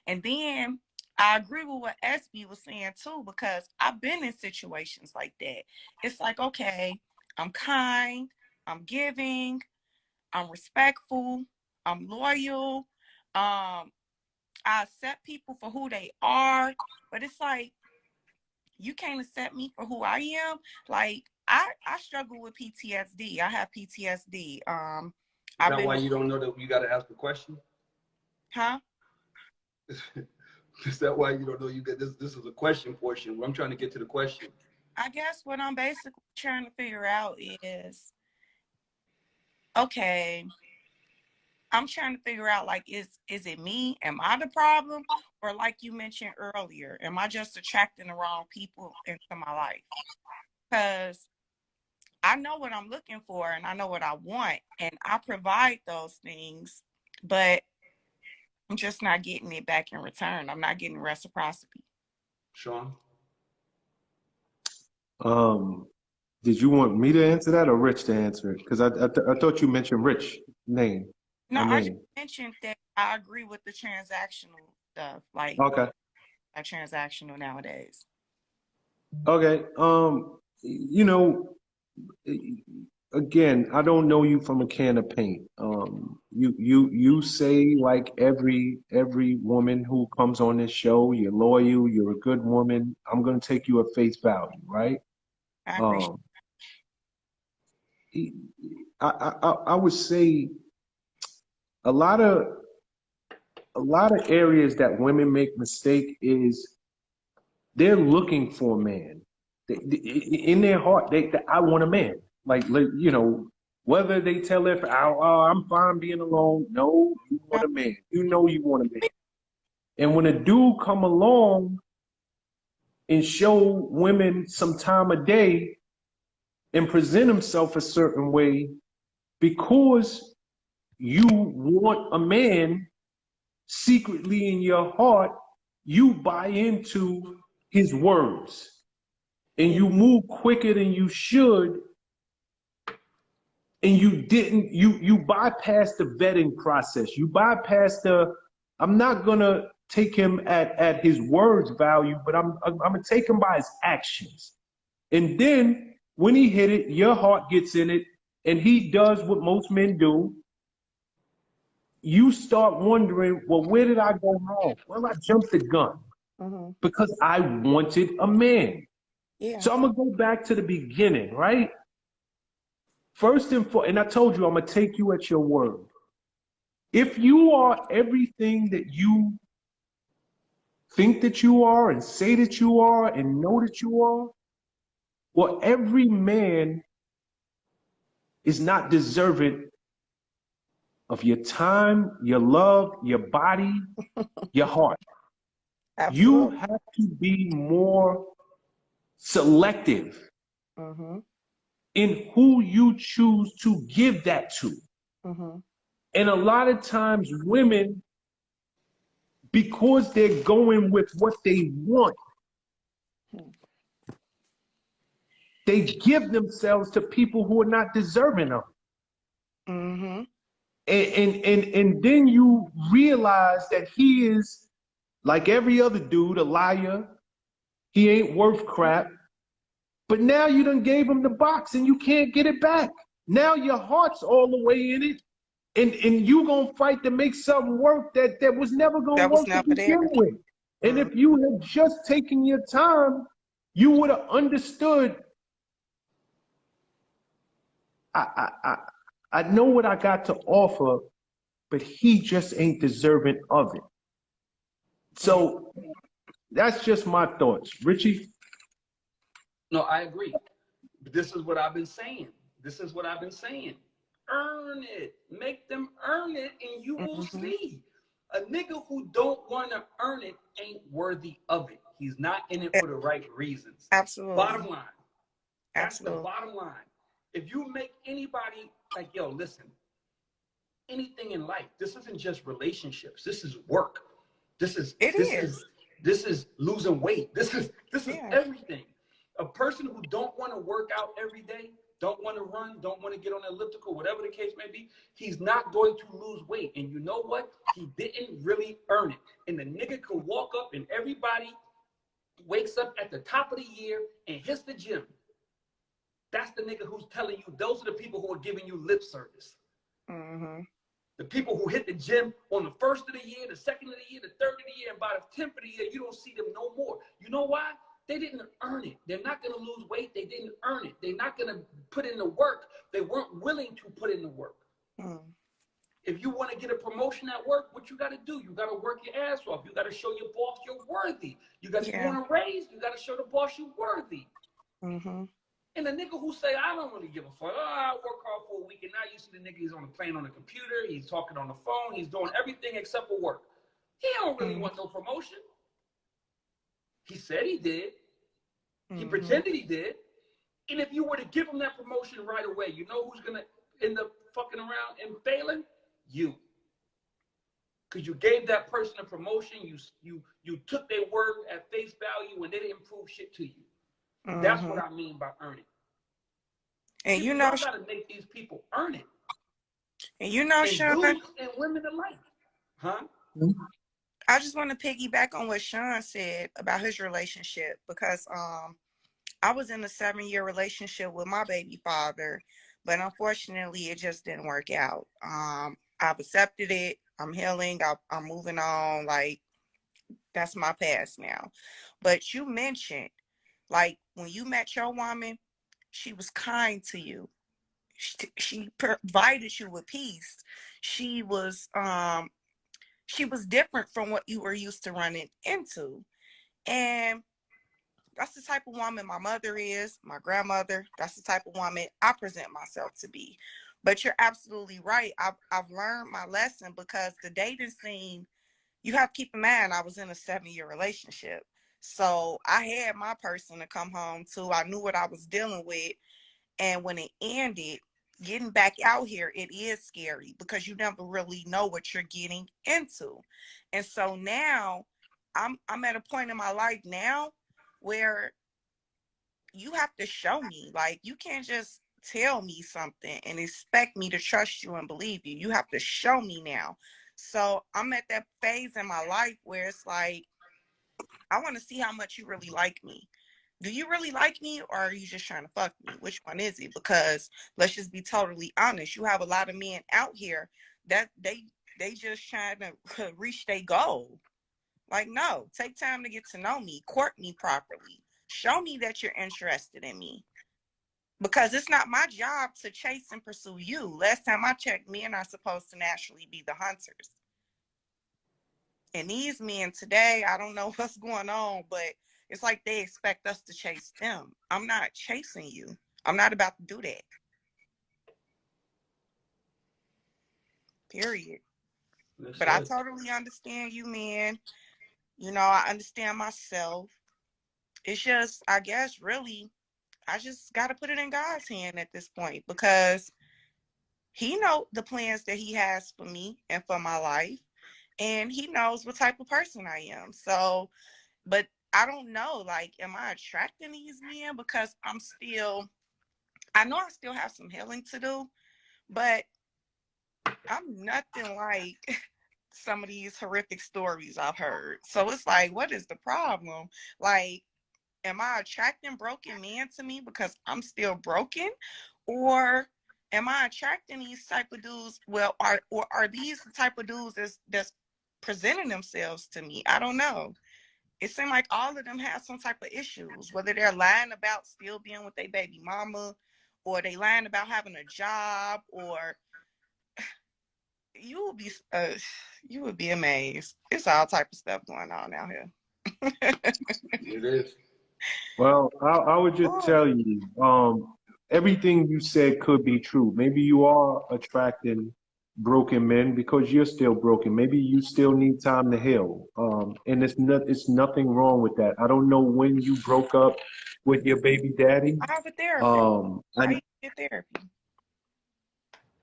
And then I agree with what SB was saying too, because I've been in situations like that. It's like, okay, I'm kind, I'm giving, I'm respectful, I'm loyal, I accept people for who they are, but it's like, you can't accept me for who I am. Like, I struggle with PTSD. I have PTSD. Is that why you don't know that you got to ask the question? Huh? Is that why you don't know you get this? This is a question portion. I'm trying to get to the question. I guess what I'm basically trying to figure out is, okay, I'm trying to figure out, like, is it me? Am I the problem? Or like you mentioned earlier, am I just attracting the wrong people into my life? Because I know what I'm looking for and I know what I want and I provide those things, but I'm just not getting it back in return. I'm not getting reciprocity. Sean? Did you want me to answer that or Rich to answer it? Because I thought you mentioned Rich name. No, I just mentioned that I agree with the transactional stuff. Like, Okay. Transactional nowadays. Okay. You know, again, I don't know you from a can of paint. You say, like every woman who comes on this show, you're loyal, you're a good woman. I'm gonna take you at face value, right? I appreciate I would say a lot of areas that women make mistake is they're looking for a man. In their heart, I want a man. Like, you know, whether they tell it, oh, I'm fine being alone. No, you want a man. You know you want a man. And when a dude come along and show women some time of day and present himself a certain way, because you want a man secretly in your heart, you buy into his words and you move quicker than you should, and you bypass the vetting process. You bypass I'm not gonna take him at his words value, but I'm gonna take him by his actions. And then when he hit it, your heart gets in it, and he does what most men do. You start wondering, well, where did I go wrong? Well, I jumped the gun because I wanted a man. Yeah. So I'm gonna go back to the beginning, right? First and foremost, and I told you I'm gonna take you at your word. If you are everything that you think that you are and say that you are and know that you are, well, every man is not deserving of your time, your love, your body, your heart. You Absolutely. have to be more selective Mm-hmm. in who you choose to give that to. Mm-hmm. And a lot of times women, because they're going with what they want, they give themselves to people who are not deserving of it. Mm-hmm. And then you realize that he is, like every other dude, a liar. He ain't worth crap. But now you done gave him the box and you can't get it back. Now your heart's all the way in it. And you gonna fight to make something work that was never gonna That was work to never there. begin with. And if you had just taken your time, you would have understood. I know what I got to offer, but he just ain't deserving of it. So that's just my thoughts. Richie? No, I agree. But this is what I've been saying. This is what I've been saying. Earn it. Make them earn it, and you will Mm-hmm. see. A nigga who don't want to earn it ain't worthy of it. He's not in it for the right reasons. Absolutely. Bottom line. That's Absolutely. the bottom line. If you make anybody like, yo, listen, anything in life, this isn't just relationships. This is work. This is losing weight. This is everything. A person who don't want to work out every day, don't want to run, don't want to get on an elliptical, whatever the case may be, he's not going to lose weight. And you know what? He didn't really earn it. And the nigga can walk up and everybody wakes up at the top of the year and hits the gym. That's the nigga who's telling you, those are the people who are giving you lip service. Mm-hmm. The people who hit the gym on the first of the year, the second of the year, the third of the year, and by the 10th of the year, you don't see them no more. You know why? They didn't earn it. They're not going to lose weight. They didn't earn it. They're not going to put in the work. They weren't willing to put in the work. Mm. If you want to get a promotion at work, what you got to do? You got to work your ass off. You got to show your boss you're worthy. You got to want a raise. You got to show the boss you're worthy. Mm-hmm. And the nigga who say, I don't really give a fuck. Oh, I work hard for a week, and now you see the nigga, he's playing on the computer, he's talking on the phone, he's doing everything except for work. He don't really want no promotion. He said he did. He pretended he did. And if you were to give him that promotion right away, you know who's going to end up fucking around and failing? You. Because you gave that person a promotion, you took their word at face value, and they didn't prove shit to you. Mm-hmm. That's what I mean by earning. And you got to make these people earn it. And you know, and Sean, dudes and women alike. Huh? I just want to piggyback on what Sean said about his relationship, because I was in a 7-year relationship with my baby father, but unfortunately it just didn't work out. I've accepted it. I'm healing. I'm moving on. Like, that's my past now. But you mentioned, like, when you met your woman, she was kind to you. She provided you with peace. She was different from what you were used to running into. And that's the type of woman my mother is, my grandmother. That's the type of woman I present myself to be. But you're absolutely right. I've learned my lesson, because the dating scene, you have to keep in mind, I was in a 7-year relationship. So I had my person to come home to. I knew what I was dealing with. And when it ended, getting back out here, it is scary, because you never really know what you're getting into. And so now I'm at a point in my life now where you have to show me. Like, you can't just tell me something and expect me to trust you and believe you. You have to show me now. So I'm at that phase in my life where it's like, I want to see how much you really like me. Do you really like me, or are you just trying to fuck me? Which one is it? Because let's just be totally honest. You have a lot of men out here that they just trying to reach their goal. Like, no, take time to get to know me, court me properly. Show me that you're interested in me. Because it's not my job to chase and pursue you. Last time I checked, men are supposed to naturally be the hunters. And these men today, I don't know what's going on, but it's like they expect us to chase them. I'm not chasing you. I'm not about to do that. Period. But I totally understand you, man. You know, I understand myself. It's just, I guess, really, I just got to put it in God's hand at this point, because he knows the plans that he has for me and for my life. And he knows what type of person I am. So, but I don't know, like, am I attracting these men? Because I know I still have some healing to do, but I'm nothing like some of these horrific stories I've heard. So it's like, what is the problem? Like, am I attracting broken men to me because I'm still broken? Or am I attracting these type of dudes? Well, are these the type of dudes that's presenting themselves to me? I don't know. It seemed like all of them have some type of issues, whether they're lying about still being with their baby mama, or they lying about having a job, or you would be amazed. It's all type of stuff going on out here. It is. Well, I would just tell you, everything you said could be true. Maybe you are attracting broken men because you're still broken. Maybe you still need time to heal. And it's nothing wrong with that. I don't know when you broke up with your baby daddy. I have a therapist. I get therapy.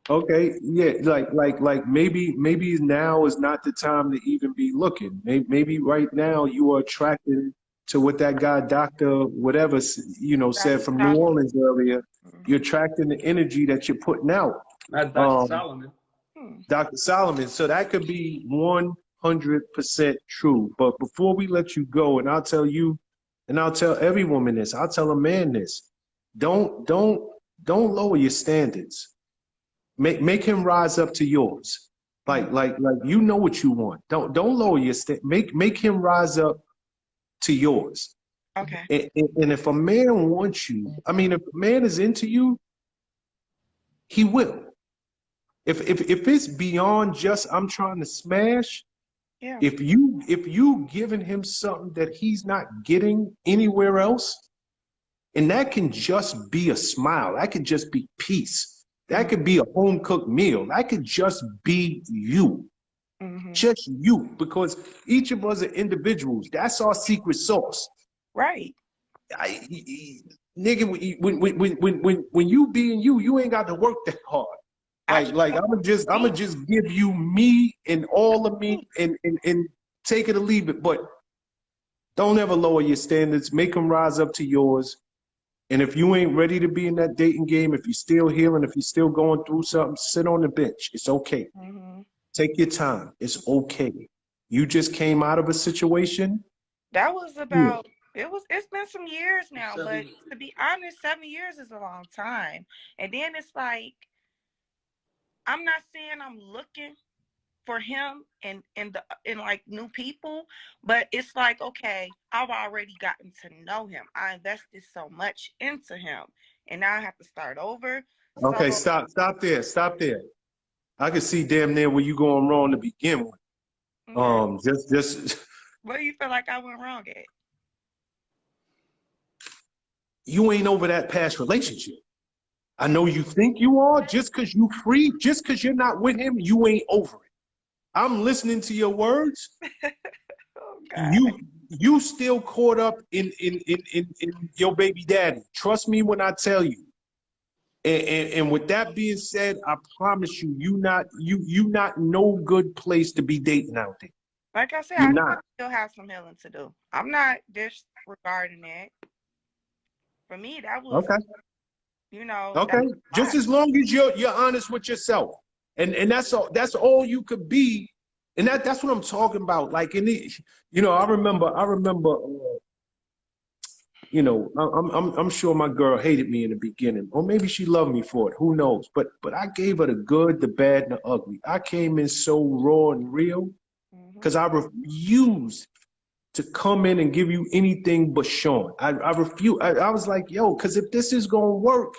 Okay, yeah, like maybe now is not the time to even be looking. Maybe right now you are attracted to what that guy, Dr. whatever, said from New Orleans area. You're attracting the energy that you're putting out. That's Dr. Solomon. Dr. Solomon. So that could be 100% true. But before we let you go, and I'll tell you, and I'll tell every woman this, I'll tell a man this: don't lower your standards. Make him rise up to yours. Like you know what you want. Don't lower your make him rise up to yours. Okay. And if a man wants you, I mean, if a man is into you, he will. If it's beyond just I'm trying to smash, yeah. If you giving him something that he's not getting anywhere else, and that can just be a smile, that could just be peace. That could be a home cooked meal. That could just be you. Mm-hmm. Just you. Because each of us are individuals. That's our secret sauce. Right. Nigga, when you being you, you ain't got to work that hard. Like I'ma just give you me and all of me and take it or leave it. But don't ever lower your standards. Make them rise up to yours. And if you ain't ready to be in that dating game, if you're still healing, if you're still going through something, sit on the bench. It's okay. Mm-hmm. Take your time. It's okay. You just came out of a situation. That was about, it's been some years now, but to be honest, 7 years is a long time. And then it's like, I'm not saying I'm looking for him and like new people, but it's like, okay, I've already gotten to know him. I invested so much into him, and now I have to start over. Okay, stop there. I can see damn near where you going wrong to begin with. Just where do you feel like I went wrong at? You ain't over that past relationship. I know you think you are. Just because you free, just because you're not with him, you ain't over it. I'm listening to your words. Oh, God. You still caught up in your baby daddy. Trust me when I tell you. And with that being said, I promise you, you not no good place to be dating out there. Like I said, I still have some healing to do. I'm not disregarding that. For me, that was okay. Okay. Just as long as you're honest with yourself. And that's all you could be. And that's what I'm talking about. Like I remember I'm sure my girl hated me in the beginning, or maybe she loved me for it. Who knows? But I gave her the good, the bad, and the ugly. I came in so raw and real because I refused to come in and give you anything but Sean. I refused. I was like, yo, because if this is gonna work,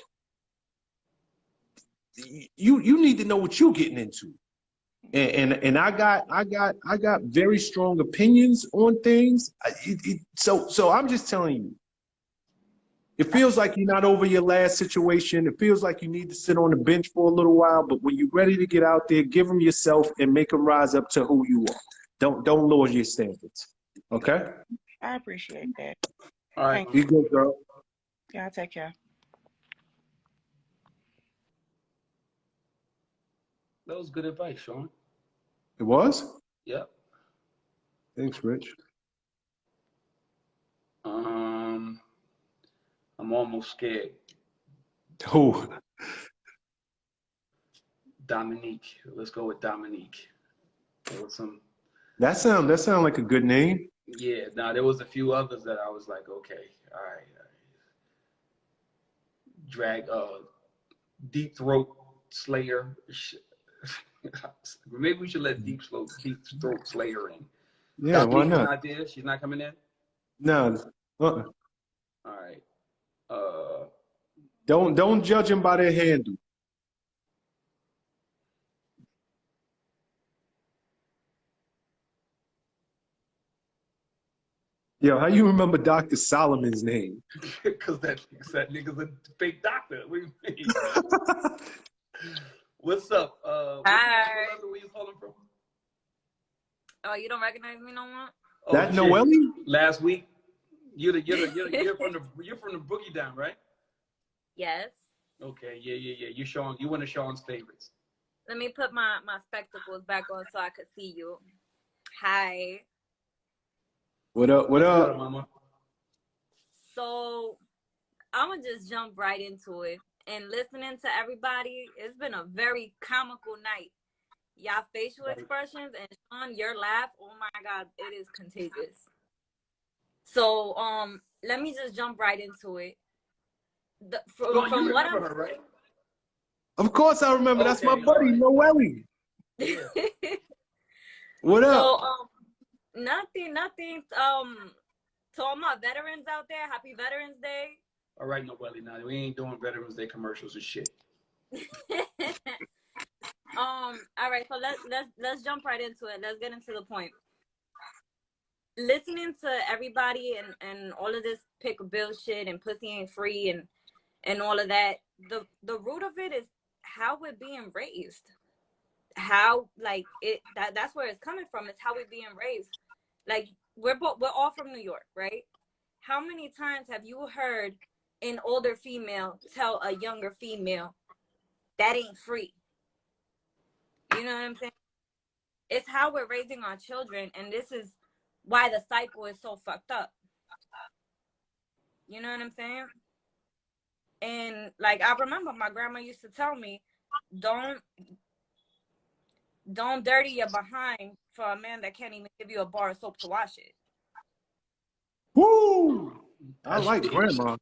you need to know what you're getting into. and I got very strong opinions on things. So I'm just telling you, it feels like you're not over your last situation. It feels like you need to sit on the bench for a little while. But when you're ready to get out there, give them yourself and make them rise up to who you are. Don't lower your standards. Okay? I appreciate that. All right. Thank you. You good, girl. Yeah, take care. That was good advice, Sean. It was? Yep. Thanks, Rich. I'm almost scared. Who? Dominique. Let's go with Dominique. There was some. That sound like a good name. Yeah. Now there was a few others that I was like, okay, all right. Drag. Deep Throat Slayer. Maybe we should let Deep Throat Slayer in. Yeah, why Dominique's not? not there. She's not coming in. No. All right. Don't judge them by their handle. Yo, how you remember Dr. Solomon's name? Because that nigga's a fake doctor. What do you mean? What's up? Hi. Where you calling from? Oh, you don't recognize me no more? Oh, That shit. Noelle? Last week, you're from the Boogie Down, right? Yes. Okay, yeah. You one of Sean's favorites. Let me put my spectacles back on so I could see you. Hi. What up? What What's up? good, mama? So I'm going to just jump right into it. And listening to everybody, it's been a very comical night. Y'all facial expressions and Sean, your laugh, oh my God, it is contagious. So let me just jump right into it. From what I'm her, right? Of course I remember. That's my Okay, buddy, all right. Noelle. Yeah. What up? So nothing. To all my veterans out there, happy Veterans Day. All right, Noelle, now we ain't doing Veterans Day commercials and shit. All right, so let's jump right into it. Let's get into the point. Listening to everybody and all of this pick a bill shit and pussy ain't free and all of that, the root of it is how we're being raised. How that's where it's coming from. It's how we're being raised. Like we're all from New York, right? How many times have you heard an older female tell a younger female that ain't free? You know what I'm saying? It's how we're raising our children, and this is why the cycle is so fucked up. You know what I'm saying? And like I remember my grandma used to tell me, don't dirty your behind for a man that can't even give you a bar of soap to wash it. Woo! I like grandma.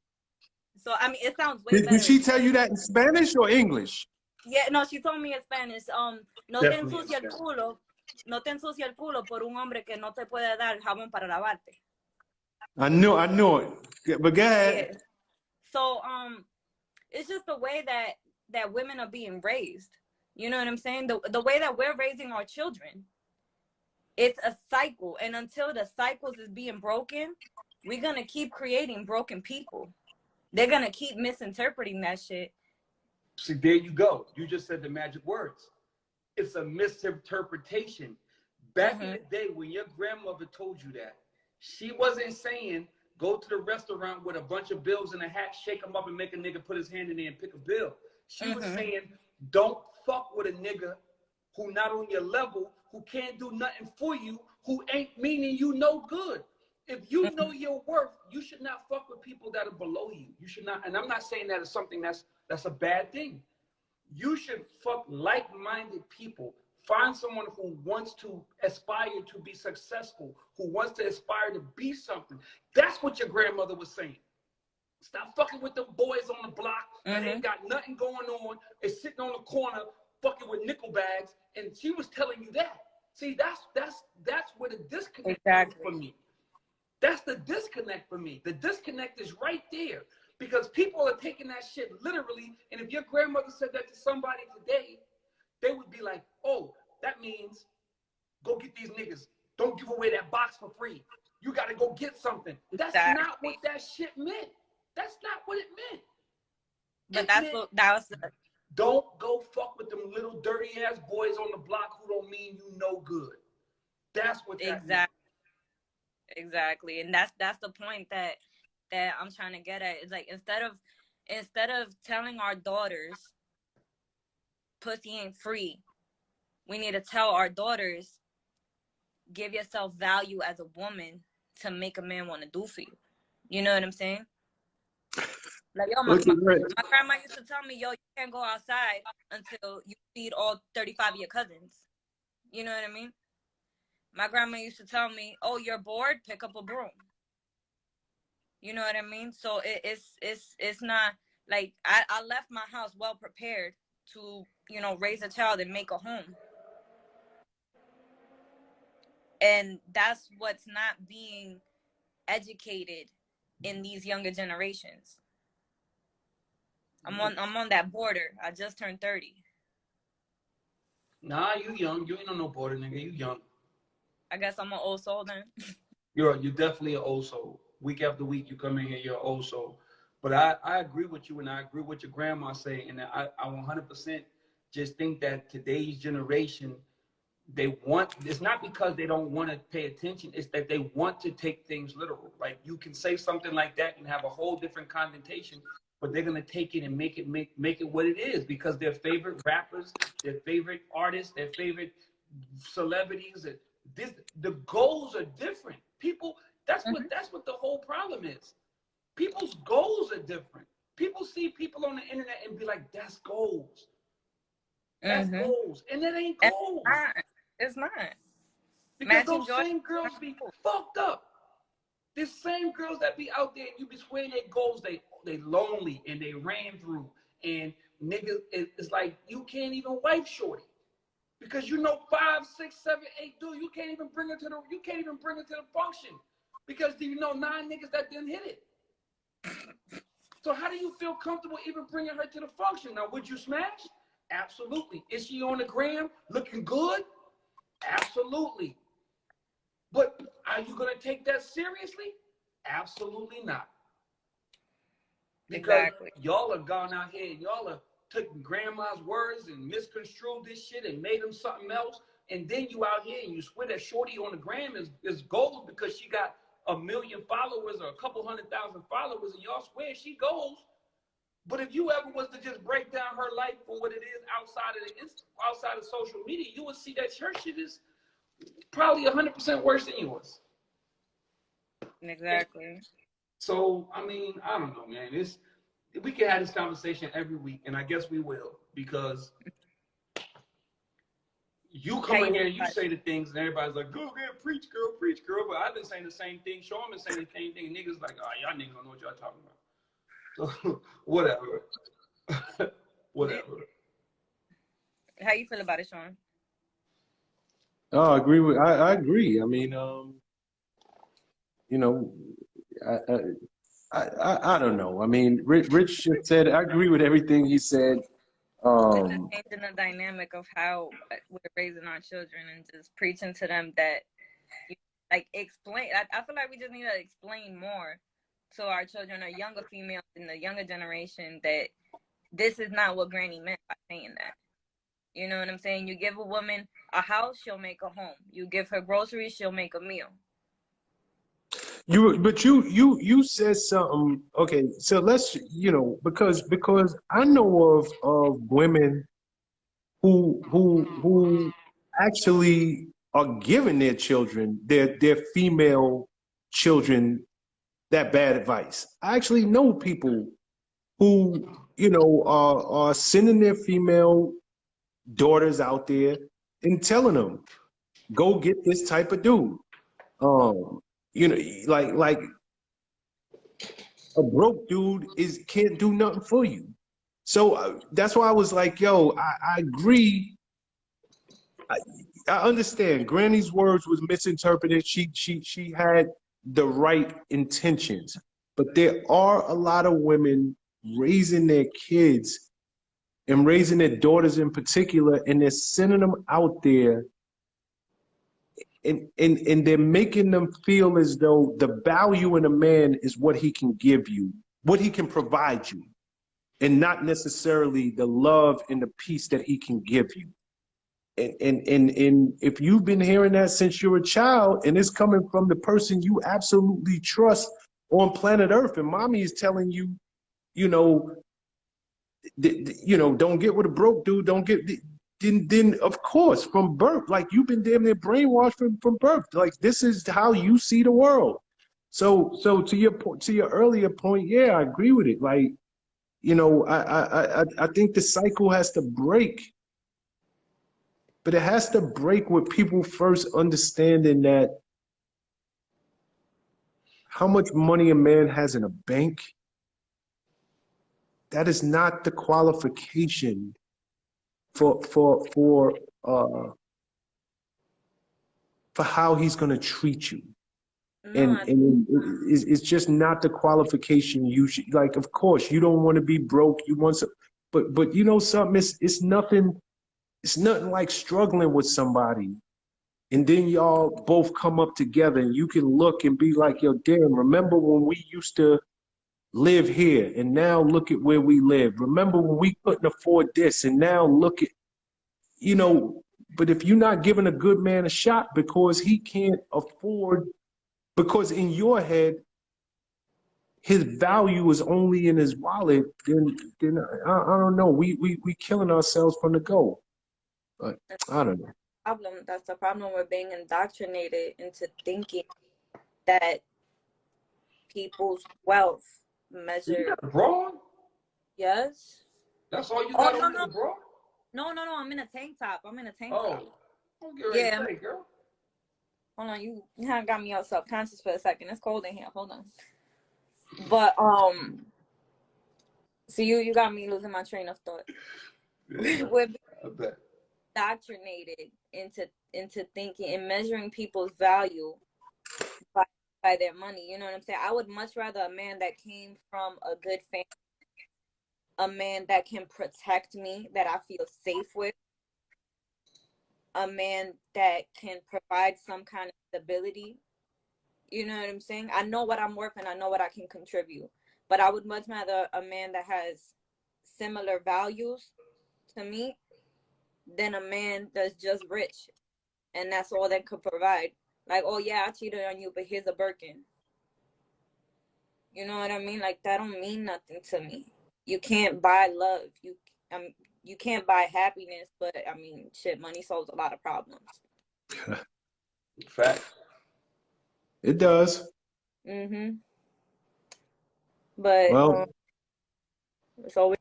So I mean, it sounds way better. Did she tell you that in Spanish or English? Yeah, no, she told me in Spanish. No te ensucia el culo por un hombre que no te puede dar jabón para lavarte. I knew it. But go ahead. Yeah. So it's just the way that women are being raised. You know what I'm saying? The way that we're raising our children. It's a cycle, and until the cycles is being broken, we're gonna keep creating broken people. They're gonna keep misinterpreting that shit. See, there you go. You just said the magic words. It's a misinterpretation. Back in the day when your grandmother told you that, she wasn't saying go to the restaurant with a bunch of bills in a hat, shake them up and make a nigga put his hand in there and pick a bill. She was saying don't fuck with a nigga who not on your level, who can't do nothing for you, who ain't meaning you no good. If you know your worth, you should not fuck with people that are below you. You should not, and I'm not saying that is something that's a bad thing. You should fuck like-minded people. Find someone who wants to aspire to be successful, who wants to aspire to be something. That's what your grandmother was saying. Stop fucking with them boys on the block that ain't got nothing going on, and sitting on the corner fucking with nickel bags, and she was telling you that. See, that's where the disconnect is for me. That's the disconnect for me. The disconnect is right there because people are taking that shit literally. And if your grandmother said that to somebody today, they would be like, oh, that means go get these niggas. Don't give away that box for free. You got to go get something. That's not what that shit meant. That's not what it meant. But that was don't go fuck with them little dirty ass boys on the block who don't mean you no good. That's what that meant. Exactly. And that's the point that I'm trying to get at. It's like instead of telling our daughters pussy ain't free, we need to tell our daughters, give yourself value as a woman to make a man want to do for you. You know what I'm saying? Like, yo, my grandma used to tell me, yo, you can't go outside until you feed all 35 of your cousins. You know what I mean? My grandma used to tell me, oh, you're bored? Pick up a broom. You know what I mean? So it's not like I left my house well prepared to, you know, raise a child and make a home. And that's what's not being educated in these younger generations. I'm on that border. I just turned 30. Nah, you young. You ain't on no border, nigga. You young. I guess I'm an old soul then. You're definitely an old soul. Week after week, you come in here, you're an old soul. But I agree with you, and I agree with your grandma saying, and I 100% just think that today's generation, it's not because they don't want to pay attention, it's that they want to take things literal. Like, you can say something like that and have a whole different connotation, but they're going to take it and make it what it is, because their favorite rappers, their favorite artists, their favorite celebrities, the goals are different. People, that's what the whole problem is. People's goals are different. People see people on the internet and be like, that's goals. That's goals. And that ain't goals. It's not. Because those same girls be fucked up. These same girls that be out there and you be swearing their goals, they lonely and they ran through. And niggas, it's like you can't even wife shorty. Because you know 5, 6, 7, 8 dudes, you can't even bring her to the function. Because you know 9 niggas that didn't hit it. So how do you feel comfortable even bringing her to the function? Now, would you smash? Absolutely. Is she on the gram looking good? Absolutely. But are you going to take that seriously? Absolutely not. Because y'all have gone out here and y'all have taken grandma's words and misconstrued this shit and made them something else. And then you out here and you swear that shorty on the gram is gold because she got 1 million followers or a couple 100,000 followers, and y'all swear she goes. But if you ever was to just break down her life for what it is outside of social media, you would see that her shit is probably 100% worse than yours. Exactly. So, I mean, I don't know, man. We can have this conversation every week, and I guess we will, because you come in here and you say the things, and everybody's like, go ahead, preach, girl. But I've been saying the same thing. Sean been saying the same thing. And niggas like, oh, y'all niggas don't know what y'all talking about. So, whatever. Whatever. How you feel about it, Sean? Oh, I agree. I mean, you know, I don't know. I mean, Rich just said, I agree with everything he said. Changing the dynamic of how we're raising our children and just preaching to them that, like, explain. I feel like we just need to explain more to our children, our younger females in the younger generation, that this is not what Granny meant by saying that. You know what I'm saying? You give a woman a house, she'll make a home. You give her groceries, she'll make a meal. You said something. Okay, so let's, you know, because I know of women who actually are giving their children, their female children, that bad advice. I actually know people who, you know, are sending their female daughters out there and telling them, go get this type of dude. You know, like a broke dude can't do nothing for you. So that's why I was like, yo, I agree. I understand. Granny's words was misinterpreted. She had the right intentions, but there are a lot of women raising their kids and raising their daughters in particular, and they're sending them out there, and they're making them feel as though the value in a man is what he can give you, what he can provide you, and not necessarily the love and the peace that he can give you. And if you've been hearing that since you're a child, and it's coming from the person you absolutely trust on planet Earth, and mommy is telling you, you know, don't get with a broke dude, don't get, then of course from birth, like you've been damn near brainwashed from birth. Like this is how you see the world. So to your earlier point, yeah, I agree with it. Like, you know, I think the cycle has to break. But it has to break with people first understanding that how much money a man has in a bank, that is not the qualification for how he's going to treat you. No, And it's just not the qualification you should, like, of course, you don't want to be broke. You want some, but you know something, it's nothing like struggling with somebody and then y'all both come up together and you can look and be like, yo, damn, remember when we used to live here and now look at where we live. Remember when we couldn't afford this and now look at, you know, but if you're not giving a good man a shot because he can't afford, because in your head, his value is only in his wallet, then I don't know. We killing ourselves from the go. But I don't know. That's the problem. We're being indoctrinated into thinking that people's wealth You measured. got a bra? Yes. That's all you Oh, got no, on no. your bra? No. I'm in a tank top. I'm in a tank Oh, top. don't get ready Yeah. to say, girl. Hold on. You kind of got me all self-conscious for a second. It's cold in here. Hold on. But so you got me losing my train of thought. Yeah, We're I bet. indoctrinated into thinking and measuring people's value by their money. You know what I'm saying? I would much rather a man that came from a good family, a man that can protect me, that I feel safe with, a man that can provide some kind of stability. You know what I'm saying? I know what I'm worth and I know what I can contribute. But I would much rather a man that has similar values to me than a man that's just rich and that's all they could provide. Like, oh yeah, I cheated on you, but here's a Birkin. You know what I mean? Like that don't mean nothing to me. You can't buy love. You can't buy happiness, but I mean, shit, money solves a lot of problems. Fact. It does. But Well, it's always.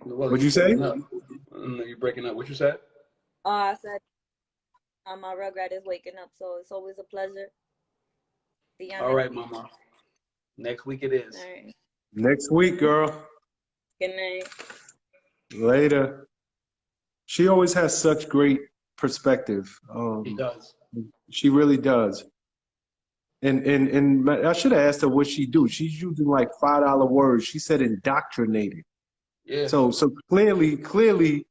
Well, what'd you say? You're breaking up. What you said? I said, my rugrat is waking up, so it's always a pleasure. See y'all All right, next week. mama. Next week it is. All right. Next week, girl. Good night. Later. She always has such great perspective. He does. She really does. And I should have asked her what she do. She's using like $5 words. She said indoctrinated. Yeah. So clearly,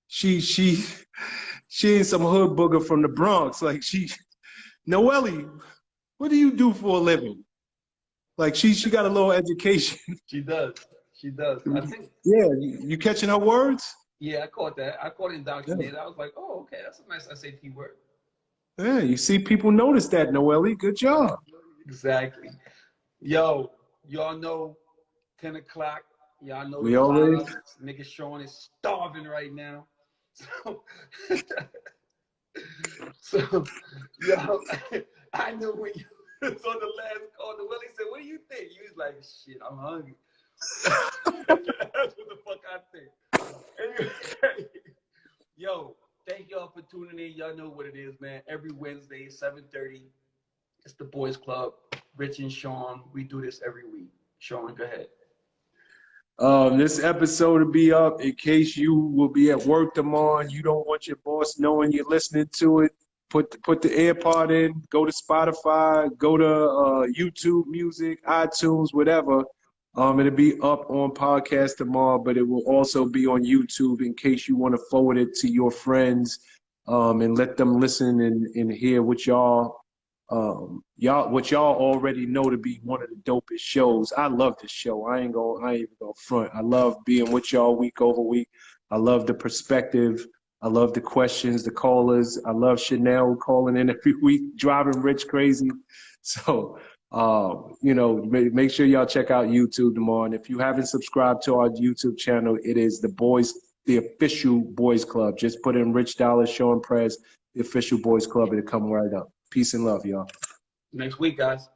she ain't some hood booger from the Bronx. Like Noelle, what do you do for a living? Like she got a little education. She does. She does. I think. Yeah, you catching her words? Yeah, I caught that. I caught indoctrinated. I was like, oh, okay, that's a nice SAT word. Yeah, you see people notice that, Noelle. Good job. Exactly. Yo, y'all know 10 o'clock. Y'all know We the already- vibes. Nigga Sean is starving right now. So yo, I knew when you was on the last call, the Willie said, what do you think? You was like, shit, I'm hungry. That's what the fuck I think. Anyway, yo, thank y'all for tuning in. Y'all know what it is, man. Every Wednesday, 7:30. It's the Boys Club. Rich and Sean. We do this every week. Sean, go ahead. This episode will be up in case you will be at work tomorrow and you don't want your boss knowing you're listening to it. Put the AirPod in, go to Spotify, go to YouTube Music, iTunes, whatever. It'll be up on podcast tomorrow, but it will also be on YouTube in case you want to forward it to your friends, and let them listen and hear what y'all already know to be one of the dopest shows. I love this show. I ain't even gonna front. I love being with y'all week over week. I love the perspective. I love the questions, the callers. I love Chanel calling in every week, driving Rich crazy. So, make sure y'all check out YouTube tomorrow. And if you haven't subscribed to our YouTube channel, it is the official Boys Club. Just put in Rich Dollaz, Sean Prez, the official Boys Club. It'll come right up. Peace and love, y'all. Next week, guys.